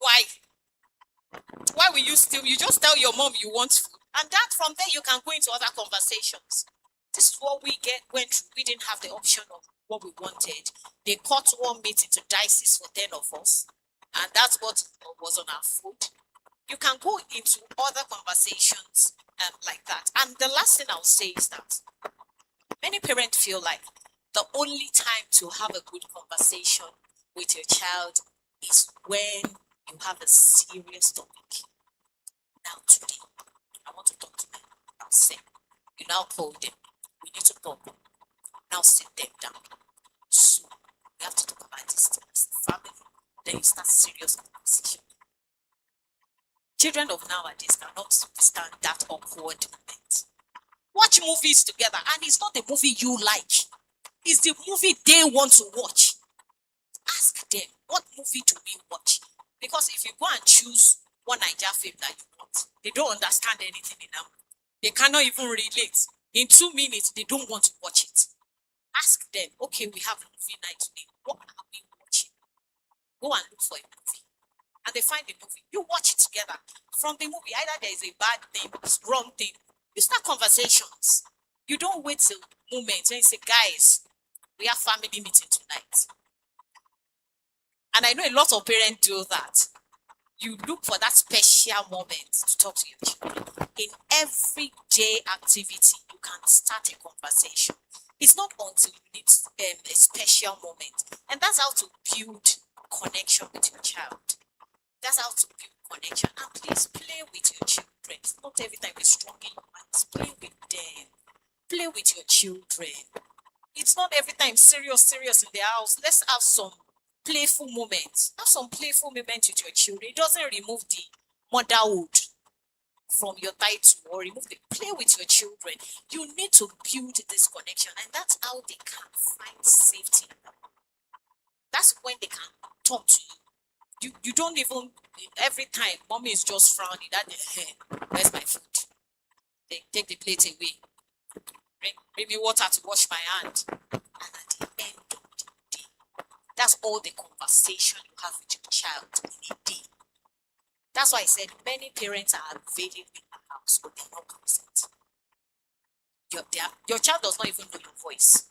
Why? Why will you steal? You just tell your mom you want food. And that from there you can go into other conversations. This is what we went through. We didn't have the option of what we wanted. They cut one meat into dices for 10 of us. And that's what was on our food. You can go into other conversations like that. And the last thing I'll say is that many parents feel like the only time to have a good conversation with your child is when you have a serious topic. Now today, I want to talk to them about sex. You now call them. We need to talk. Now sit them down. So we have to talk about this thing as a family. Then you start serious conversation. Children of nowadays cannot stand that awkward moment. Watch movies together, and it's not the movie you like. It's the movie they want to watch. Ask them, what movie do we watch? Because if you go and choose one Niger film that you want, they don't understand anything in them. They cannot even relate. In 2 minutes, they don't want to watch it. Ask them, okay, we have a movie night today. What are we watching? Go and look for a movie. And they find the movie. You watch it together. From the movie, either there is a bad thing, it's wrong thing. You start conversations. You don't wait till moment when you say, guys, we have family meeting tonight. And I know a lot of parents do that. You look for that special moment to talk to your children. In everyday activity, you can start a conversation. It's not until you need a special moment. And that's how to build connection with your child. That's how to build connection. And please play with your children. It's not every time you're strong in your minds. Play with them. Play with your children. It's not every time serious in the house. Let's have some playful moments. Have some playful moments with your children. It doesn't remove the motherhood from your title or remove the play with your children. You need to build this connection, and that's how they can find safety. That's when they can talk to you. You don't even every time mommy is just frowning. That where's my food? They take the plate away. Bring me water to wash my hand. And at the end of the day, that's all the conversation you have with your child in a day. That's why I said many parents are available in the house, but they're not present. Your child does not even know your voice.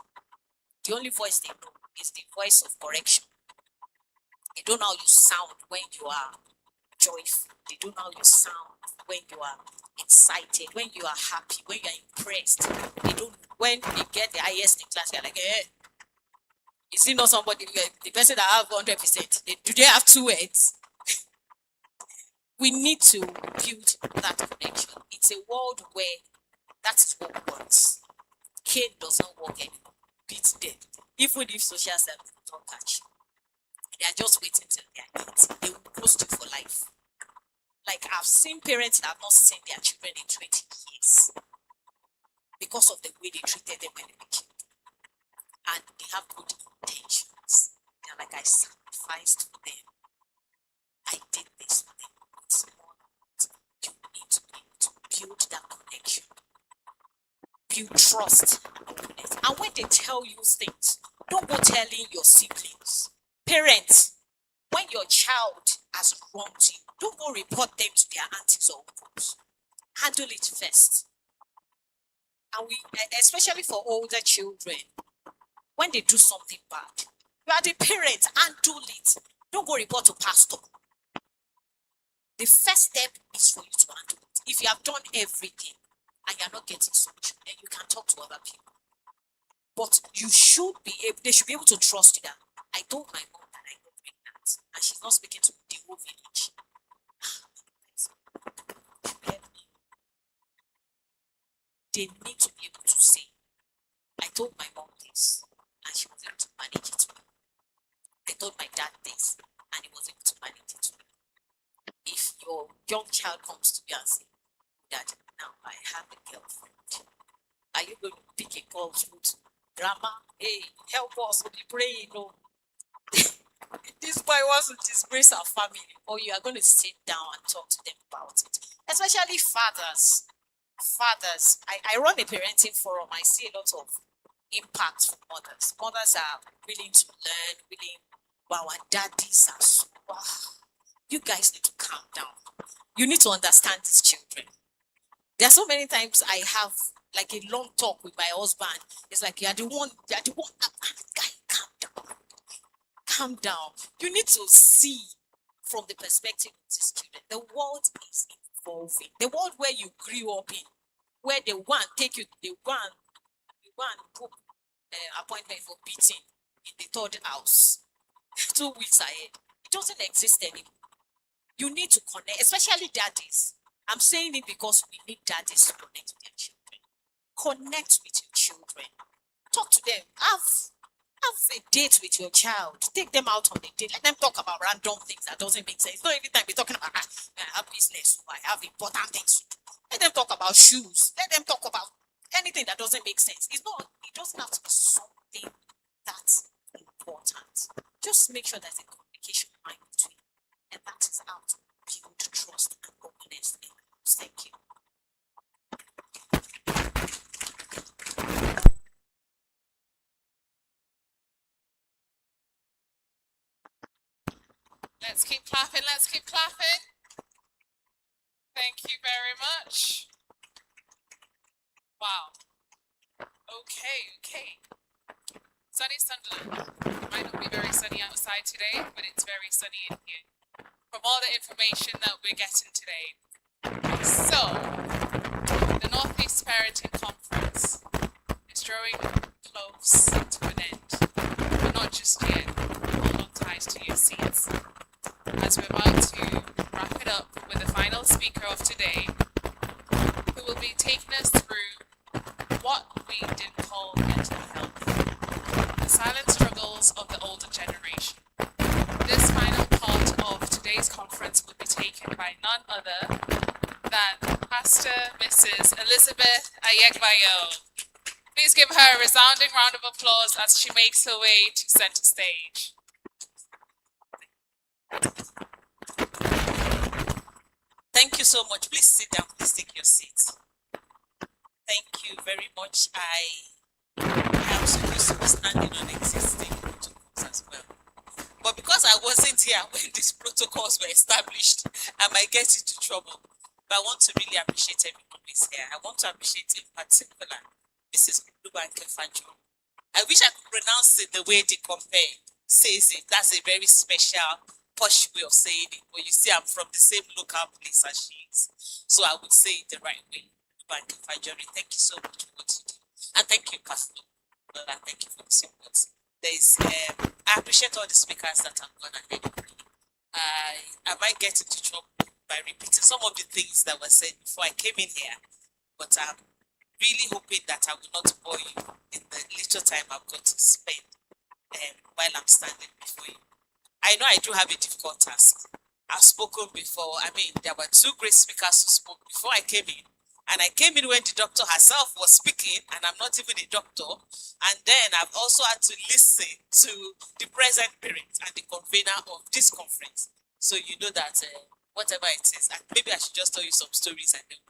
The only voice they know is the voice of correction. They don't know how you sound when you are joyful. They don't know how you sound when you are excited, when you are happy, when you are impressed. They don't. When they get the highest in class, they're like, is it not somebody, the person that have 100%? Do they have 2 heads? We need to build that connection. It's a world where that is what works. Cane does not work anymore. Beat dead. Even if social services don't catch you. They are just waiting till they are 8. They will ghost you for life. Like I've seen parents that have not seen their children in 20 years because of the way they treated them when they were children. And they have good intentions. They're like, I sacrificed for them. I did this for them. It's more than you need to be able to build that connection. Build trust. And when they tell you things, don't go telling your siblings. Parents, when your child has wronged you, Don't go report them to their aunties or uncles. Handle it first. And especially for older children, when they do something bad, you are the parent, handle it. Don't go report to pastor. The first step is for you to handle it. If you have done everything and you're not getting solution, then you can talk to other people. But you should be able, they should be able to trust you that I told my mom that I got pregnant and she's not speaking to the whole village. They need to be able to say, I told my mom this and she was able to manage it well. I told my dad this and he was able to manage it well. If your young child comes to you and say, Dad, now I have a girlfriend, are you going to pick a call to grandma? Hey, help us, we'll be praying. No. This boy wants to disgrace our family, or you are going to sit down and talk to them about it. Especially fathers. Fathers, I run a parenting forum. I see a lot of impact from mothers. Mothers are willing to learn, but our daddies are so, you guys need to calm down. You need to understand these children. There are so many times I have like a long talk with my husband. It's like, you're the one, guy, calm down. Calm down. You need to see from the perspective of these children. The world is evolving. The world where you grew up in, where they want take you, they want book appointment for beating in the third house 2 weeks ahead. It doesn't exist anymore. You need to connect, especially daddies. I'm saying it because we need daddies to connect with their children. Connect with your children. Talk to them. Have a date with your child. Take them out on a date. Let them talk about random things that doesn't make sense. Not every time you're talking about I have business, I have important things to do. Let them talk about shoes. Let them talk about anything that doesn't make sense. It doesn't have to be something that's important. Just make sure there's a communication line between. And that is how to build trust and openness in the house. Thank you. Let's keep clapping, let's keep clapping. Thank you very much. Wow. Okay. Sunny Sunderland. It might not be very sunny outside today, but it's very sunny in here. From all the information that we're getting today. So, the Northeast Parenting Conference is drawing close to an end. But not just yet. Hold on tight to your seats. As we're about to wrap it up with the final speaker of today, who will be taking us through what we didn't call mental health, the silent struggles of the older generation. This final part of today's conference will be taken by none other than Pastor Mrs. Elizabeth Ayegbayo. Please give her a resounding round of applause as she makes her way to center stage. Thank you so much. Please sit down. Please take your seats. Thank you very much. I am supposed to be standing on existing protocols as well. But because I wasn't here when these protocols were established, I might get into trouble. But I want to really appreciate everyone who is here. I want to appreciate in particular Mrs. Lubanke Fajo. I wish I could pronounce it the way they says it. That's a very special, posh way of saying it. But you see, I'm from the same local place as she is. So I would say it the right way. Lubanke Fajo, thank you so much for what you do. And thank you, Pastor. Thank you for the support. I appreciate all the speakers that have gone ahead of me. I might get into trouble by repeating some of the things that were said before I came in here, but I'm really hoping that I will not bore you in the little time I've got to spend while I'm standing before you. I know I do have a difficult task. I've spoken before. I mean, there were two great speakers who spoke before I came in. And I came in when the doctor herself was speaking, and I'm not even a doctor. And then I've also had to listen to the present parent and the convener of this conference. So you know that whatever it is, and maybe I should just tell you some stories and then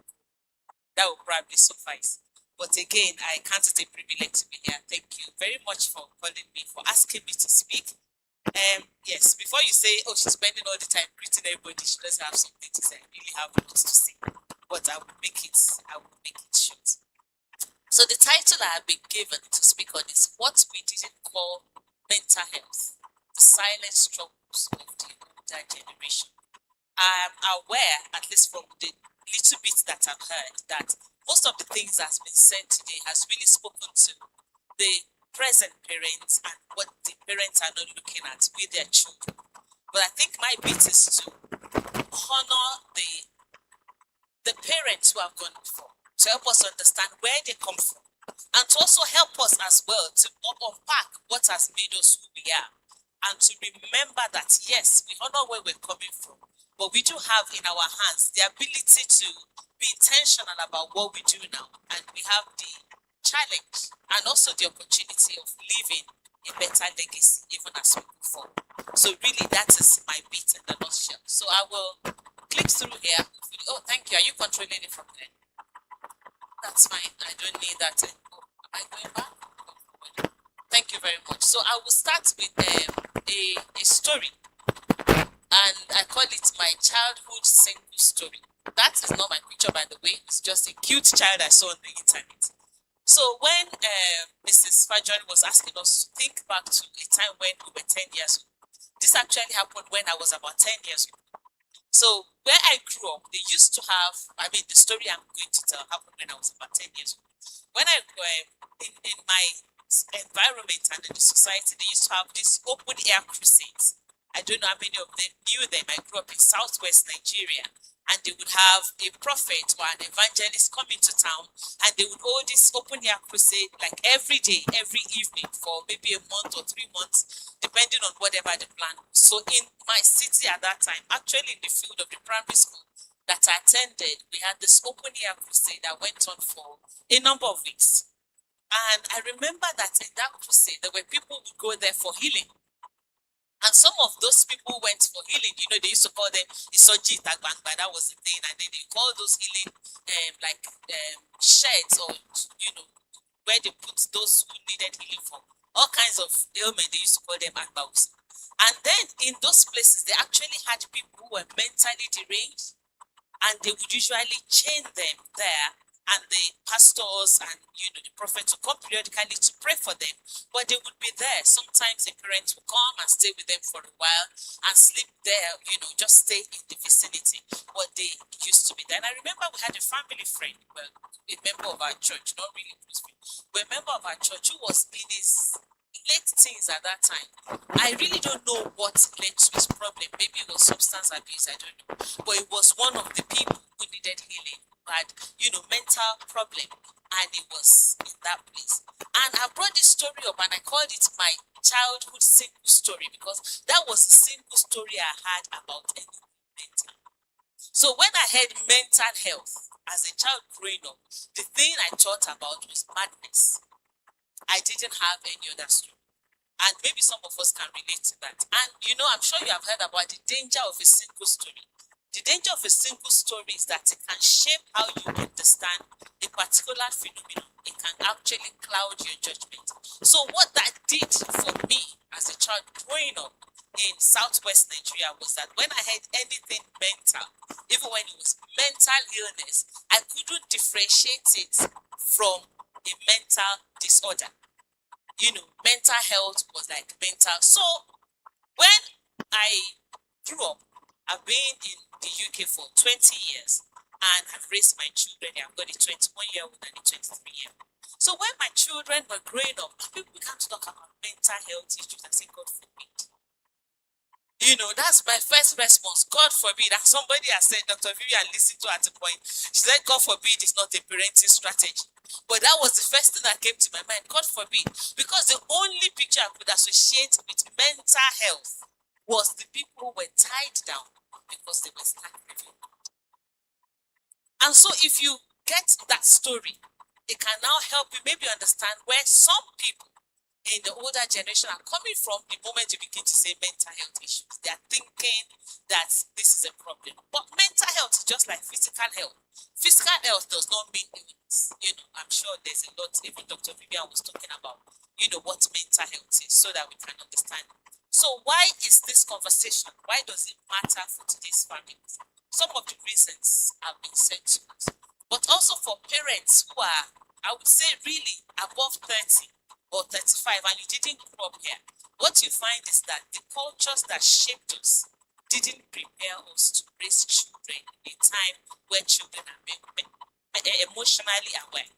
that will probably suffice. But again, I count it a privilege to be here. Thank you very much for calling me, for asking me to speak. Yes, before you say, oh, she's spending all the time greeting everybody, she does have something to say. I really have lots to say. But I will make it short. So the title I have been given to speak on is what we didn't call mental health, the silent struggles of the older generation. I'm aware, at least from the little bit that I've heard, that most of the things that's been said today has really spoken to the present parents and what the parents are not looking at with their children. But I think my bit is to honor the parents who have gone before, to help us understand where they come from, and to also help us as well to unpack what has made us who we are, and to remember that yes, we honor where we're coming from, but we do have in our hands the ability to be intentional about what we do now, and we have the challenge and also the opportunity of leaving a better legacy even as we move forward. So really that is my bit in the nutshell. So I will click through here. Oh, thank you. Are you controlling it from there? That's fine. I don't need that anymore. Am I going back? Thank you very much. So I will start with a story, and I call it my childhood single story. That is not my picture, by the way. It's just a cute child I saw on the internet. So when Mrs. Fajon was asking us to think back to a time when we were 10 years old, this actually happened when I was about 10 years old. So where I grew up, they used to have, the story I'm going to tell happened when I was about 10 years old. When I in my environment and in the society, they used to have these open air crusades. I don't know how many of them knew them. I grew up in southwest Nigeria, and they would have a prophet or an evangelist come into town, and they would hold this open air crusade like every day, every evening for maybe a month or 3 months, depending on whatever the plan was. So in my city at that time, actually in the field of the primary school that I attended, we had this open air crusade that went on for a number of weeks. And I remember that in that crusade, there were people who would go there for healing. And some of those people went for healing. You know, they used to call them Isoji Tagbangba. That was the thing. And then they call those healing sheds, or, where they put those who needed healing from all kinds of ailment. They used to call them Agbaus. And then in those places, they actually had people who were mentally deranged, and they would usually chain them there, and the pastors and the prophets would come periodically to pray for them, but they would be there. Sometimes the parents would come and stay with them for a while and sleep there, just stay in the vicinity. But they used to be there. And I remember we had a family friend, well, a member of our church, not really close friend, but a member of our church who was in his late teens at that time. I really don't know what led to his problem. Maybe it was substance abuse, I don't know. But it was one of the people who needed healing, who had, mental problem, and he was in that place. And I brought this story up, and I called it my childhood single story, because that was a single story I had about anything mental. So when I heard mental health as a child growing up, the thing I thought about was madness. I didn't have any other story. And maybe some of us can relate to that. And I'm sure you have heard about the danger of a single story. The danger of a single story is that it can shape how you understand a particular phenomenon. It can actually cloud your judgment. So what that did for me as a child growing up in southwest Nigeria was that when I heard anything mental, even when it was mental illness, I couldn't differentiate it from a mental disorder. Mental health was like mental. So when I grew up, I've been in the UK for 20 years, and I've raised my children. I've got a 21-year-old and a 23-year-old. So when my children were growing up, people began to talk about mental health issues. I say, God forbid. That's my first response. God forbid. And somebody has said, Dr. Vivian listened to at a point. She said, God forbid is not a parenting strategy. But that was the first thing that came to my mind. God forbid. Because the only picture I could associate with mental health was the people who were tied down because they were stagnant. And so if you get that story, it can now help you maybe understand where some people in the older generation are coming from the moment you begin to say mental health issues. They are thinking that this is a problem. But mental health is just like physical health. Physical health does not mean illness. I'm sure there's a lot, even Dr. Vivian was talking about, what mental health is, so that we can understand. So why is this conversation? Why does it matter for today's families? Some of the reasons have been said to us, but also for parents who are, I would say, really above 30 or 35, and you didn't grow up here. What you find is that the cultures that shaped us didn't prepare us to raise children in a time where children are emotionally aware.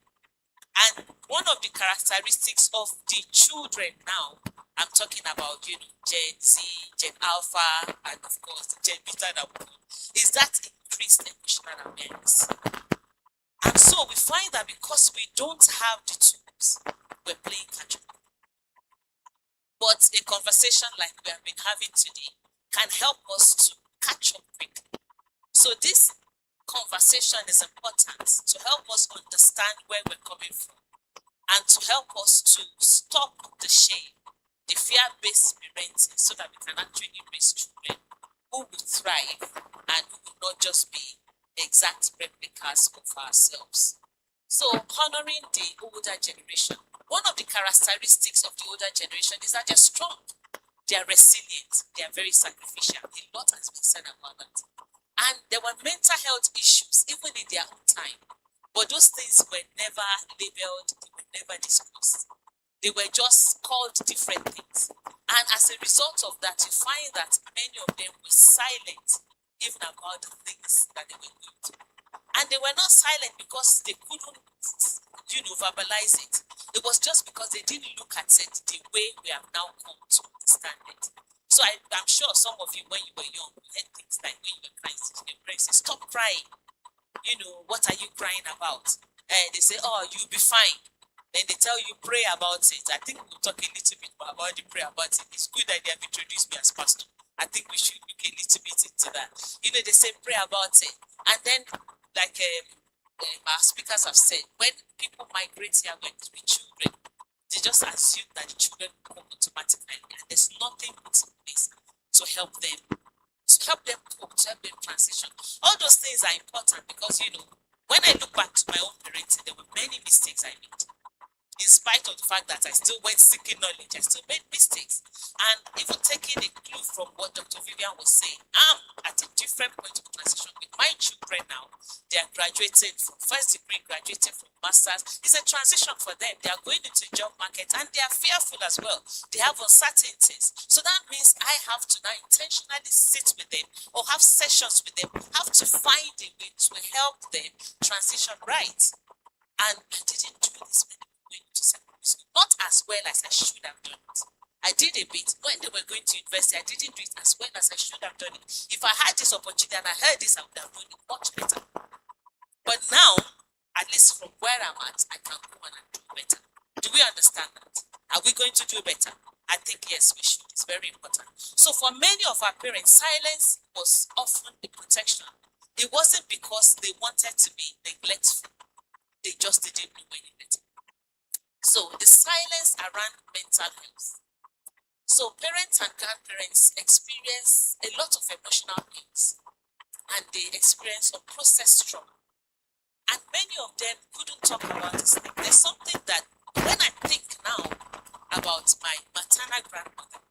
And one of the characteristics of the children now, I'm talking about, Gen Z, Gen Alpha, and of course, Gen Beta that we know, is that increased emotional awareness. And so we find that because we don't have the tools, we're playing catch up. But a conversation like we have been having today can help us to catch up quickly. So this conversation is important to help us understand where we're coming from and to help us to stop the shame, the fear-based parenting, so that we can actually raise children who will thrive and who will not just be exact replicas of ourselves. So honoring the older generation, one of the characteristics of the older generation is that they're strong, they're resilient, they're very sacrificial. A lot has been said about that. And there were mental health issues even in their own time. But those things were never labeled, they were never discussed. They were just called different things. And as a result of that, you find that many of them were silent even about the things that they were going through. And they were not silent because they couldn't, verbalize it. It was just because they didn't look at it the way we have now come to understand it. So I'm sure some of you, when you were young, you had things like when you were crying, your parents say, stop crying. What are you crying about? And they say, oh, you'll be fine. Then they tell you, pray about it. I think we'll talk a little bit more about the pray about it. It's good that they have introduced me as pastor. I think we should look a little bit into that. They say, pray about it. And then, like our speakers have said, when people migrate here with children, they just assume that the children come automatically, and there's nothing put in place to help them cope, to help them transition. All those things are important because, when I look back to my own parenting, there were many mistakes I made. In spite of the fact that I still went seeking knowledge, I still made mistakes. And even taking a clue from what Dr. Vivian was saying, I'm at a different point of transition with my children now. They are graduating from first degree, graduating from masters. It's a transition for them. They are going into the job market and they are fearful as well. They have uncertainties. So that means I have to now intentionally sit with them or have sessions with them, have to find a way to help them transition right. And I didn't do this when they were going to secondary school. Not as well as I should have done it. I did a bit. When they were going to university, I didn't do it as well as I should have done it. If I had this opportunity and I heard this, I would have done it much better. But now, at least from where I'm at, I can go on and do better. Do we understand that? Are we going to do better? I think yes, we should. It's very important. So for many of our parents, silence was often a protection. It wasn't because they wanted to be neglectful. They just didn't know any better. So the silence around mental health. So parents and grandparents experience a lot of emotional pains and they experience unprocessed trauma. And many of them couldn't talk about this thing. There's something that when I think now about my maternal grandmother,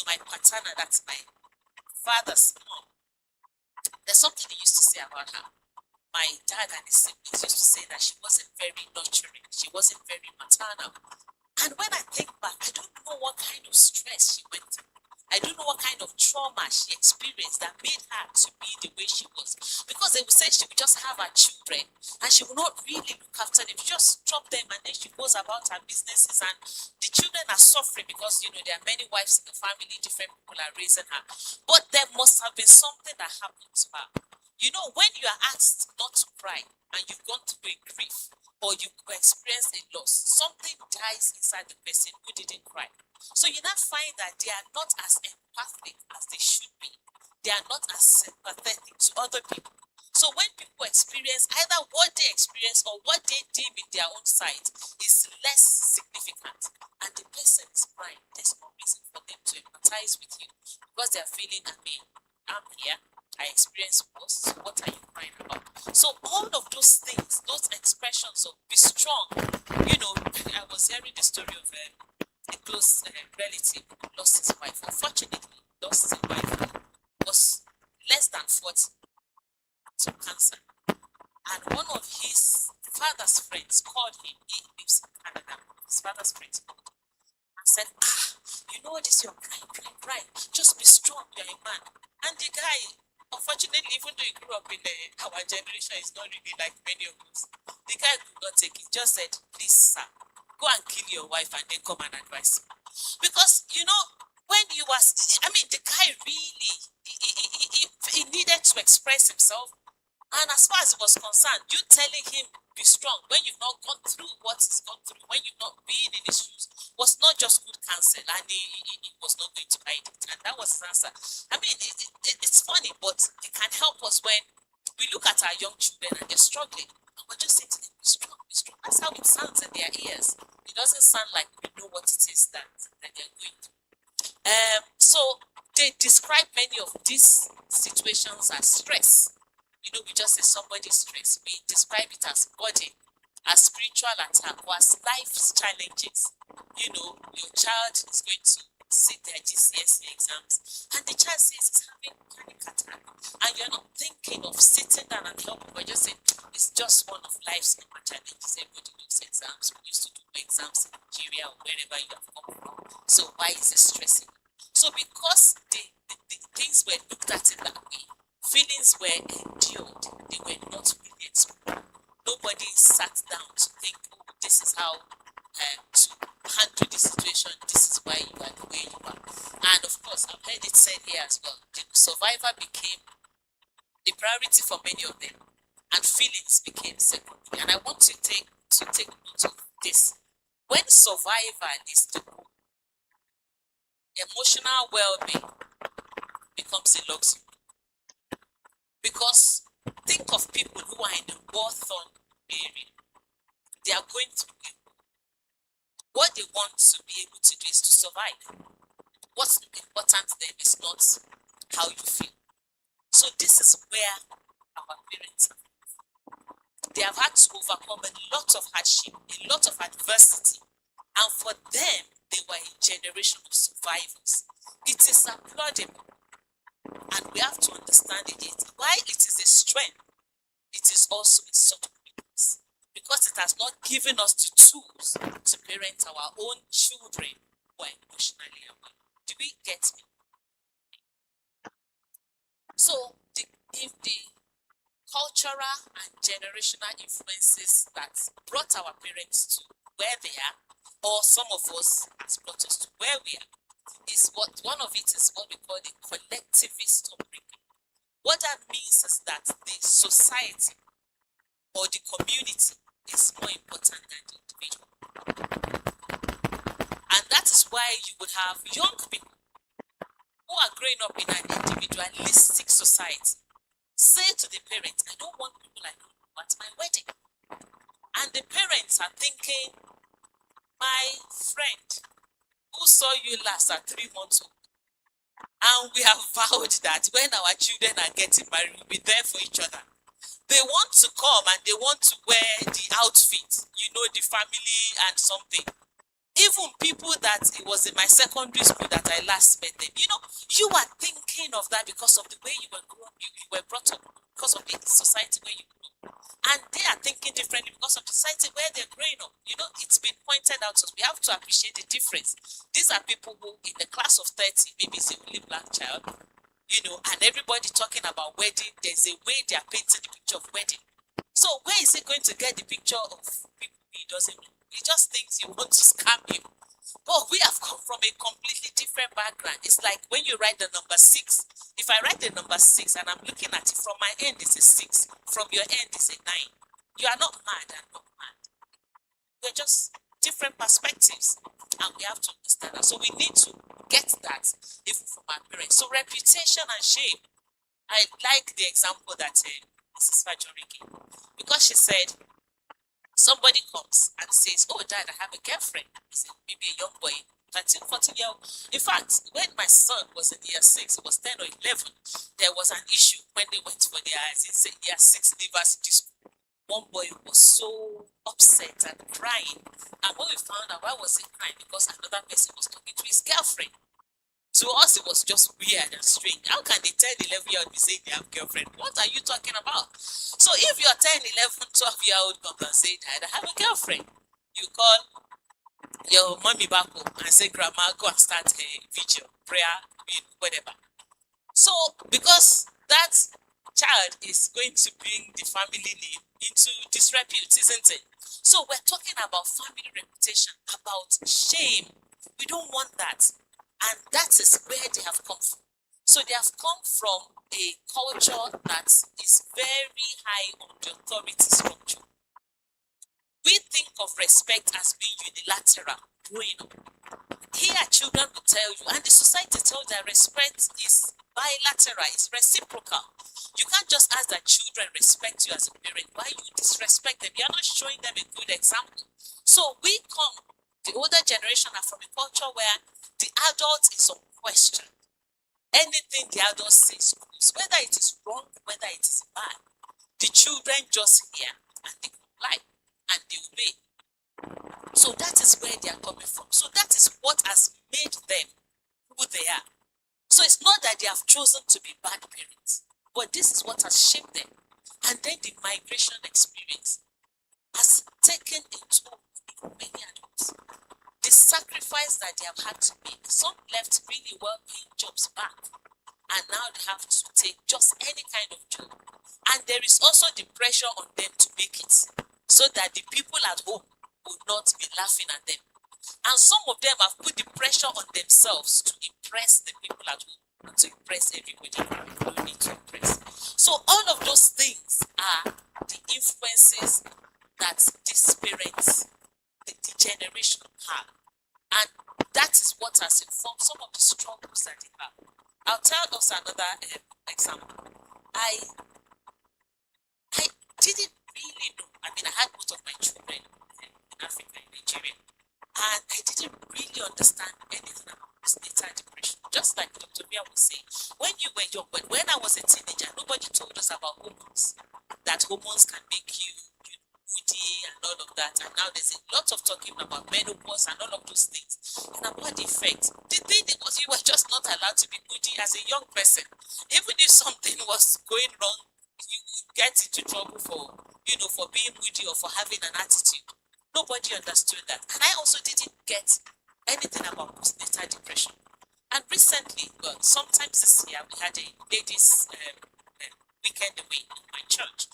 my paternal, that's my father's mom, there's something they used to say about her. My dad and his siblings used to say that she wasn't very nurturing, she wasn't very maternal. And when I think back, I don't know what kind of stress she went through. I don't know what kind of trauma she experienced that made her to be the way she was. Because they would say she would just have her children and she would not really look after them. She just drop them and then she goes about her businesses and the children are suffering because, there are many wives in the family, different people are raising her. But there must have been something that happened to her. When you are asked not to cry and you've gone through a grief or you experience a loss, something dies inside the person who didn't cry. So you now find that they are not as empathic as they should be. They are not as sympathetic to other people. So when people experience either what they experience or what they deem in their own side is less significant and the person is crying, there's no reason for them to empathize with you because they are feeling, I'm here. I experience loss. What are you crying about? So all of those things, those expressions of be strong, I was hearing the story of a close relative lost his wife. Unfortunately, lost his wife, was less than 40 to cancer. And one of his father's friends called him. He lives in Canada. His father's friends called him and said, you know this, you're crying. Just be strong, you're a man. And the guy, unfortunately, even though he grew up in our generation, is not really like many of us. The guy could not take it. Just said, please, sir, go and kill your wife and then come and advise me. Because, when you was, the guy really, he needed to express himself. And as far as he was concerned, you telling him be strong when you've not gone through what he's gone through, when you've not been in his shoes, was not just good counsel, and he was not going to hide it. And that was his answer. It's funny, but it can help us when we look at our young children and they're struggling. And we're just saying to them, be strong, be strong. That's how it sounds in their ears. It doesn't sound like we know what it is that they're going through. So they describe many of these situations as stress. We just say somebody's stress. We describe it as body, as spiritual attack, or as life's challenges. Your child is going to sit their GCSE exams, and the child says he's having panic attack, and you're not thinking of sitting down and helping, but just saying it's just one of life's normal challenges. Everybody knows exams. We used to do exams in Nigeria or wherever you have come from. So why is it stressing? So because the things were looked at in that way, feelings were endured, they were not really explored. Nobody sat down to think, this is how to handle the situation, this is why you are the way you are. And of course, I've heard it said here as well, the survivor became the priority for many of them, and feelings became secondary. And I want to take note of this. When survivor is to go, emotional well-being becomes a luxury. Because think of people who are in the war-torn area. They are going through it. What they want to be able to do is to survive. What's important to them is not how you feel. So this is where our parents are. They have had to overcome a lot of hardship, a lot of adversity. And for them, they were a generation of survivors. It is applaudable. And we have to understand it. Why it is a strength, it is also a sort of weakness. Because it has not given us the tools to parent our own children who are emotionally aware. Do we get me? So, if the cultural and generational influences that brought our parents to where they are, or some of us has brought us to where we are, is one of it is what we call the collectivist upbringing. What that means is that the society or the community is more important than the individual. And that is why you would have young people who are growing up in an individualistic society say to the parents, I don't want people I don't know at my wedding. And the parents are thinking, my friend who saw you last at 3 months old, and we have vowed that when our children are getting married, we'll be there for each other. They want to come and they want to wear the outfit, the family and something. Even people that it was in my secondary school that I last met them, you are thinking of that because of the way you were brought up, because of the society where you grew up. And they are thinking differently because of the society where they're growing up. It's been pointed out to us. We have to appreciate the difference. These are people who, in the class of 30, maybe it's a really black child, and everybody talking about wedding, there's a way they are painting the picture of wedding. So where is he going to get the picture of people he doesn't know? He just thinks he wants to scam you. But we have come from a completely different background. It's like when you write the number 6. If I write the number 6 and I'm looking at it from my end, it's a 6. From your end, it's a 9. You are not mad and not mad. We're just different perspectives. And we have to understand that. So we need to get that even from our parents. So reputation and shame. I like the example that Mrs. Fajori gave. Because she said, somebody comes and says, oh, Dad, I have a girlfriend. I said, maybe a young boy, 13, 14 year old. In fact, when my son was in year 6, it was 10 or 11, there was an issue when they went for their year 6 university school. one boy was so upset and crying. And when we found out why was he crying, because another person was talking to his girlfriend. To us, it was just weird and strange. How can they 10, 11-year-old be saying they have girlfriend? What are you talking about? So if your 10, 11, 12-year-old comes and say, I have a girlfriend, you call your mommy back home and say, Grandma, go and start a vigil, prayer, whatever. So because that child is going to bring the family name into disrepute, isn't it? So we're talking about family reputation, about shame. We don't want that. And that is where they have come from. So they have come from a culture that is very high on the authority structure. We think of respect as being unilateral growing up. Here, children will tell you, and the society tells that respect is bilateral, it's reciprocal. You can't just ask that children respect you as a parent. Why you disrespect them? You're not showing them a good example. So we come, the older generation are from a culture where the adult is unquestioned. Anything the adult says goes, whether it is wrong, whether it is bad. The children just hear and they comply and they obey. So that is where they are coming from. So that is what has made them who they are. So it's not that they have chosen to be bad parents, but this is what has shaped them. And then the migration experience has taken a toll on many adults. The sacrifice that they have had to make, some left really well-paying jobs back, and now they have to take just any kind of job. And there is also the pressure on them to make it, so that the people at home will not be laughing at them. And some of them have put the pressure on themselves to impress the people at home, to impress everybody who need to impress. So all of those things are the influences that these parents, the generation have. And that is what has informed some of the struggles that they have. I'll tell us another example. I didn't really know. I mean, I had most of my children in Africa, in Nigeria, and I didn't really understand anything about postnatal depression. Just like Dr. Mia was saying, when you were young, but when I was a teenager, nobody told us about hormones. That hormones can make you moody and all of that. And now there's a lot of talking about menopause and all of those things. And about the effect. The thing was, you were just not allowed to be moody as a young person. Even if something was going wrong, you get into trouble for, for being moody or for having an attitude. Nobody understood that. And I also didn't get anything about postnatal depression. And recently, well, sometimes this year, we had a ladies' weekend away in my church.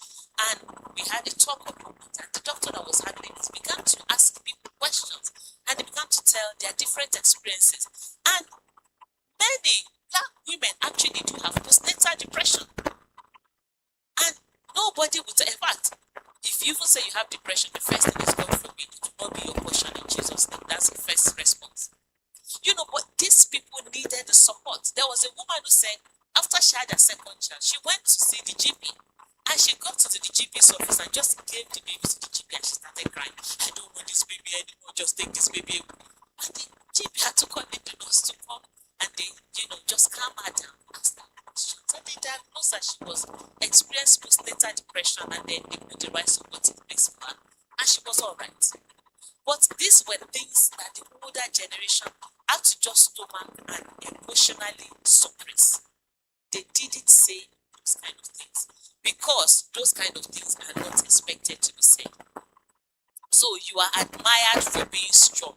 And we had a talk about it. And the doctor that was handling it began to ask people questions. And they began to tell their different experiences. And many black women actually do have postnatal depression. And nobody would say, in fact, if you even say you have depression, the first thing is God forbid, it will not be your portion in Jesus' name. That's the first response. But these people needed the support. There was a woman who said, after she had her second child, she went to see the GP. And she got to the GP's office and just gave the baby to the GP and she started crying. I don't want this baby anymore, just take this baby away. And the GP had to call in the nurse to come and they, just calm her down, ask her questions. And they diagnosed that she was experiencing postnatal depression and then they put the right support in place for her. And she was all right. But these were things that the older generation had to just stomach and emotionally suppress. They didn't say those kind of things because those kind of things are not expected to be said. So you are admired for being strong.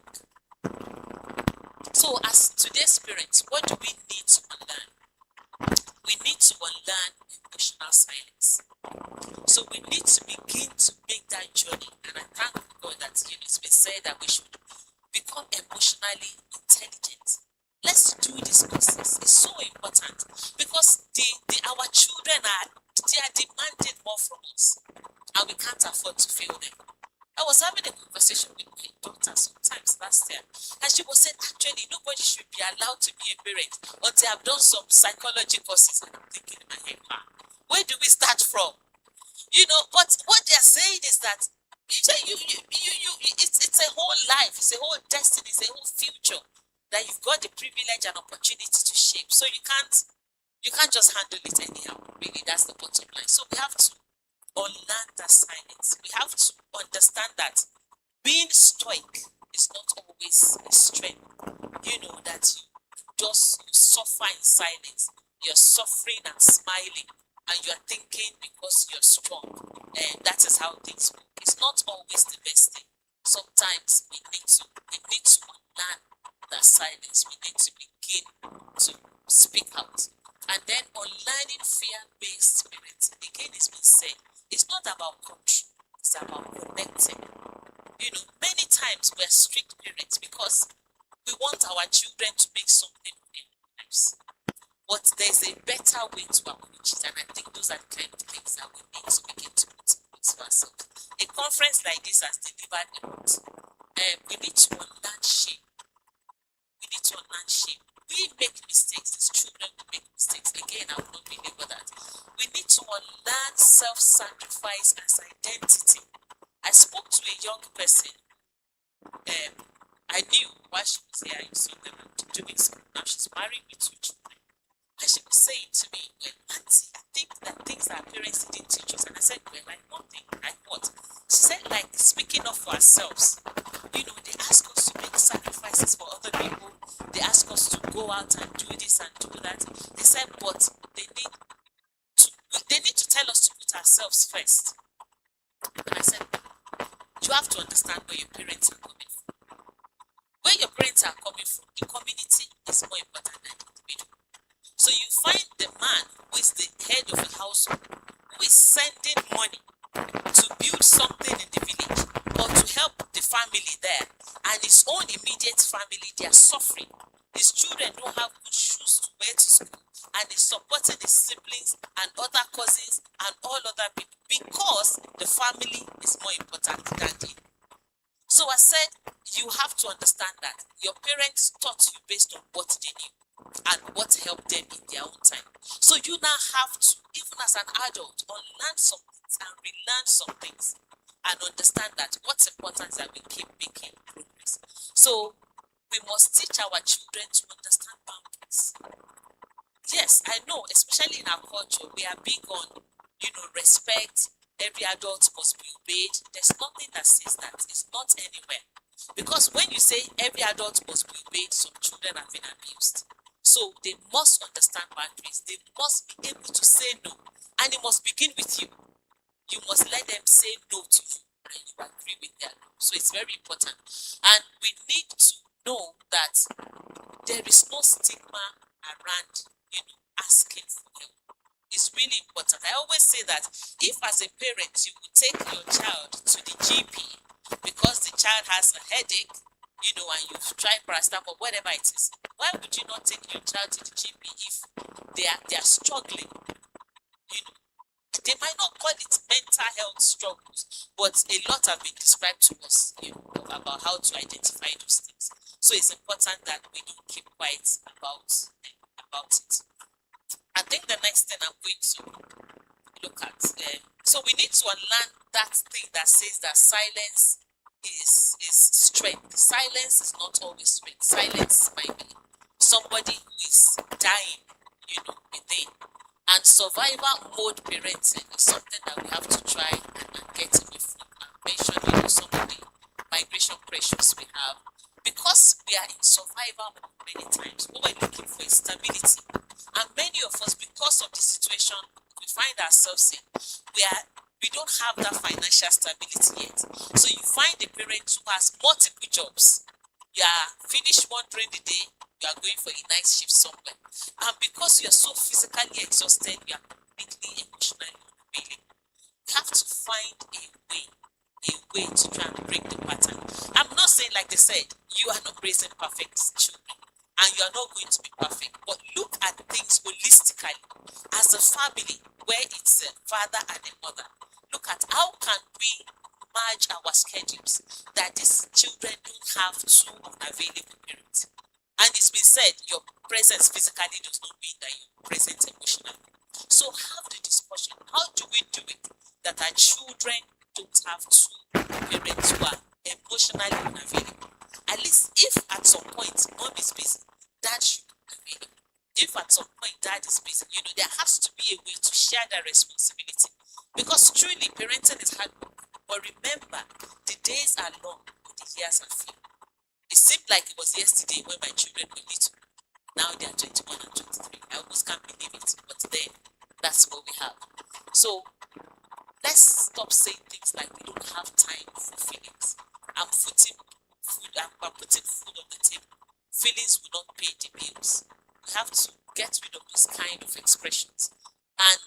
So as today's parents, what do we need to unlearn? We need to unlearn emotional silence. So we need to begin to make that journey. And I thank God that it's been said that we should become emotionally intelligent. Let's do these courses. It's so important because our children are demanding more from us, and we can't afford to fail them. I was having a conversation with my daughter sometimes last year, and she was saying, actually, nobody should be allowed to be a parent until I've done some psychology courses. And I'm thinking in my head, where do we start from? But what they're saying is that it's a whole life, it's a whole destiny, it's a whole future that you've got the privilege and opportunity to shape. So you can't just handle it anyhow. Really, that's the bottom line. So we have to unlearn that silence. We have to understand that being stoic is not always a strength. You know, that you suffer in silence. You're suffering and smiling, and you're thinking because you're strong. And that is how things work. It's not always the best thing. Sometimes we need to unlearn that silence. We need to begin to speak out. And then unlearning fear-based parenting, again, it's been said, it's not about control, it's about connecting. You know, many times we're strict parents because we want our children to make something of their lives. But there's a better way to approach it, and I think those are the kind of things that we need to begin to put in place for ourselves. A conference like this has delivered a lot. We need to unlearn shame. We need to unlearn shame. We make mistakes, as children will make mistakes. Again, I will not belabor that. We need to unlearn self-sacrifice as identity. I spoke to a young person. I knew why she was here. I saw them doing school. Now she's married with 2 children. And she was saying to me, well, Auntie, I think that things that our parents didn't teach us. And I said, well, like one thing, like what? She said, like speaking up for ourselves. You know, they ask us to make sacrifices for other people. They ask us to go out and do this and do that. They said, but they need to tell us to put ourselves first. And I said, you have to understand where your parents are coming from. Where your parents are coming from, the community is more important than the individual. So you find the man who is the head of the household, who is sending money to build something in the village or to help the family there, and his own immediate family, they are suffering. His children don't have good shoes to wear to school, and he's supporting his siblings and other cousins and all other people because the family is more important than him. So I said, you have to understand that your parents taught you based on what they knew and what helped them in their own time. So you now have to, even as an adult, unlearn some things and relearn some things and understand that what's important is that we keep making progress. So we must teach our children to understand boundaries. Yes, I know, especially in our culture, we are big on, you know, respect. Every adult must be obeyed. There's nothing that says that. It's not anywhere. Because when you say every adult must be obeyed, some children have been abused. So they must understand boundaries. They must be able to say no. And it must begin with you. You must let them say no to you. And you agree with their no. So it's very important. And we need to know that there is no stigma around, you know, asking for help. It's really important. I always say that if as a parent you would take your child to the GP because the child has a headache, you know, and you've tried paracetamol, whatever it is, why would you not take your child to the GP if they are struggling? You know, they might not call it mental health struggles, but a lot have been described to us, you know, about how to identify those things. So it's important that we don't keep quiet about it. I think the next thing I'm going to look at, so we need to unlearn that thing that says that silence is strength. Silence is not always strength. Silence might be somebody who is dying, you know, within. And survival mode parenting is something that we have to try and get away from. I mentioned, you know, some of the migration pressures we have. Because we are in survival mode many times, what we're looking for is stability. And many of us, because of the situation we find ourselves in, we don't have that financial stability yet. So you find a parent who has multiple jobs. You are finished one during the day, you are going for a night shift somewhere. And because you are so physically exhausted, you are completely emotionally unavailable. You have to find a way to try and break the pattern. I'm not saying, like they said, you are not raising perfect children and you are not going to be perfect, but look at things holistically as a family where it's a father and a mother. Look at how can we merge our schedules that these children don't have two unavailable parents. And it's been said, your presence physically does not mean that you're present emotionally. So have the discussion. How do we do it that our children don't have two parents who are emotionally unavailable? At least if at some point mom is busy, dad should be available. If at some point dad is busy, you know, there has to be a way to share that responsibility. Because truly, parenting is hard work. But remember, the days are long, but the years are few. It seemed like it was yesterday when my children were little. Now they are 21 and 23. I almost can't believe it. But then, that's what we have. So, let's stop saying things like we don't have time for feelings. I'm putting food on the table. Feelings will not pay the bills. We have to get rid of those kind of expressions. And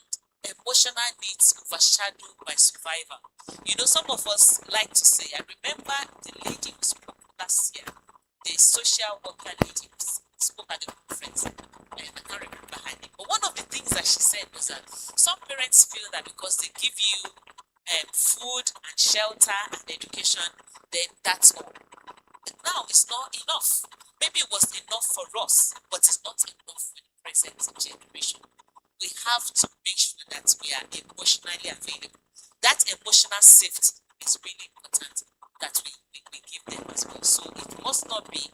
emotional needs overshadowed by survival. You know, some of us like to say, I remember the lady who spoke last year, the social worker lady who spoke at the conference. I can't remember her name. But one of the things that she said was that some parents feel that because they give you food and shelter and education, then that's all. But now it's not enough. Maybe it was enough for us, but it's not enough for the present generation. We have to make sure that we are emotionally available. That emotional safety is really important that we give them as well. So it must not be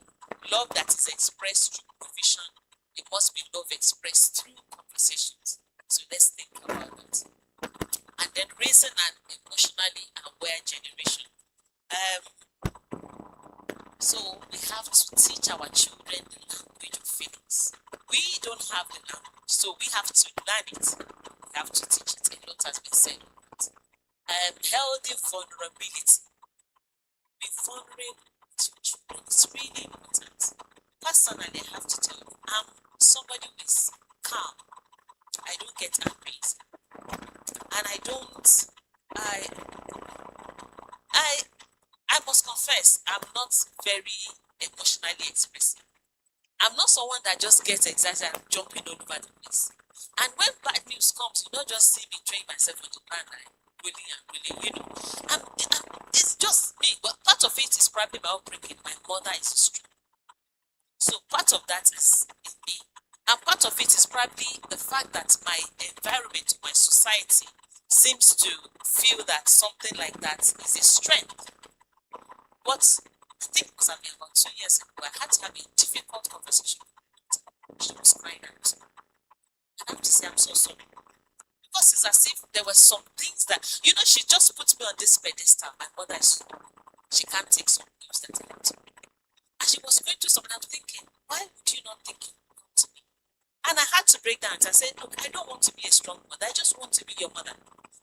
love that is expressed through provision. It must be love expressed through conversations. So let's think about that. And then raising an emotionally aware generation. So we have to teach our children the language of feelings. We don't have the language, so we have to learn it. We have to teach it. A lot has been said on it. Healthy vulnerability. Be vulnerable to children. It's really important. Personally, I have to tell you, I'm somebody who is calm. I don't get angry, and I must confess, I'm not very emotionally expressive. I'm not someone that just gets excited and jumping all over the place. And when bad news comes, you don't just see me throwing myself on the ground and rolling, you know. It's just me, but part of it is probably my upbringing. My mother is strong. So part of that is me. And part of it is probably the fact that my environment, my society, seems to feel that something like that is a strength. But I think it was about 2 years ago, I had to have a difficult conversation with her. She was crying and I have to say, I'm so sorry. Because it's as if there were some things that, you know, she just put me on this pedestal. My mother is strong. She can't take some news that I have to. And she was going through something. I'm thinking, why would you not think you would come to me? And I had to break down and I said, look, I don't want to be a strong mother. I just want to be your mother.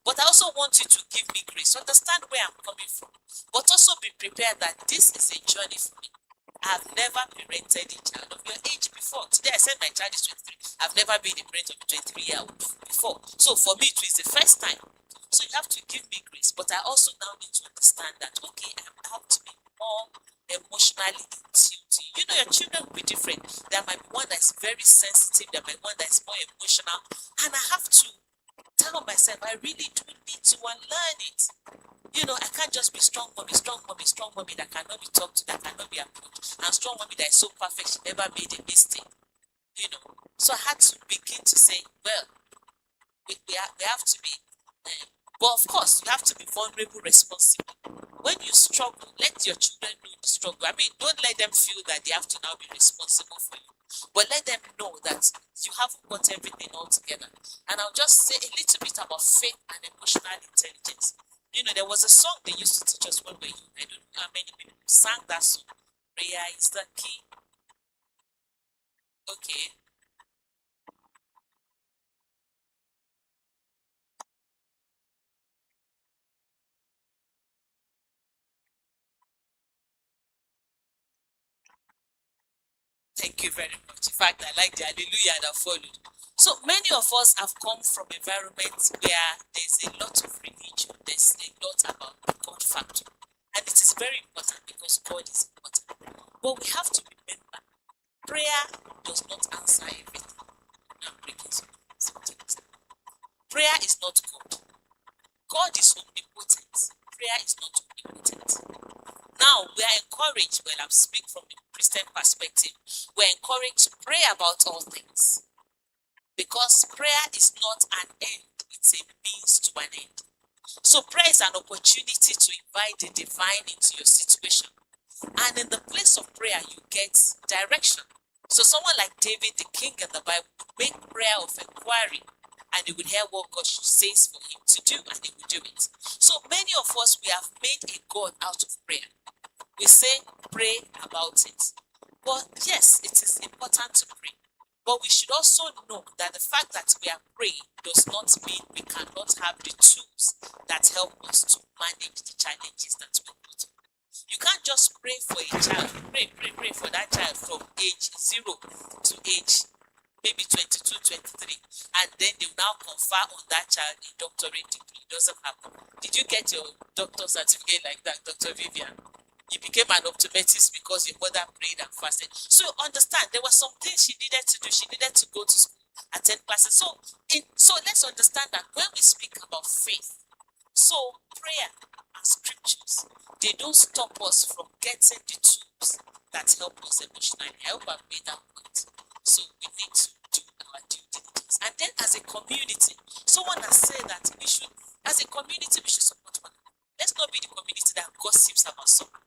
But I also want you to give me grace, understand where I'm coming from, but also be prepared that this is a journey for me. I've never parented a child of your age before. Today I said my child is 23. I've never been a parent of a 23-year-old before. So for me, it is the first time. So you have to give me grace. But I also now need to understand that, okay, I have to be more emotionally in tune to you. You know, your children will be different. There might be one that is very sensitive. There might be one that is more emotional. And I have to tell myself, I really do need to unlearn it. You know, I can't just be strong mommy that cannot be talked to, that cannot be approached, and strong mommy that is so perfect, she never made a mistake. You know, so I had to begin to say, well, we have to be, but of course, you have to be vulnerable, responsible. When you struggle, let your children know the struggle. I mean, don't let them feel that they have to now be responsible for you. But let them know that you haven't got everything all together. And I'll just say a little bit about faith and emotional intelligence. You know, there was a song they used to teach us when we were young. I don't know how many people sang that song. Prayer is the key. Okay. Thank you very much. In fact, I like the hallelujah that followed. So many of us have come from environments where there's a lot of religion, there's a lot about the God factor. And it is very important because God is important. But we have to remember, prayer does not answer everything. I'm breaking some things. Prayer is not God. God is omnipotent. Prayer is not omnipotent. Now, we are encouraged, well, I'm speaking from a Christian perspective, we're encouraged to pray about all things. Because prayer is not an end, it's a means to an end. So prayer is an opportunity to invite the divine into your situation. And in the place of prayer, you get direction. So someone like David, the king in the Bible, would make prayer of inquiry and he will hear what God says for him to do, and he will do it. So many of us, we have made a God out of prayer. We say pray about it. But yes, it is important to pray. But we should also know that the fact that we are praying does not mean we cannot have the tools that help us to manage the challenges that we go through. You can't just pray for a child, pray for that child from age 0 to age maybe 22, 23, and then they will now confer on that child a doctorate degree. It doesn't happen. Did you get your doctor certificate like that, Dr. Vivian? You became an optometrist because your mother prayed and fasted. So understand, there were some things she needed to do. She needed to go to school, attend classes. So let's understand that when we speak about faith, so prayer and scriptures, they don't stop us from getting the tools that help us emotionally. I hope I've made that point. So we need to do our due diligence. And then as a community, someone has said that we should, as a community, we should support one another. Let's not be the community that gossips about someone.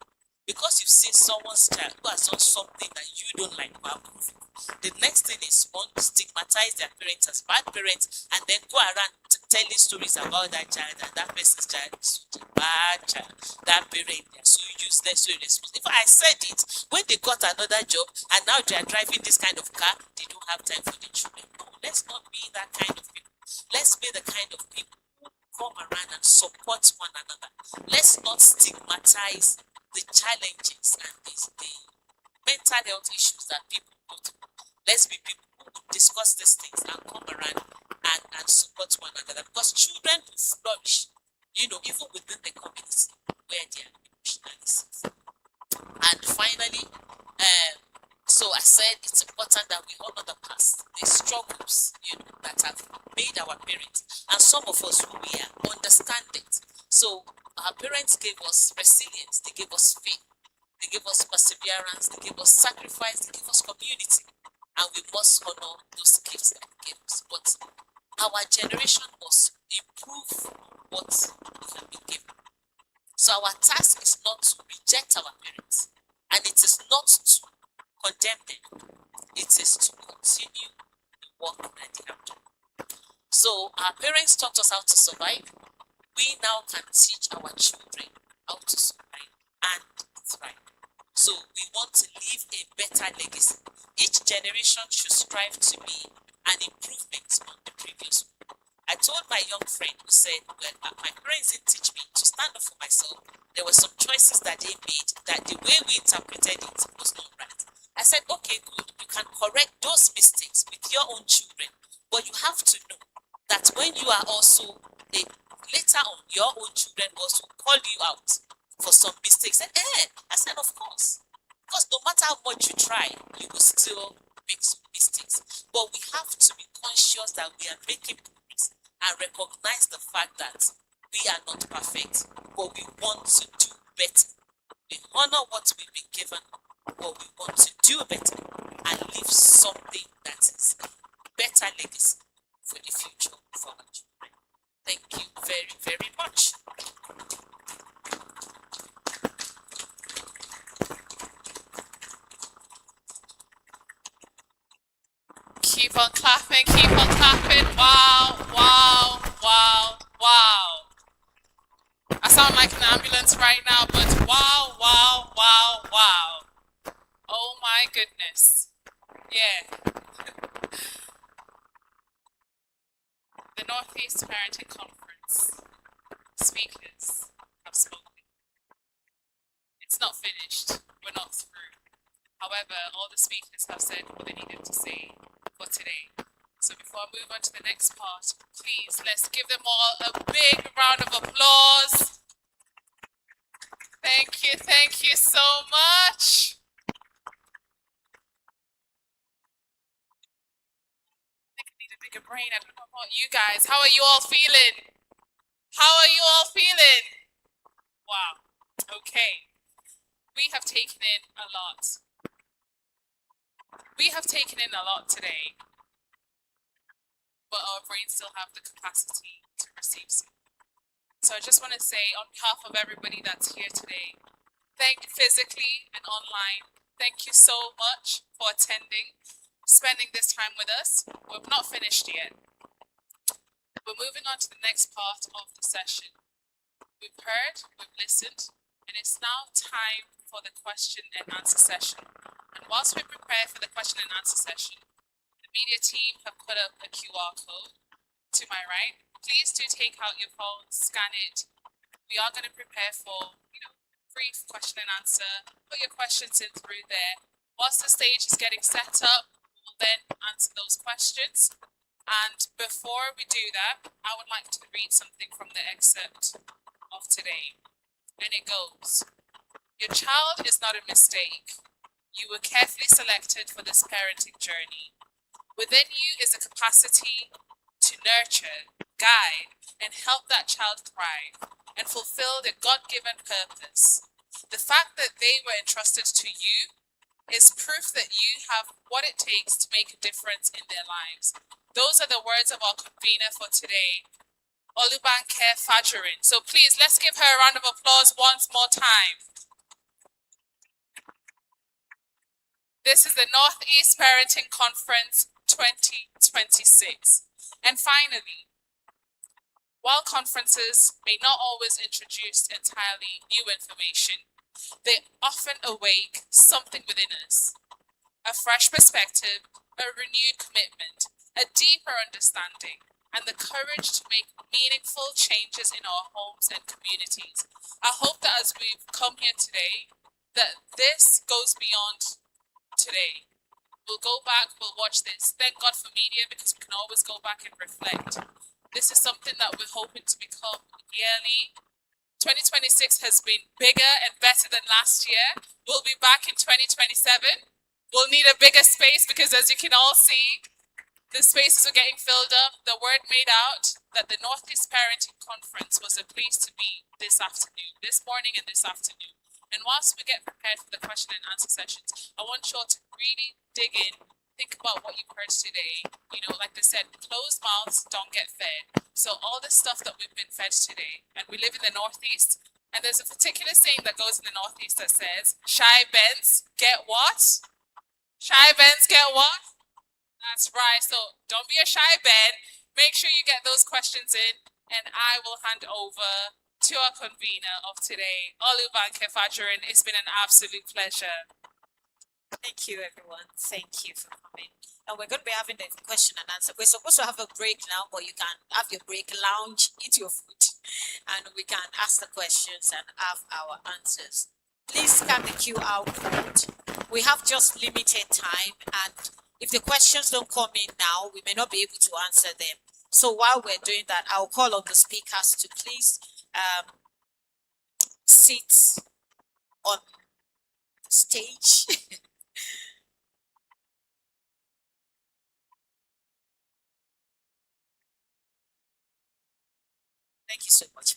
Because you've seen someone's child who has done something that you don't like or approve, the next thing is one to stigmatize their parents as bad parents and then go around telling stories about that child, and that person's child is such a bad child. That parent, they are so useless, so irresponsible. If I said it, when they got another job and now they are driving this kind of car, they don't have time for the children. No, let's not be that kind of people. Let's be the kind of people who come around and support one another. Let's not stigmatize the challenges and the mental health issues that people go through. Let's be people who will discuss these things and come around and support one another, because children will flourish, even within the community where they are emotionally safe. And finally, so I said it's important that we honor the past, the struggles, that have made our parents, and some of us who we are, understand it. So our parents gave us resilience, they gave us faith, they gave us perseverance, they gave us sacrifice, they gave us community, and we must honor those gifts that they gave us. But our generation must improve what we have been given. So our task is not to reject our parents, and it is not to condemn them. It is to continue the work that they have done. So our parents taught us how to survive. We now can teach our children how to survive and thrive. So we want to leave a better legacy. Each generation should strive to be an improvement on the previous one. I told my young friend who said, well, my parents didn't teach me to stand up for myself. There were some choices that they made that the way we interpreted it was not right. I said, okay, good. You can correct those mistakes with your own children. But you have to know that when you are also later on, your own children also call you out for some mistakes. And I said, of course. Because no matter how much you try, you will still make some mistakes. But we have to be conscious that we are making progress and recognize the fact that we are not perfect, but we want to do better. We honor what we've been given, but we want to do better and leave something that is a better legacy for the future for our children. Thank you very, very much. Keep on clapping, keep on clapping. Wow, wow, wow, wow. I sound like an ambulance right now, but wow, wow, wow, wow. Oh my goodness. Yeah. The Northeast Parenting Conference speakers have spoken. It's not finished. We're not through. However, all the speakers have said what they needed to say for today. So before I move on to the next part, please let's give them all a big round of applause. Thank you so much. I think I need a bigger brain. I don't know about you guys. How are you all feeling? How are you all feeling? Wow. Okay. We have taken in a lot. We have taken in a lot today, but our brains still have the capacity to receive some. So I just want to say on behalf of everybody that's here today, thank you physically and online. Thank you so much for attending, spending this time with us. We've not finished yet. We're moving on to the next part of the session. We've heard, we've listened, and it's now time for the question and answer session. And whilst we prepare for the question and answer session, the media team have put up a QR code to my right. Please do take out your phone, scan it. We are going to prepare for, brief question and answer. Put your questions in through there. Whilst the stage is getting set up, we'll then answer those questions. And before we do that, I would like to read something from the excerpt of today. And it goes, "Your child is not a mistake. You were carefully selected for this parenting journey. Within you is a capacity to nurture, guide, and help that child thrive and fulfill their God-given purpose. The fact that they were entrusted to you is proof that you have what it takes to make a difference in their lives." Those are the words of our convener for today, Olubanke Fajorin. So please, let's give her a round of applause once more time. This is the Northeast Parenting Conference 2026. And finally, while conferences may not always introduce entirely new information, they often awake something within us. A fresh perspective, a renewed commitment, a deeper understanding, and the courage to make meaningful changes in our homes and communities. I hope that as we've come here today, that this goes beyond today. We'll go back, we'll watch this. Thank God for media, because we can always go back and reflect. This is something that we're hoping to become yearly. 2026 has been bigger and better than last year. We'll be back in 2027. We'll need a bigger space because, as you can all see, the spaces are getting filled up. The word made out that the Northeast Parenting Conference was a place to be this afternoon, this morning and this afternoon. And whilst we get prepared for the question and answer sessions, I want you all to really dig in, think about what you've heard today. Like they said, closed mouths don't get fed. So all the stuff that we've been fed today, and we live in the Northeast, and there's a particular saying that goes in the Northeast that says, "Shy Bens get what? Shy Bens get what?" That's right. So don't be a shy Ben. Make sure you get those questions in, and I will hand over to our convener of today, Olubanke Fajorin. It's been an absolute pleasure. Thank you, everyone. Thank you for coming. And we're going to be having the question and answer. We're supposed to have a break now, but you can have your break, lounge, eat your food, and we can ask the questions and have our answers. Please scan the QR code. We have just limited time, and if the questions don't come in now, we may not be able to answer them. So while we're doing that, I'll call on the speakers to please sit on stage. Thank you so much.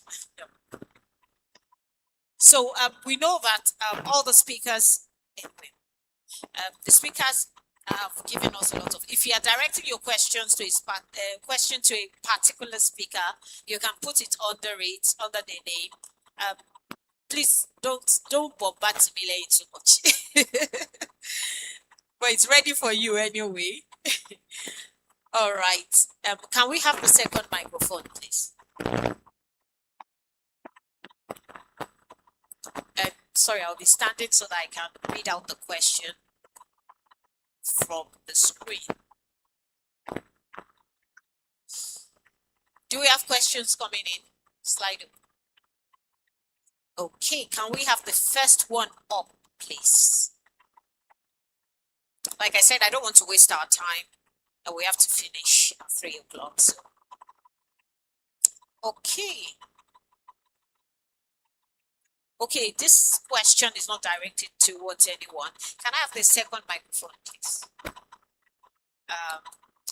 So we know that all the speakers, the speakers have given us a lot of. If you are directing your questions to a question to a particular speaker, you can put it under the name. Please don't bombard Timile too much. But it's ready for you anyway. All right. Can we have the second microphone, please? Sorry, I'll be standing so that I can read out the question from the screen. Do we have questions coming in? Slide up. Okay, can we have the first one up, please? Like I said, I don't want to waste our time, and we have to finish at 3 o'clock. So, okay. Okay, this question is not directed towards anyone. Can I have the second microphone, please?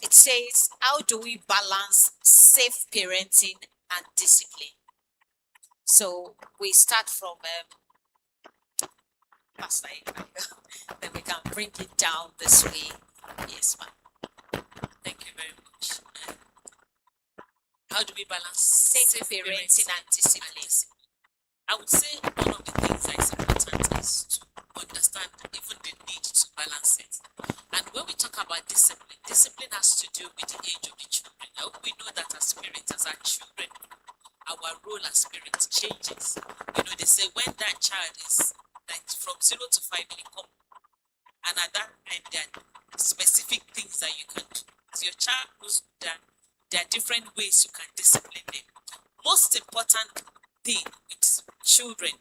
It says, how do we balance safe parenting and discipline? So we start from Pastor Ibrahim, then we can bring it down this way. Yes, ma'am. Thank you very much. How do we balance Safe parenting and discipline. I would say one of the things that is important is to understand even the need to balance it. And when we talk about discipline, discipline has to do with the age of the children. I hope we know that as parents, as our children, our role as parents changes. You know, they say when that child is like from 0 to 5, they come, and at that time there are specific things that you can do. As your child knows that there are different ways you can discipline them. Most important thing with children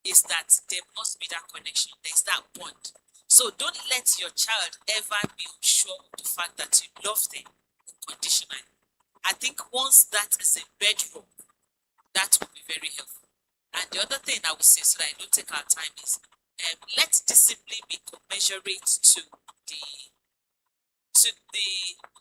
is that there must be that connection. There's that bond. So don't let your child ever be unsure of the fact that you love them unconditionally. I think once that is a bedrock, that will be very helpful. And the other thing I would say, so that I don't take our time, is let discipline be commensurate to the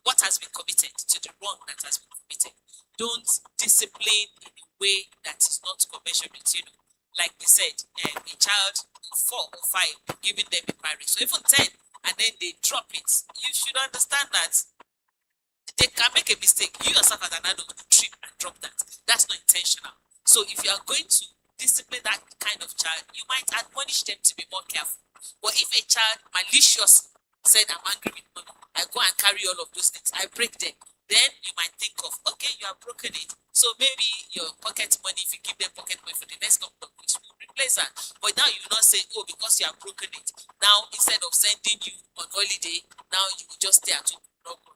what has been committed, to the wrong that has been committed. Don't discipline in a way that is not commensurate. You know, like we said, a child 4 or 5 giving them a marriage, so even 10, and then they drop it. You should understand that they can make a mistake. You yourself as an adult could trip and drop that. That's not intentional. So if you are going to discipline that kind of child, you might admonish them to be more careful. But if a child maliciously said, I'm angry with mommy, I go and carry all of those things, I break them, then you might think of, okay, you have broken it. So maybe your pocket money, if you give them pocket money for the next couple of weeks, will replace that. But now you will not say, oh, because you have broken it, now instead of sending you on holiday, now you will just stay at home.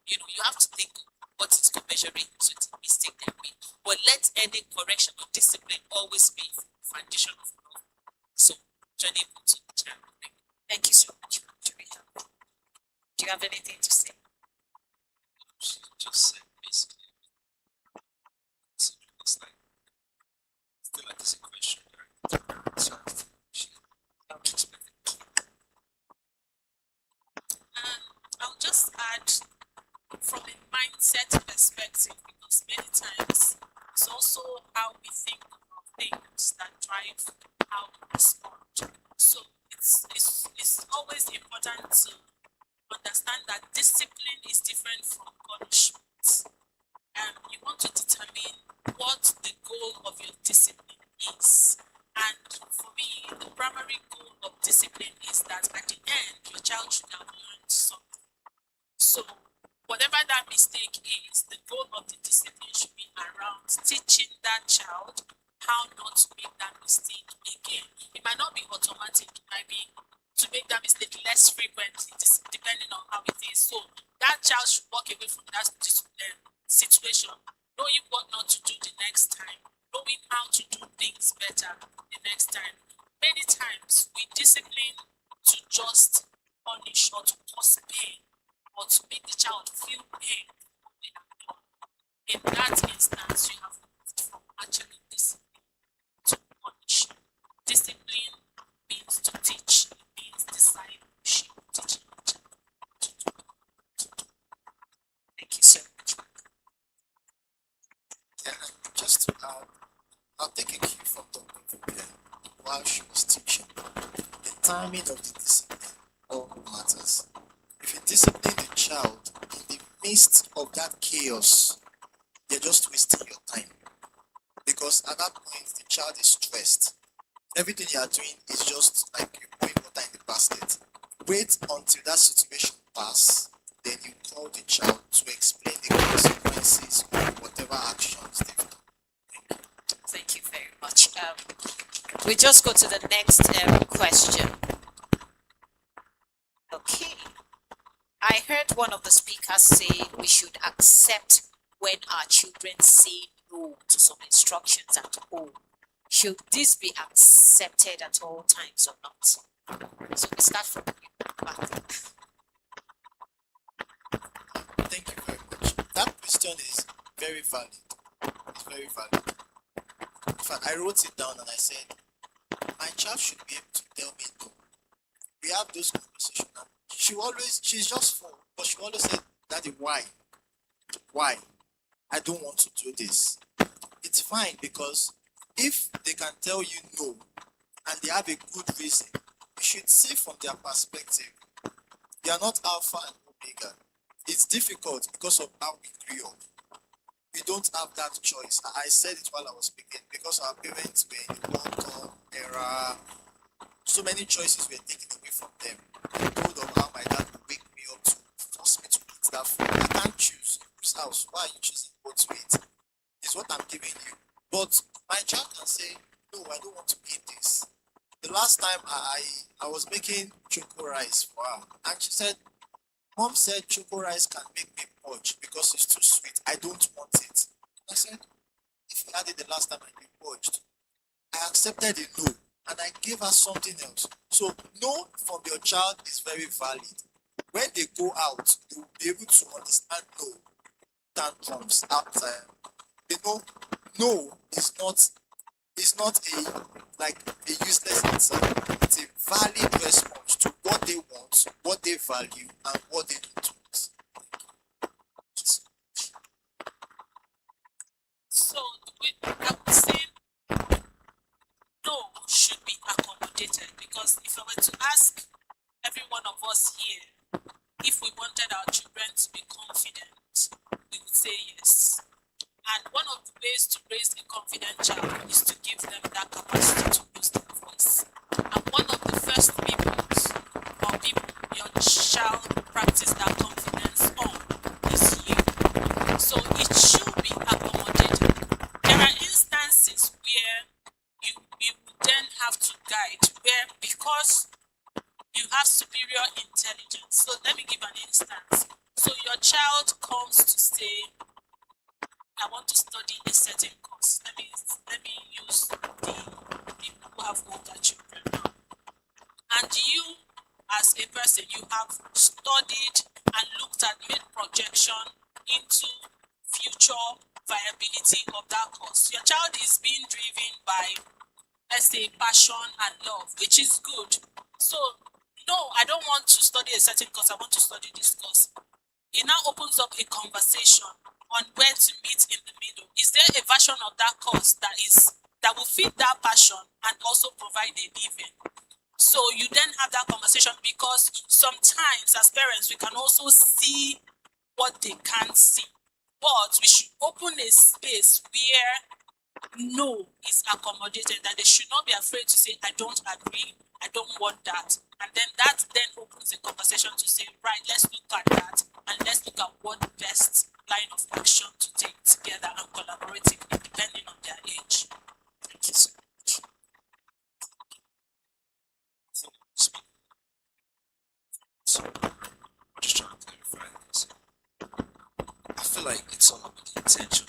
You know, you have to think what is commensurate to the mistake they made. But let any correction or discipline always be foundation of love. So, turning to the child. Thank you so much, Rachel. Do you have anything to say? She just said basically, it's like, still like it's a question, right? So, she explained it. I'll just add from a mindset perspective, because many times it's also how we think of things that drive how we respond. So it's always important to understand that discipline is different from punishment. You want to determine what the goal of your discipline is. And for me, the primary goal of discipline is that at the end, your child should have learned something. So, whatever that mistake is, the goal of the discipline should be around teaching that child how not to make that mistake again. It might not be automatic, it might be to make that mistake less frequently, depending on how it is. So, that child should walk away from that situation, knowing what not to do the next time, knowing how to do things better the next time. Many times, we discipline to just punish or to cause pain, or to make the child feel pain for what they have done. In that instance, you have moved from actually discipline to punish. Discipline means to teach, it means discipleship, teaching the child to do. Thank you so much. Yeah, and just to add, I'll take a cue from Dr. Vivian while she was teaching. The timing of the discipline all matters. If you discipline the child in the midst of that chaos, you're just wasting your time. Because at that point, the child is stressed. Everything you are doing is just like you putting water in the basket. Wait until that situation passes, then you call the child to explain the consequences of whatever actions they've done. Thank you very much. We just go to the next question. Okay. I heard one of the speakers say we should accept when our children say no to some instructions at home. Should this be accepted at all times or not? So we start from you. Thank you very much. That question is very valid. It's very valid. In fact, I wrote it down and I said, my child should be able to tell me no. We have those conversations now. She's just 4, but she always said, Daddy, why? Why? I don't want to do this. It's fine, because if they can tell you no and they have a good reason, you should see from their perspective. They are not alpha and omega. It's difficult because of how we grew up. We don't have that choice. I said it while I was speaking, because our parents were in the lockdown era. So many choices were taken away from them. I told of how my dad would wake me up to that food. I can't choose. Whose house? Why are you choosing what to eat? Is what I'm giving you. But my child can say, no, I don't want to eat this. The last time I was making choco rice for her, and she said, Mom said choco rice can make me purge because it's too sweet. I don't want it. I said, if you had it the last time and you purged, I accepted a no and I gave her something else. So no from your child is very valid. When they go out, they will be able to understand no tantrums outside. They know no is not a like a useless answer. It's a valid response to what they want, what they value, and what they don't want. So I would say no should be accommodated, because if I were to ask every one of us here if we wanted our children to be confident, we would say yes. And one of the ways to raise a confident child is to give them that capacity to use their voice. And one of the first people your child practice that confidence on is you. So it should be accommodated. There are instances where you then have to guide, where because you have superior intelligence. So let me give an instance. So your child comes to say, I want to study a certain course. Let me use the people who have older children now. And you, as a person, you have studied and looked at made projection into future viability of that course. Your child is being driven by, let's say, passion and love, which is good. So, no, I don't want to study a certain course. I want to study this course. It now opens up a conversation on where to meet in the middle. Is there a version of that course that will fit that passion and also provide a living? So you then have that conversation, because sometimes as parents we can also see what they can't see. But we should open a space where no is accommodated, that they should not be afraid to say, I don't agree, I don't want that. And then that then opens the conversation to say, right, let's look at that and let's look at what best line of action to take together and collaboratively depending on their age. Thank you so much. So, I'm just trying to clarify this. I feel like it's all about the intention,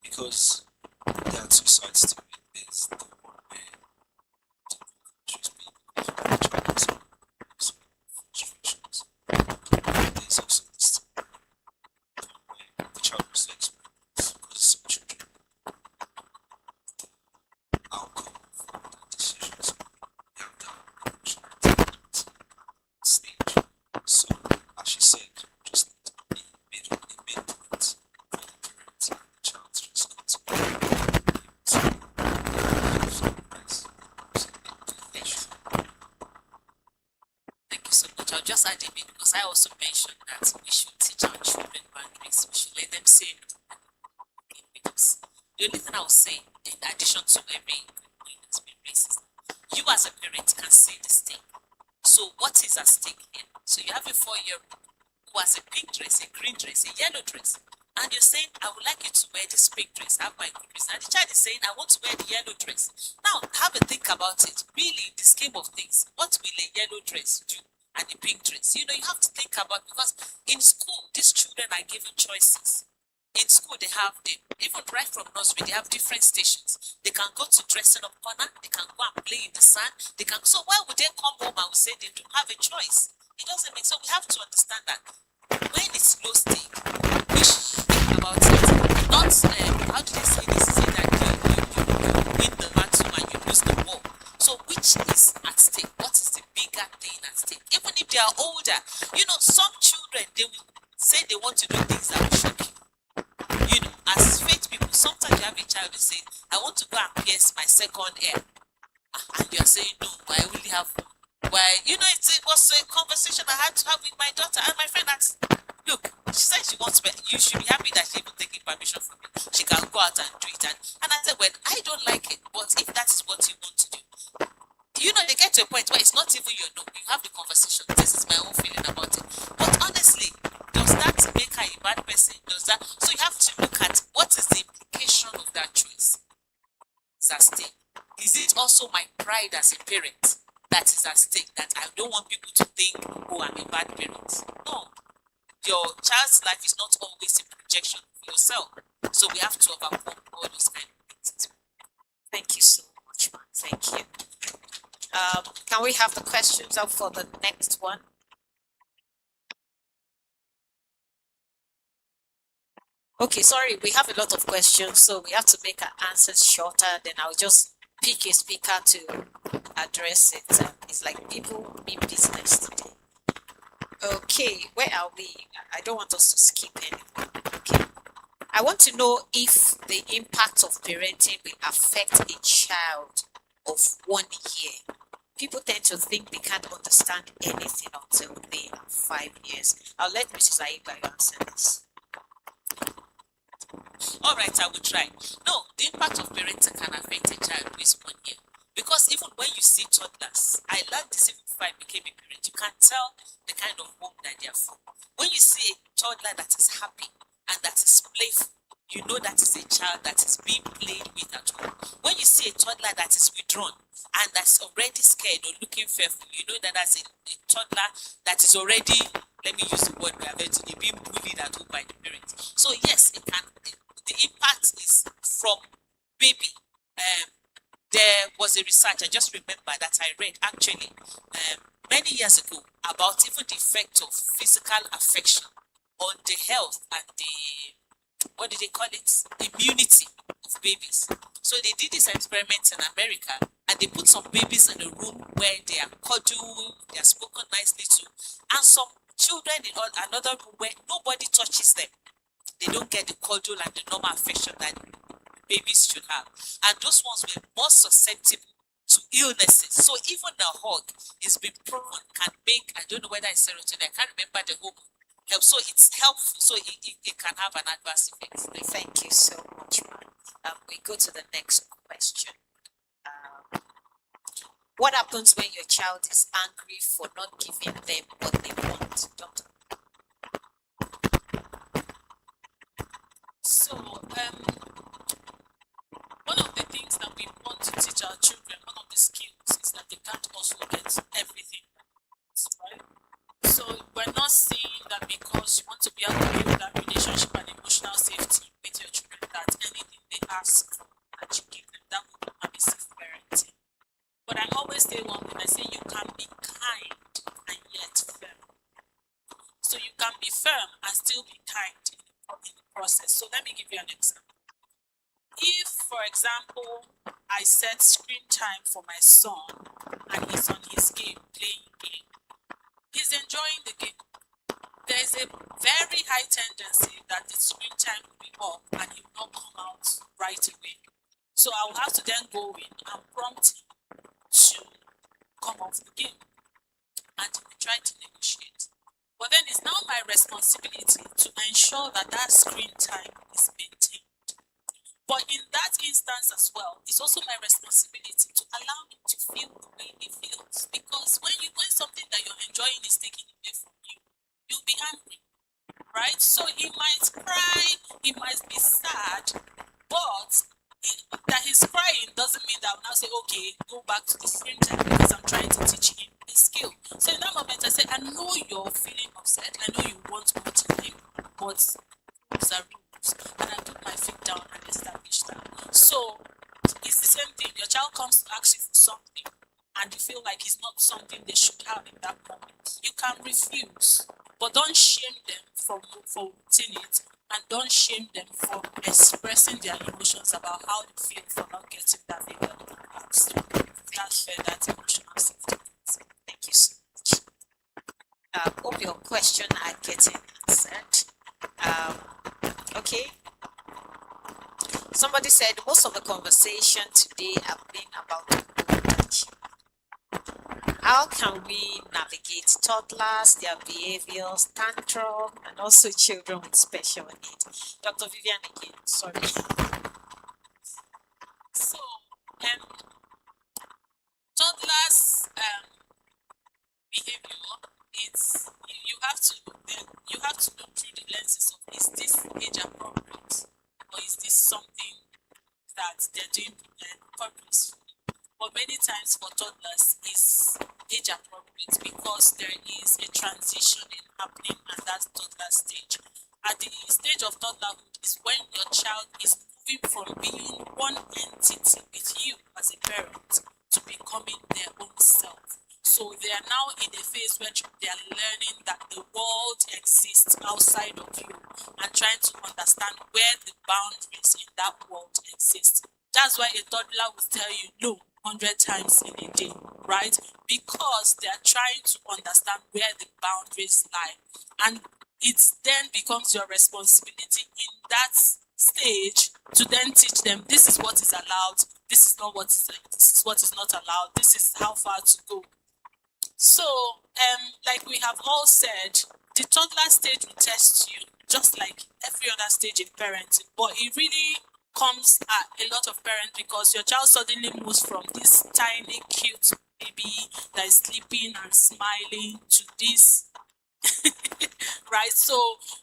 because there are two sides to it. There's the one where just people frustrations. There's also this where the child was experience, because some children outcome from the decisions they have done stage. So, as she said, just need a midpoint for the parents and the child to just go to Thank you so much. I'll just add a bit, because I also mentioned that we should teach our children boundaries. We should let them say no. Because the only thing I will say, in addition to every point that's been raised, is that you as a parent can see the stake. So what is at stake here? So you have a 4-year-old who has a pink dress, a green dress, a yellow dress, and you're saying, I would like you to wear this pink dress, have my good reason. And the child is saying, I want to wear the yellow dress. Now, have a think about it. Really, in the scheme of things, what will a yellow dress do and a pink dress? You have to think about, because in school, these children are given choices. In school, they have, even right from nursery, they have different stations. They can go to dressing up corner, they can go and play in the sand, so why would they come home and say they don't have a choice? It doesn't make sense. So we have to understand that when it's low stake, we should think about it. Not, how do they say this? Say that you win the battle and you lose the war. So which is at stake? What is the bigger thing at stake? Even if they are older, some children, they will say they want to do things that will shock you. As faith people, sometimes you have a child who say, I want to go and pierce my second ear. And you're saying, no, I only have one. Why, it was a conversation I had to have with my daughter, and my friend asked, look, she said she wants to, you should be happy that she even taking permission from me. She can go out and do it. And I said, well, I don't like it, but if that is what you want to do, they get to a point where it's not even your no. You have the conversation. This is my own feeling about it. But honestly, as a parent that is at stake, that I don't want people to think, oh, I'm a bad parent. No, your child's life is not always a projection of yourself. So we have to overcome all those kind of things. Thank you so much, man. Thank you. Can we have the questions up for the next one? Okay, sorry, we have a lot of questions, so we have to make our answers shorter. Then I'll just pick a speaker to address it. It's like people mean business today. Okay, where are we? I don't want us to skip anyone. Okay. I want to know if the impact of parenting will affect a child of 1 year. People tend to think they can't understand anything until they are 5 years. I'll let Mrs. Aiba answer this. All right, I will try. No, the impact of parenting can affect a child who is 1 year. Because even when you see toddlers, I learned this even before I became a parent, you can tell the kind of home that they are from. When you see a toddler that is happy and that is playful, you know that is a child that is being played with at home. When you see a toddler that is withdrawn and that's already scared or looking fearful, you know that that's a toddler that is already, let me use the word we are going to being bullied at home by the parents. So yes, it can. The impact is from baby. There was a research, I just remember that I read actually many years ago about even the effect of physical affection on the health and the, what do they call it, immunity of babies. So they did this experiment in America and they put some babies in a room where they are cuddled, they are spoken nicely to, and some children in another room where nobody touches them. They don't get the cuddle and the normal affection that babies should have. And those ones were more susceptible to illnesses. So even a hug is been proven can make, I don't know whether it's serotonin, I can't remember the whole help. So it's helpful. So it can have an adverse effect. Thank you so much, man. We go to the next question. What happens when your child is angry for not giving them what they want, Doctor? So, one of the things that we want to teach our children, one of the skills is that they can't also get everything, right? So we're not saying that because you want to be able to build that relationship and emotional safety with your children, that anything they ask for that you give them, that would be permissive parenting. But I always say one thing, I say you can be kind and yet firm. So you can be firm and still be kind in the process. So let me give you an example. If, for example, I set screen time for my son and he's on his game, playing game, he's enjoying the game. There's a very high tendency that the screen time will be up and he will not come out right away. So I will have to then go in and prompt him to come off the game and we try to negotiate. But then it's now my responsibility to ensure that that screen time is maintained. But in that instance as well, it's also my responsibility to allow him to feel the way he feels. Because when something that you're enjoying is taken away from you, you'll be angry, right? So he might cry, he might be sad, but that he's crying doesn't mean that I'll now say, okay, go back to the screen time because I'm trying to teach him a skill. So in that moment, I say, I know you're feeling upset. I know you want more time, but rules are rules. And I put my feet down and establish that. So it's the same thing. Your child comes to ask you for something and you feel like it's not something they should have in that moment. You can refuse, but don't shame them for wanting it. And don't shame them for expressing their emotions about how they feel for not getting that thing that they asked. That's fair, that's emotional safety. Thank you so much. Hope your question are getting answered. Okay. Somebody said most of the conversation today have been about the how can we navigate toddlers, their behaviors, tantrum, and also children with special needs? Dr. Vivian again, sorry. So, toddlers' behavior, it's you have to look through the lenses of, is this age appropriate or is this something that they're doing purposefully? But many times for toddlers is age appropriate because there is a transitioning happening at that toddler stage. At the stage of toddlerhood is when your child is moving from being one entity with you as a parent to becoming their own self. So they are now in a phase where they are learning that the world exists outside of you and trying to understand where the boundaries in that world exist. That's why a toddler will tell you no 100 times in a day, right? Because they are trying to understand where the boundaries lie. And it then becomes your responsibility in that stage to then teach them this is what is allowed, this is not what is, this is what is not allowed, this is how far to go. So, like we have all said, the toddler stage will test you just like every other stage in parenting, but it really comes at a lot of parents because your child suddenly moves from this tiny, cute baby that is sleeping and smiling to this, right? So,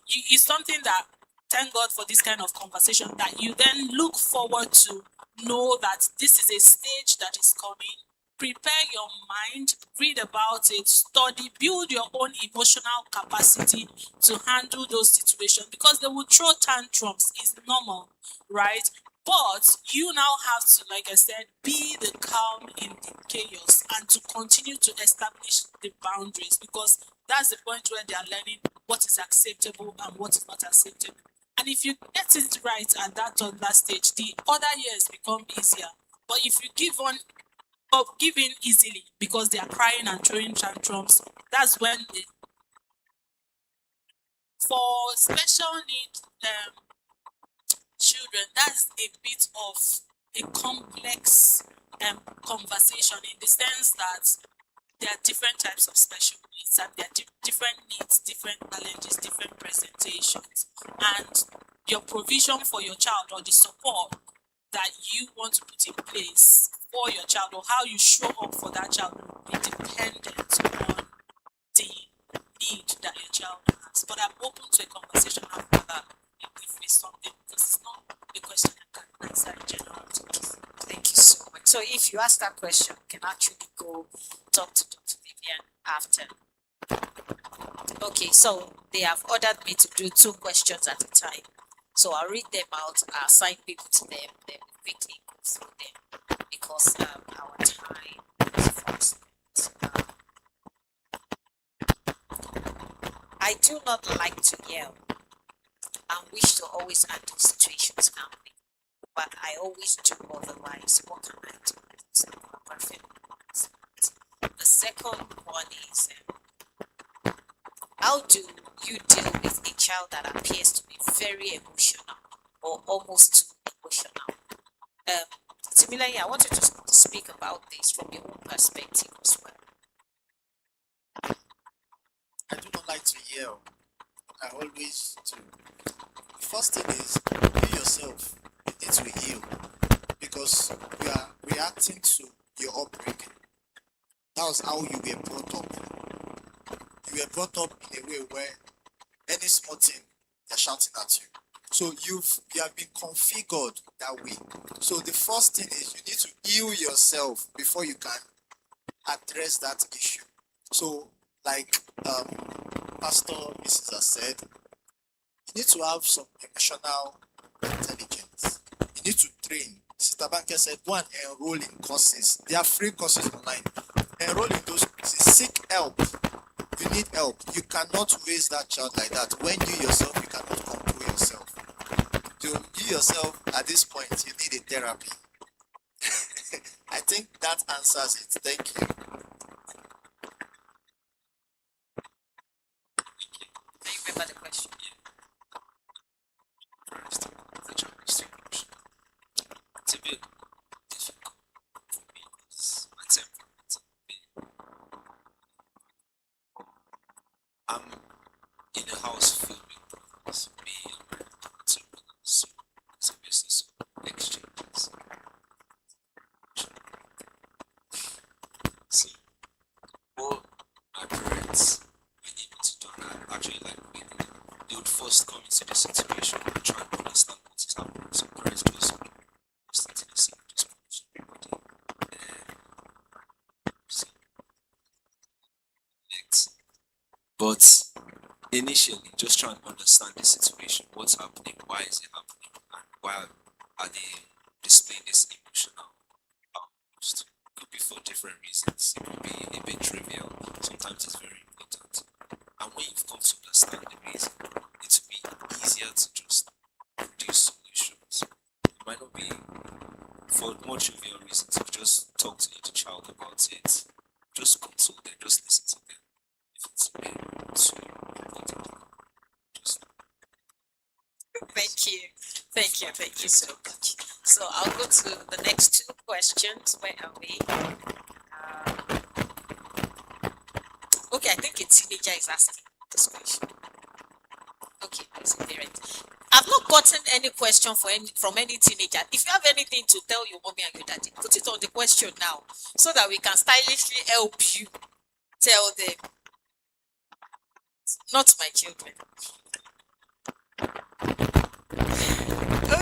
it's something that, thank God for this kind of conversation, that you then look forward to know that this is a stage that is coming. Prepare your mind, read about it, study, build your own emotional capacity to handle those situations because they will throw tantrums. It's normal, right? But you now have to, like I said, be the calm in the chaos and to continue to establish the boundaries because that's the point where they are learning what is acceptable and what is not acceptable. And if you get it right at that toddler stage, the other years become easier. But if you give in easily because they are crying and throwing tantrums, that's when for special need children, that's a bit of a complex conversation in the sense that there are different types of special needs and there are different needs, different challenges, different presentations, and your provision for your child or the support that you want to put in place for your child or how you show up for that child will be dependent on the need that your child has. But I'm open to a conversation after that if it's something because it's not a question I can answer in general. Thank you so much. So if you ask that question, you can actually go talk to Dr. Vivian after. Okay, so they have ordered me to do 2 questions at a time. So I'll read them out, I'll assign people to them, then we quickly go through them because our time is fast. I do not like to yell and wish to always handle situations calmly, but I always do otherwise. What can I do? It's not perfect. The second one is how do you deal with a child that appears to be very emotional or almost too emotional? Similarly, I wanted to speak about this from your own perspective as well. I do not like to yell. I always do. The first thing is you yourself need to heal because you are reacting to your upbringing. That was how you were brought up. You were brought up in a way where any small thing they're shouting at you. So you have been configured that way. So the first thing is you need to heal yourself before you can address that issue. So like Pastor Mrs. has said, you need to have some emotional intelligence. You need to train. Sister Banker said, go and enroll in courses. There are free courses online. Enroll in those courses. Seek help. You need help. You cannot raise that child like that. When you yourself, you cannot control yourself. So you yourself, at this point, you need a therapy. I think that answers it. Thank you. Do you remember the question? First, the child is too emotional. It's a bit difficult for me because my temperament is a bit. I'm in a house filled with brothers. Me and my two brothers. So it's a business of exchanges. So what my parents were able to do, and I actually like with them, they would first come into the situation and try to understand what is happening. So parents just listen to the same, just push everybody. And initially just trying to understand the situation, what's happening, why is it happening, and why are they displaying this emotional outburst. Could be for different reasons. It could be a bit trivial. Sometimes it's very important. And when you've come to understand the reason, it will be easier to just produce solutions. It might not be for more trivial reasons. You just talk to the child about it. Just console them. Just listen to them. If it's a bit too important, just Thank you. Thank you so much. So I'll go to the next two questions. Where are we? Okay, I think a teenager is asking this question. Okay, it's a parent. I've not gotten any question from any teenager. If you have anything to tell your mommy and your daddy, put it on the question now so that we can stylishly help you tell them. Not my children.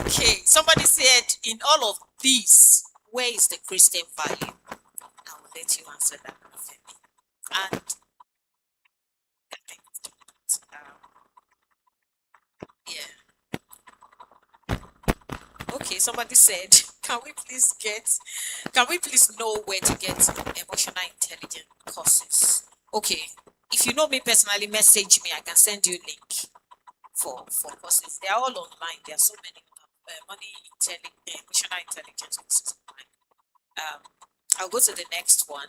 Okay, somebody said, in all of these, where is the Christian value? I will let you answer that, Femi. And yeah. Okay, somebody said, can we please know where to get emotional intelligence courses? Okay, if you know me personally, message me. I can send you a link for courses. They are all online. There are so many emotional intelligence courses online. I'll go to the next one.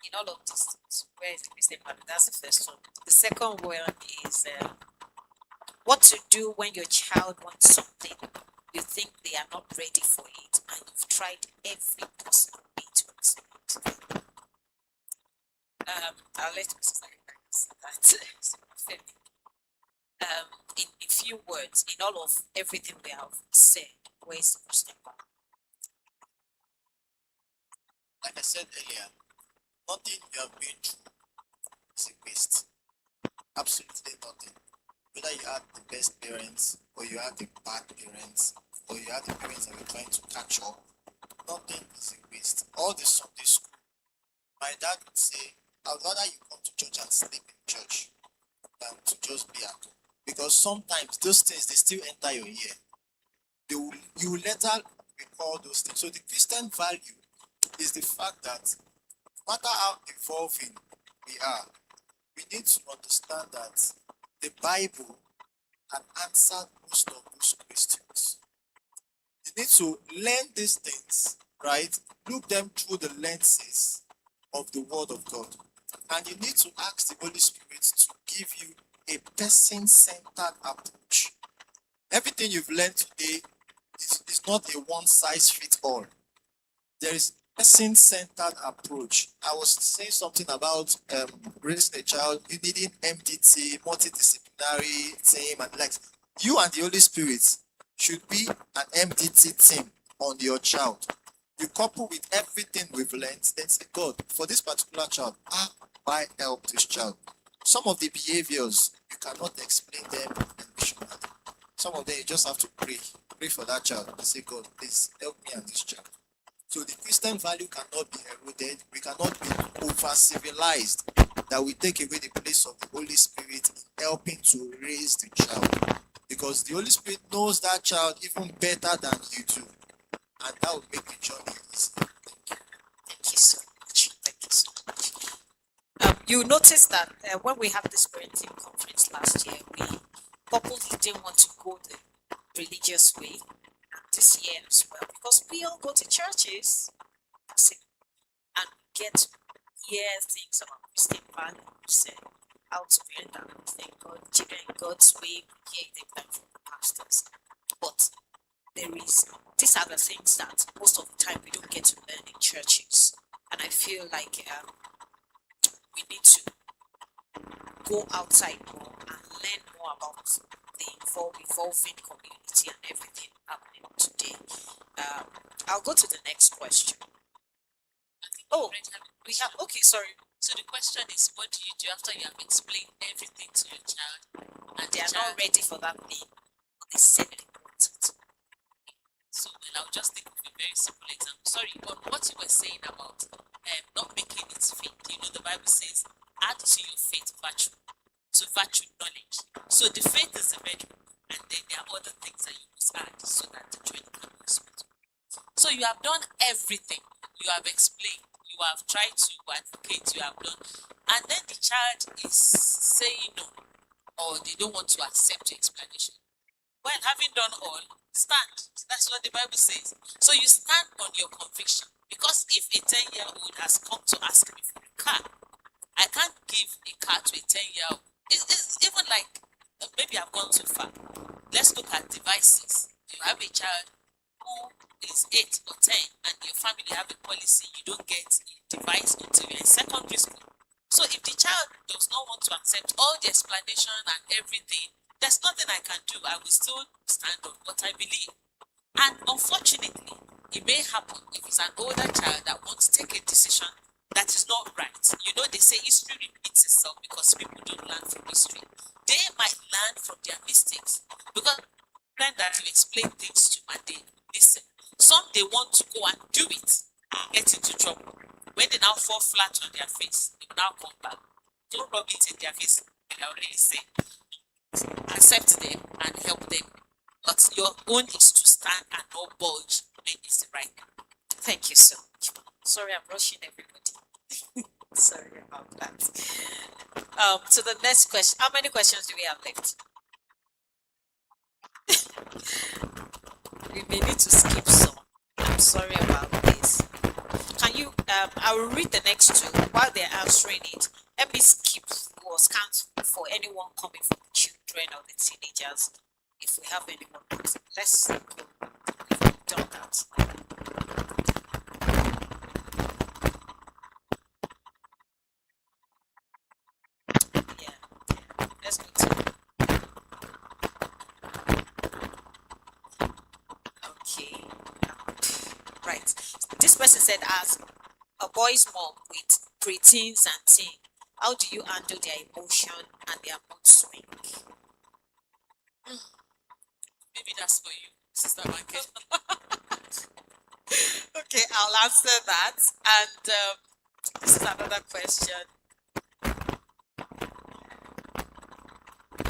In all of this, where is the Christian value? That's the first one. The second one is what to do when your child wants something, you think they are not ready for it, and you've tried every possible way to explain to them. I'll let Mrs. Alina answer that. In few words, in all of everything we have said, where is the Christian value? Like I said earlier, nothing you have been through is a waste. Absolutely nothing. Whether you had the best parents, or you had the bad parents, or you had the parents that were trying to catch up, nothing is a waste. All the Sunday school, my dad would say, I'd rather you come to church and sleep in church than to just be at home. Because sometimes those things, they still enter your ear. You will later recall those things. So the Christian value is the fact that no matter how evolving we are, we need to understand that the Bible can answer most of those questions. You need to learn these things, right? Look them through the lenses of the Word of God. And you need to ask the Holy Spirit to give you a person-centered approach. Everything you've learned today is not a one-size-fits-all. There is person-centered approach. I was saying something about raising a child. You needing MDT, multidisciplinary team, and like you and the Holy Spirit should be an MDT team on your child. You couple with everything we've learned, then say, God, for this particular child, how do I help this child? Some of the behaviors you cannot explain them emotionally. Some of them you just have to pray for that child and say, God, please help me and this child. So the Christian value cannot be eroded. We cannot be over-civilized that we take away the place of the Holy Spirit in helping to raise the child. Because the Holy Spirit knows that child even better than you do. And that will make the journey easy. Thank you so much. Thank you so much. You noticed that when we had this parenting conference last year, we purposely didn't want to go the religious way this year as well, because we all go to churches and get to hear things about Christian values and how to parent and thank God, children in God's way, hear them from the pastors. But these are the things that most of the time we don't get to learn in churches. And I feel like we need to go outside more and learn more about the evolving community and everything happening today. I'll go to the next question. Oh, we have, okay, sorry. So the question is, what do you do after you have explained everything to your child and They the are child? not ready for that thing, but they said they want it. So well, I'll just think of a very simple example. Sorry, on what you were saying about not making it fake. You know, the Bible says, add to your faith virtue. So to virtue knowledge. So the faith is the bedrock, and then there are other things that you must add so that the journey can be smooth. So you have done everything. You have explained. You have tried to advocate. You have done, and then the child is saying no, or they don't want to accept your explanation. Well, having done all, stand. That's what the Bible says. So you stand on your conviction. Because if a 10-year-old has come to ask me for a car, I can't give a car to a 10-year-old. It's even like maybe I've gone too far. Let's look at devices. You have a child who is 8 or 10 and your family have a policy, you don't get a device until you're in secondary school. So if the child does not want to accept all the explanation and everything, there's nothing I can do. I will still stand on what I believe. And unfortunately, it may happen if it's an older child that wants to take a decision that is not right. You know, they say history repeats itself because people don't learn from history. They might learn from their mistakes because then that you explain things to and they listen. Some they want to go and do it and get into trouble. When they now fall flat on their face, they will now come back. Don't rub it in their face. I already say, accept them and help them. But your own is to stand and not bulge when it's the right. Thank you so much. Sorry, I'm rushing everybody. Sorry about that. To the next question. How many questions do we have left? We may need to skip some. I'm sorry about this. Can you, I will read the next two while they're answering it. Let me skip or scan for anyone coming from the children or the teenagers. If we have anyone, let's go. We've done that. Yeah, let's go to. Okay, right. This person said, as a boy's mom with preteens and teen, how do you handle their emotion and their mood swing? Maybe that's for you, Sister Banke. Okay, I'll answer that. And this is another question.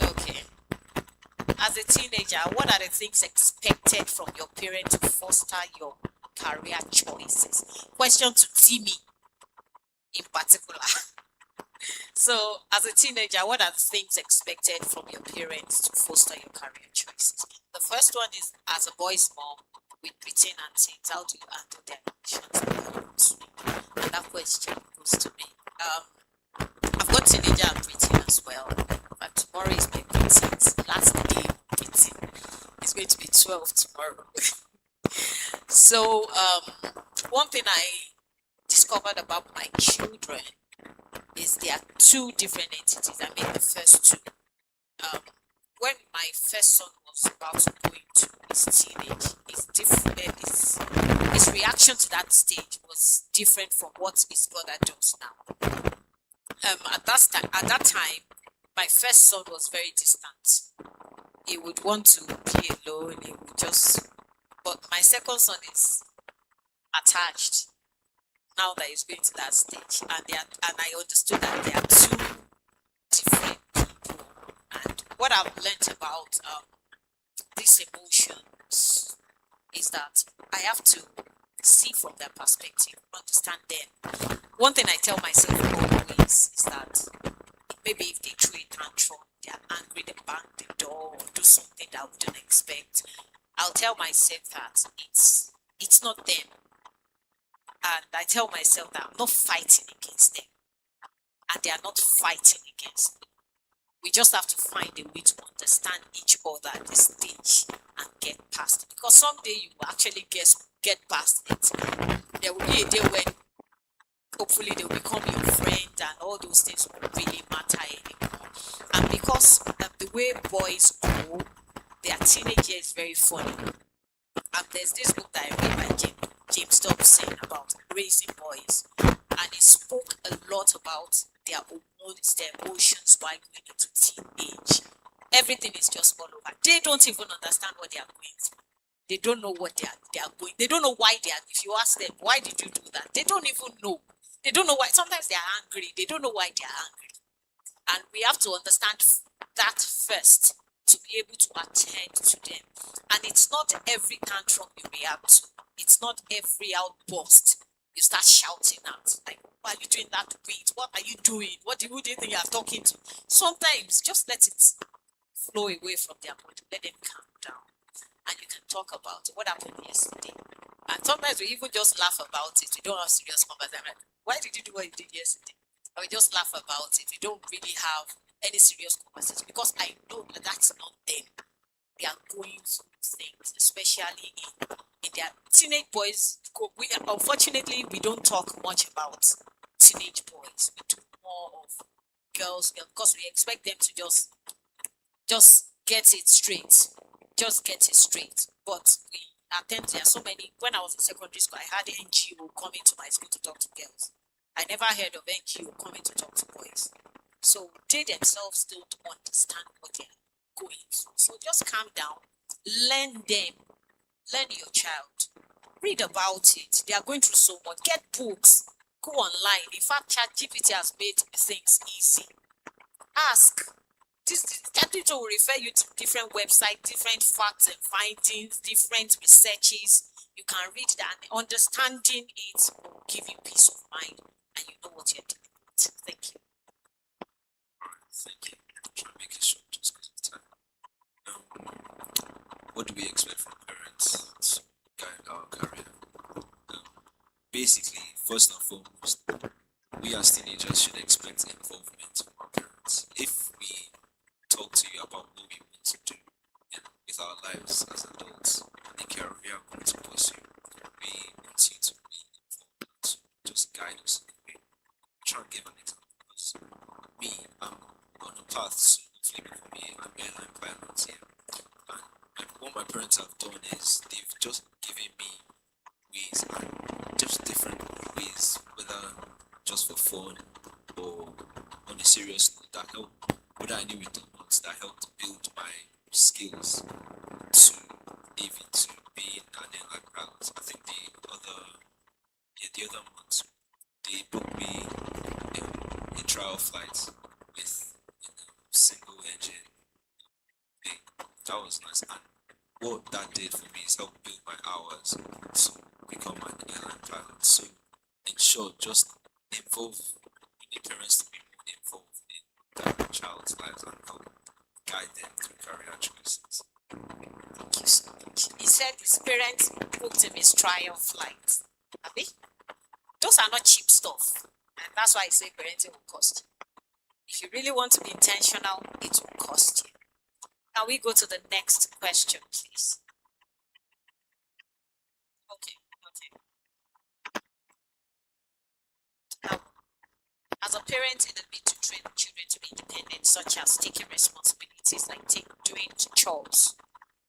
Okay. As a teenager, what are the things expected from your parent to foster your career choices? Question to Timmy in particular. So, as a teenager, what are the things expected from your parents to foster your career choices? The first one is, as a boy's mom with preteen and teens, how do you handle their emotions and their moods? And that question goes to me. I've got teenager and preteen as well. But tomorrow is my preteen. Last day of preteen. It's going to be 12 tomorrow. So, one thing I discovered about my children is there are two different entities. I mean, the first two. When my first son was about to go into his teenage, his reaction to that stage was different from what his brother does now. At that time, my first son was very distant. He would want to be alone. He would just. But my second son is attached. Now that he's going to that stage, and I understood that there are two different people. And what I've learned about these emotions is that I have to see from their perspective, understand them. One thing I tell myself always is that maybe if they throw a tantrum, they're angry, they bang the door or do something that I wouldn't expect, I'll tell myself that it's not them. And I tell myself that I'm not fighting against them. And they are not fighting against me. We just have to find a way to understand each other at this stage and get past it. Because someday you will actually get past it. There will be a day when hopefully they will become your friend and all those things won't really matter anymore. And because the way boys grow, their teenager is very funny. And there's this book that I read by James Dobson about raising boys, and he spoke a lot about their hormones, their emotions while going into teenage. Everything is just all over. They don't even understand what they are going through. They don't know what they are going. They don't know why they are. If you ask them, why did you do that? They don't even know. They don't know why. Sometimes they are angry. They don't know why they are angry. And we have to understand that first to be able to attend to them. And it's not every tantrum you react to. It's not every outburst you start shouting out. Like, why are you doing that with? What are you doing? Who do you think you're talking to? Sometimes just let it flow away from their body. Let them calm down. And you can talk about it. What happened yesterday? And sometimes we even just laugh about it. We don't have serious conversation. Like, why did you do what you did yesterday? Or we just laugh about it. We don't really have any serious conversation because I know that that's not them. They are going through things, especially in their teenage boys. Unfortunately, we don't talk much about teenage boys. We do more of girls because we expect them to just get it straight. Just get it straight. But we attend, there are so many. When I was in secondary school, I had NGO coming to my school to talk to girls. I never heard of NGO coming to talk to boys. So they themselves don't understand what they're going through. So just calm down, learn them, learn your child, read about it. They are going through so much. Get books, go online. In fact, ChatGPT has made things easy. Ask. This ChatGPT will refer you to different websites, different facts and findings, different researches. You can read that. Understanding it will give you peace of mind, and you know what you're doing. Thank you. Thank you. Try to make it short just because of time. What do we expect from parents to guide our career? Basically, first and foremost, we as teenagers should expect involvement from our parents. If we talk to you about what we want to do with our lives as adults, the career we are going to pursue, we want you to be involved, to just guide us in a way. Try and give an example. Because me, I'm on a path to hopefully becoming an airline pilot here. And what my parents have done is they've just given me ways and just different ways, whether just for fun or on a serious note, that help, whether I knew it or not, that helped build my skills to even to be an airline pilot. I think the other month they booked me a trial flight with single engine thing. That was nice. And what that did for me is help build my hours to become an airline pilot. So in short, just involve, we need parents to be more involved in their child's lives and help guide them through career choices. Thank you so much. He said his parents booked him his trial flight. Abi? Those are not cheap stuff. And that's why I say parenting will cost you. If you really want to be intentional, it will cost you. Can we go to the next question, please? Okay. Now, as a parent in the bid to train children to be independent, such as taking responsibilities like doing chores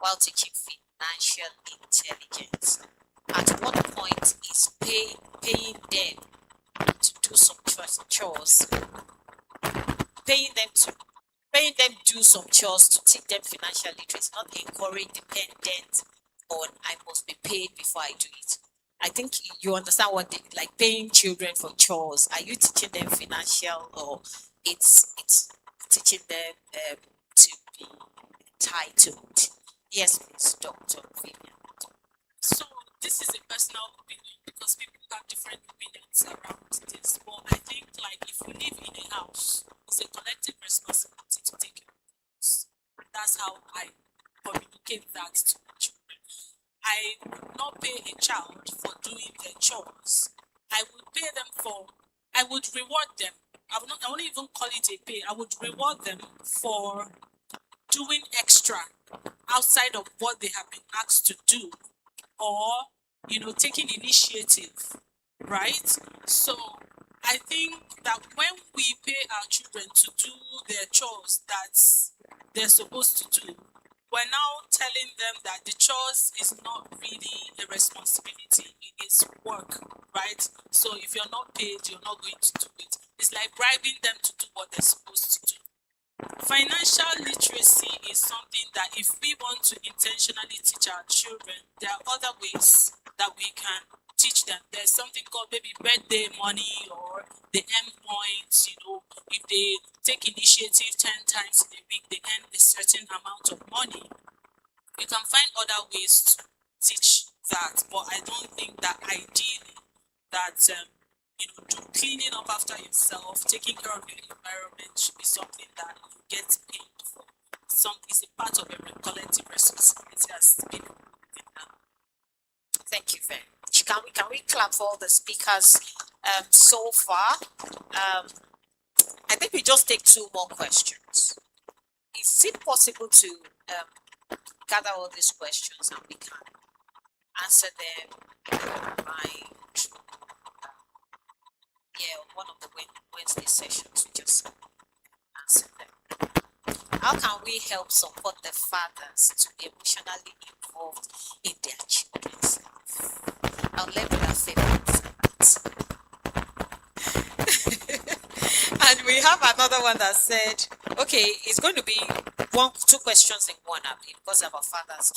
while teaching financial intelligence, at what point is paying them to do some chores, paying them do some chores to teach them financial literacy, not encourage dependent on I must be paid before I do it. I think you understand what they like paying children for chores. Are you teaching them financial, or it's teaching them to be entitled? Yes, please, Dr. Vivian. So this is a personal opinion because people have different opinions around this. But I think like if you live in a house, it's a collective responsibility to take care of things. That's how I communicate that to my children. I would not pay a child for doing their chores. I would pay them I would reward them. I won't even call it a pay. I would reward them for doing extra outside of what they have been asked to do, or taking initiative, right? So I think that when we pay our children to do their chores that they're supposed to do, we're now telling them that the chores is not really a responsibility, it is work, right? So if you're not paid, you're not going to do it. It's like bribing them to do what they're supposed to do. Financial literacy is something that if we want to intentionally teach our children, there are other ways that we can teach them. There's something called maybe birthday money, or they earn points. If they take initiative 10 times in a week, they earn a certain amount of money. You can find other ways to teach that, but I don't think that ideally that do cleaning up after yourself, taking care of your environment should be something that you get paid for. It's a part of your collective responsibility as people. Thank you very much. Can we clap for all the speakers so far? I think we just take 2 more questions. Is it possible to gather all these questions and we can answer them by one of the Wednesday sessions? We just answer them. How can we help support the fathers to be emotionally involved in their children's life? I'll let me have favorites. And we have another one that said, okay, it's going to be 2 questions in one, because about fathers.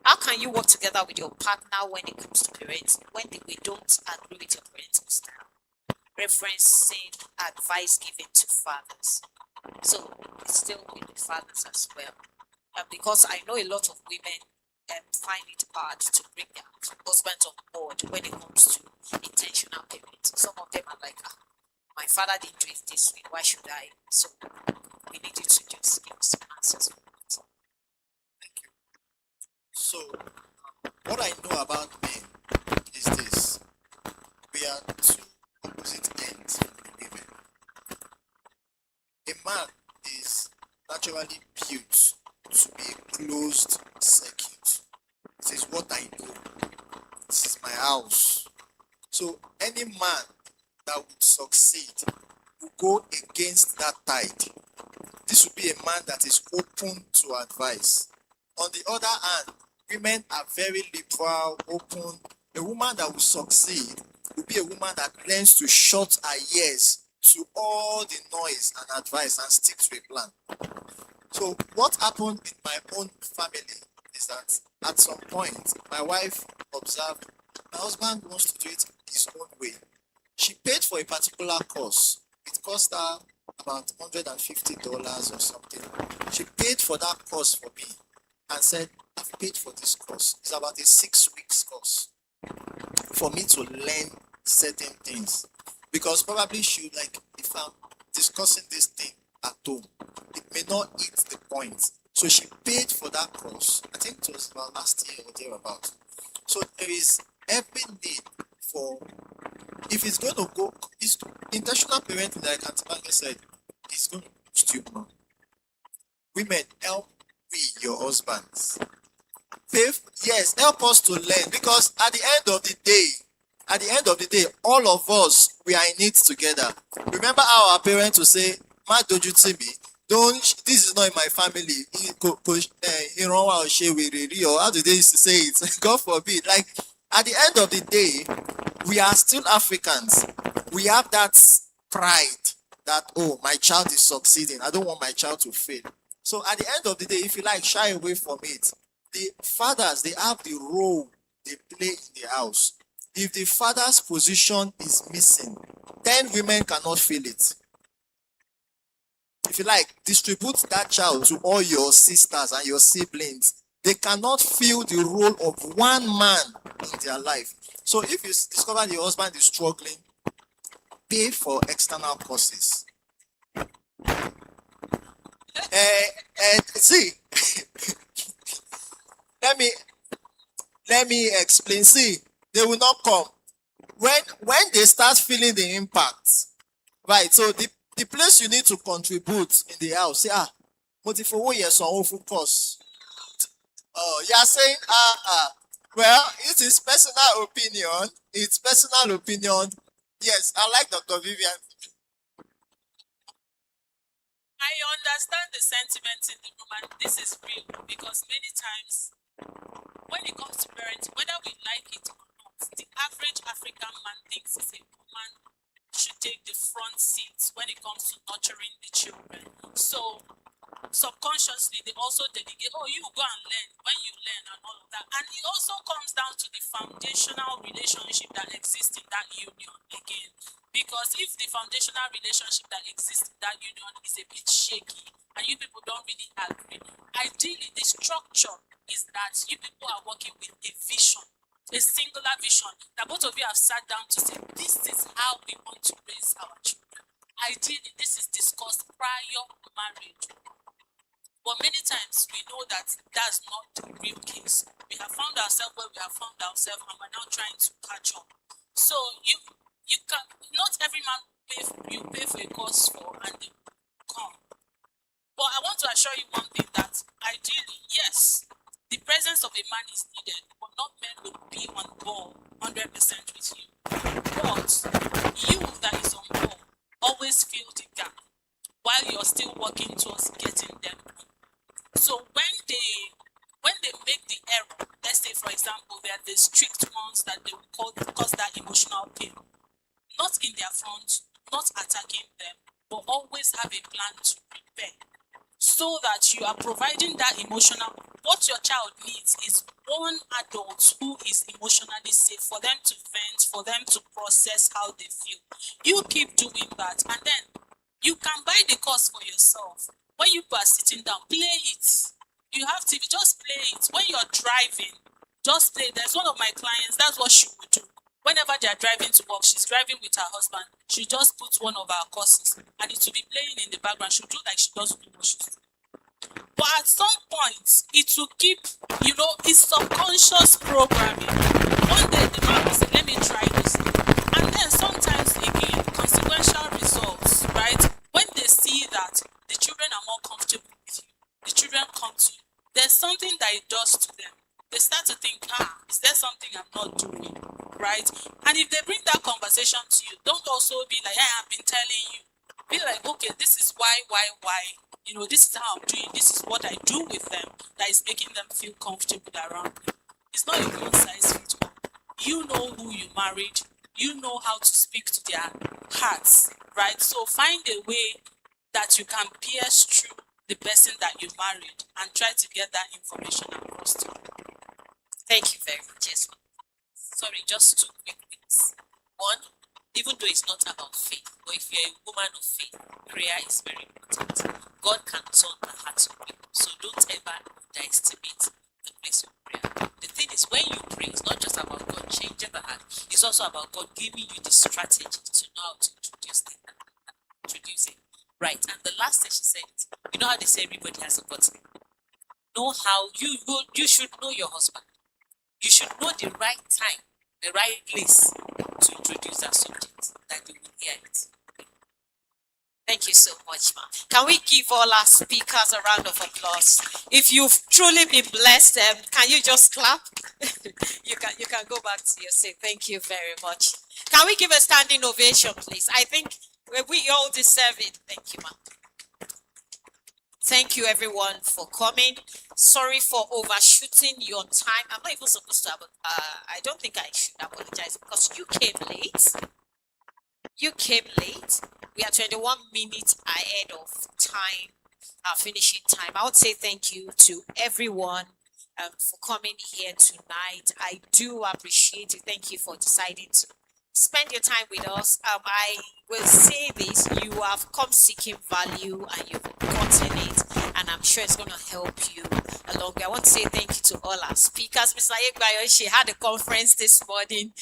How can you work together with your partner when it comes to parenting, when we don't agree with your parenting style? Referencing advice given to fathers. So it's still with the fathers as well. Because I know a lot of women find it hard to bring their husbands on board when it comes to intentional parenting. Some of them are like, my father didn't do it this way, why should I? So we need you to just give some answers for that. So, what I know about men is this. We are 2 opposite ends of the women. A man is naturally built to be a closed circuit. This is what I know. This is my house. So, any man that would succeed will go against that tide. This will be a man that is open to advice. On the other hand, women are very liberal, open. A woman that will succeed will be a woman that learns to shut her ears to all the noise and advice and stick to a plan. So what happened in my own family is that at some point, my wife observed my husband wants to do it his own way. She paid for a particular course. It cost her about $150 or something. She paid for that course for me and said, I've paid for this course. It's about a 6 weeks course for me to learn certain things. Because probably she would like, if I'm discussing this thing at home, it may not hit the point. So she paid for that course. I think it was about last year or thereabout. So there is every need for, if it's going to go, it's intentional parenting, like Auntie Bange said, it's going to boost you more. Women, help your husbands. Yes, help us to learn, because at the end of the day, all of us, we are in it together. Remember how our parents will say, "Ma doju ti mi, this is not in my family." Or how do they used to say it? God forbid. Like, at the end of the day, we are still Africans. We have that pride that, oh, my child is succeeding. I don't want my child to fail. So at the end of the day, if you like, shy away from it. The fathers, they have the role they play in the house. If the father's position is missing, then women cannot feel it. If you like, distribute that child to all your sisters and your siblings. They cannot feel the role of one man in their life. So if you discover your husband is struggling, pay for external courses. See, let me explain. See, they will not come when they start feeling the impact, right? So the place you need to contribute in the house, say, course. Oh, you are saying, well, it is personal opinion. It's personal opinion. Yes, I like Dr. Vivian. I understand the sentiment in the room, and this is real, because many times when it comes to parenting, whether we like it or not, the average African man thinks it's a woman should take the front seat when it comes to nurturing the children. So subconsciously, they also dedicate, oh, you go and learn. When you learn and all of that, and it also comes down to the foundational relationship that exists in that union again. Because if the foundational relationship that exists in that union is a bit shaky and you people don't really agree, ideally the structure is that you people are working with a vision, a singular vision that both of you have sat down to say, this is how we want to raise our children. Ideally, this is discussed prior to marriage. But many times we know that that's not the real case. We have found ourselves where we have found ourselves and we're now trying to catch up. So you can not every man you pay for a course for and they come. But I want to assure you one thing, that ideally, yes, the presence of a man is needed, but not men will be on board 100% with you. But you that is on board always fill the gap while you're still working towards getting them on. So when they make the error, let's say for example, they are the strict ones that they will cause that emotional pain. Not in their front, not attacking them, but always have a plan to prepare. So that you are providing that emotional, what your child needs is one adult who is emotionally safe for them to vent, for them to process how they feel. You keep doing that, and then you can buy the course for yourself. When you are sitting down, play it. You have TV, just play it. When you're driving, just play. There's one of my clients, that's what she would do. Whenever they are driving to work, she's driving with her husband, she just puts one of our courses and it will be playing in the background. She'll do like she doesn't do what she's doing. But at some point, it will keep, it's subconscious programming. One day the man will say, let me try this. And then sometimes again, consequential results, right? When they see that the children are more comfortable with you, the children come to you, there's something that it does to them. They start to think, is there something I'm not doing, right? And if they bring that conversation to you, don't also be like, hey, I've been telling you. Be like, okay, this is why. This is how I'm doing, this is what I do with them that is making them feel comfortable around me. It's not a one size fits all. You know who you married, you know how to speak to their hearts, right? So find a way that you can pierce through the person that you married and try to get that information across to them. Thank you very much, Esma. Sorry, just two quick things. One, even though it's not about faith, but if you're a woman of faith, prayer is very important. God can turn the hearts of people. So don't ever underestimate the place of prayer. The thing is, when you pray, it's not just about God changing the heart, it's also about God giving you the strategy to know how to introduce it. Right. And the last thing she said, you know how they say everybody has a button. Know how you should know your husband. You should know the right time, the right place to introduce that subject, that they will hear it. Thank you so much, ma'am. Can we give all our speakers a round of applause? If you've truly been blessed, can you just clap? you can go back to your seat. Thank you very much. Can we give a standing ovation, please? I think we all deserve it. Thank you, ma'am. Thank you, everyone, for coming. Sorry for overshooting your time. I'm not even supposed to, I don't think I should apologize because you came late. You came late. We are 21 minutes ahead of time, our finishing time. I would say thank you to everyone for coming here tonight. I do appreciate it. Thank you for deciding to spend your time with us. I will say this, you have come seeking value and you've gotten it, and I'm sure it's going to help you along. I want to say thank you to all our speakers. Mr. Egbayo, she had a conference this morning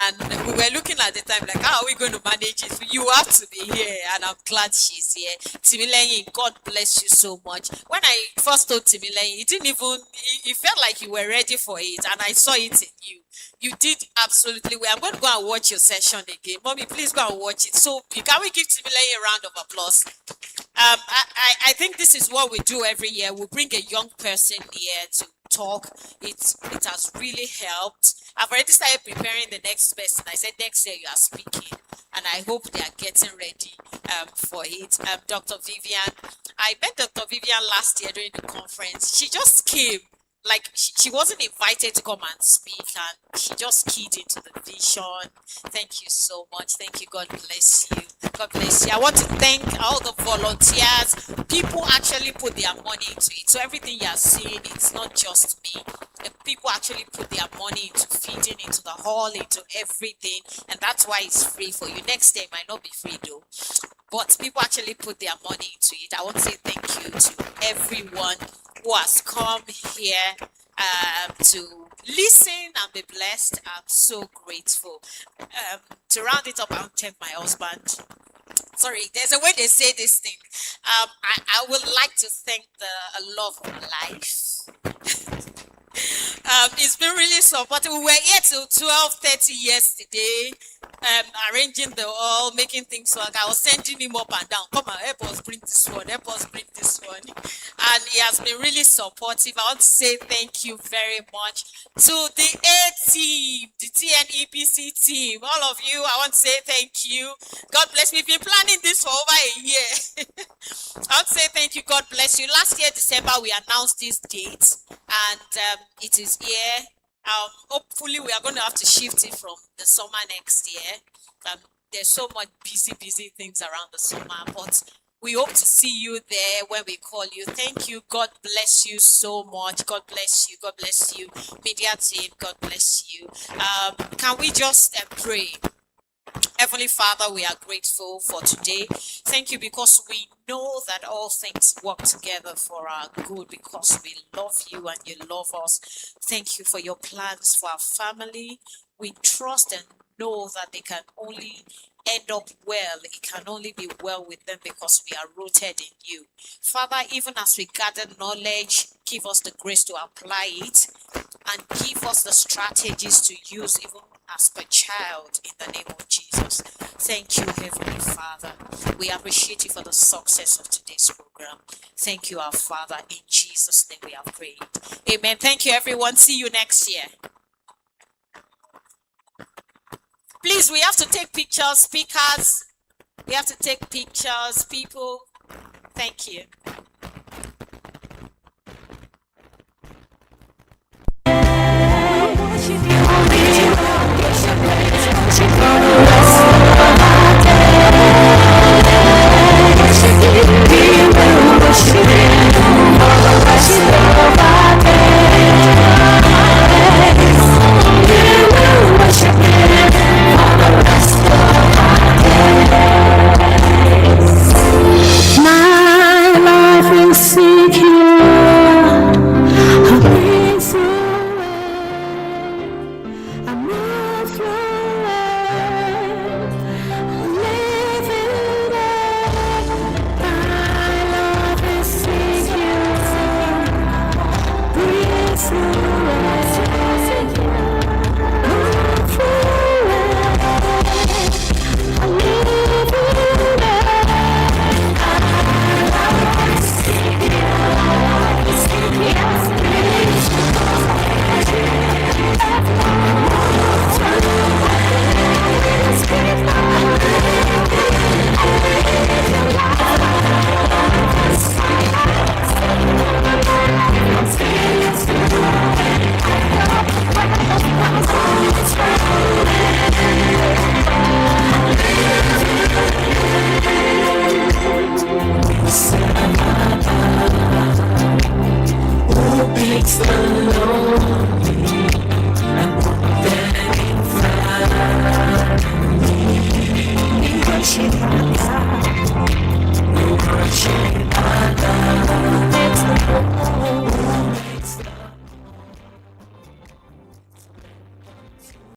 and we were looking at the time like, how are we going to manage it? You have to be here, and I'm glad she's here. Timileyin, God bless you so much. When I first told Timileyin, it felt like you were ready for it, and I saw it in you. You did absolutely well. I'm going to go and watch your session again. Mommy, please go and watch it. So can we give Timileyin a round of applause? I think this is what we do every year. We bring a young person here to talk. It has really helped. I've already started preparing the next person. I said next year you are speaking, and I hope they are getting ready for it. Dr. Vivian, I met Dr. Vivian last year during the conference. She just came. Like she wasn't invited to come and speak, and she just keyed into the vision. Thank you so much. Thank you. God bless you. God bless you. I want to thank all the volunteers. People actually put their money into it. So everything you are seeing, it's not just me. people actually put their money into feeding, into the hall, into everything, and that's why it's free for you. Next day it might not be free though, but people actually put their money into it. I want to say thank you to everyone who has come here to listen and be blessed. I'm so grateful. To round it up, I'll thank my husband. Sorry, there's a way they say this thing. I would like to thank the love of life. It's been really supportive. We were here till 12:30 yesterday, arranging the all, making things work. I was sending him up and down. Come on, help us bring this one, help us bring this one. And he has been really supportive. I want to say thank you very much to the A team, the TNEPC team, all of you. I want to say thank you. God bless me. We've been planning this for over a year. I want to say thank you. God bless you. Last year, December, we announced this date, and it is here. Hopefully, we are going to have to shift it from the summer next year. There's so much busy things around the summer, but we hope to see you there when we call you. Thank you. God bless you so much. God bless you. God bless you. Media team, God bless you. Can we just pray? Heavenly Father, we are grateful for today. Thank you because we know that all things work together for our good because we love you and you love us. Thank you for your plans for our family. We trust and know that they can only end up well. It can only be well with them because we are rooted in you. Father, even as we gather knowledge, give us the grace to apply it and give us the strategies to use even as per child in the name of Jesus. Thank you, Heavenly Father. We appreciate you for the success of today's program. Thank you, our Father. In Jesus' name we have prayed. Amen. Thank you, everyone. See you next year. Please, we have to take pictures. Speakers, we have to take pictures. People, thank you.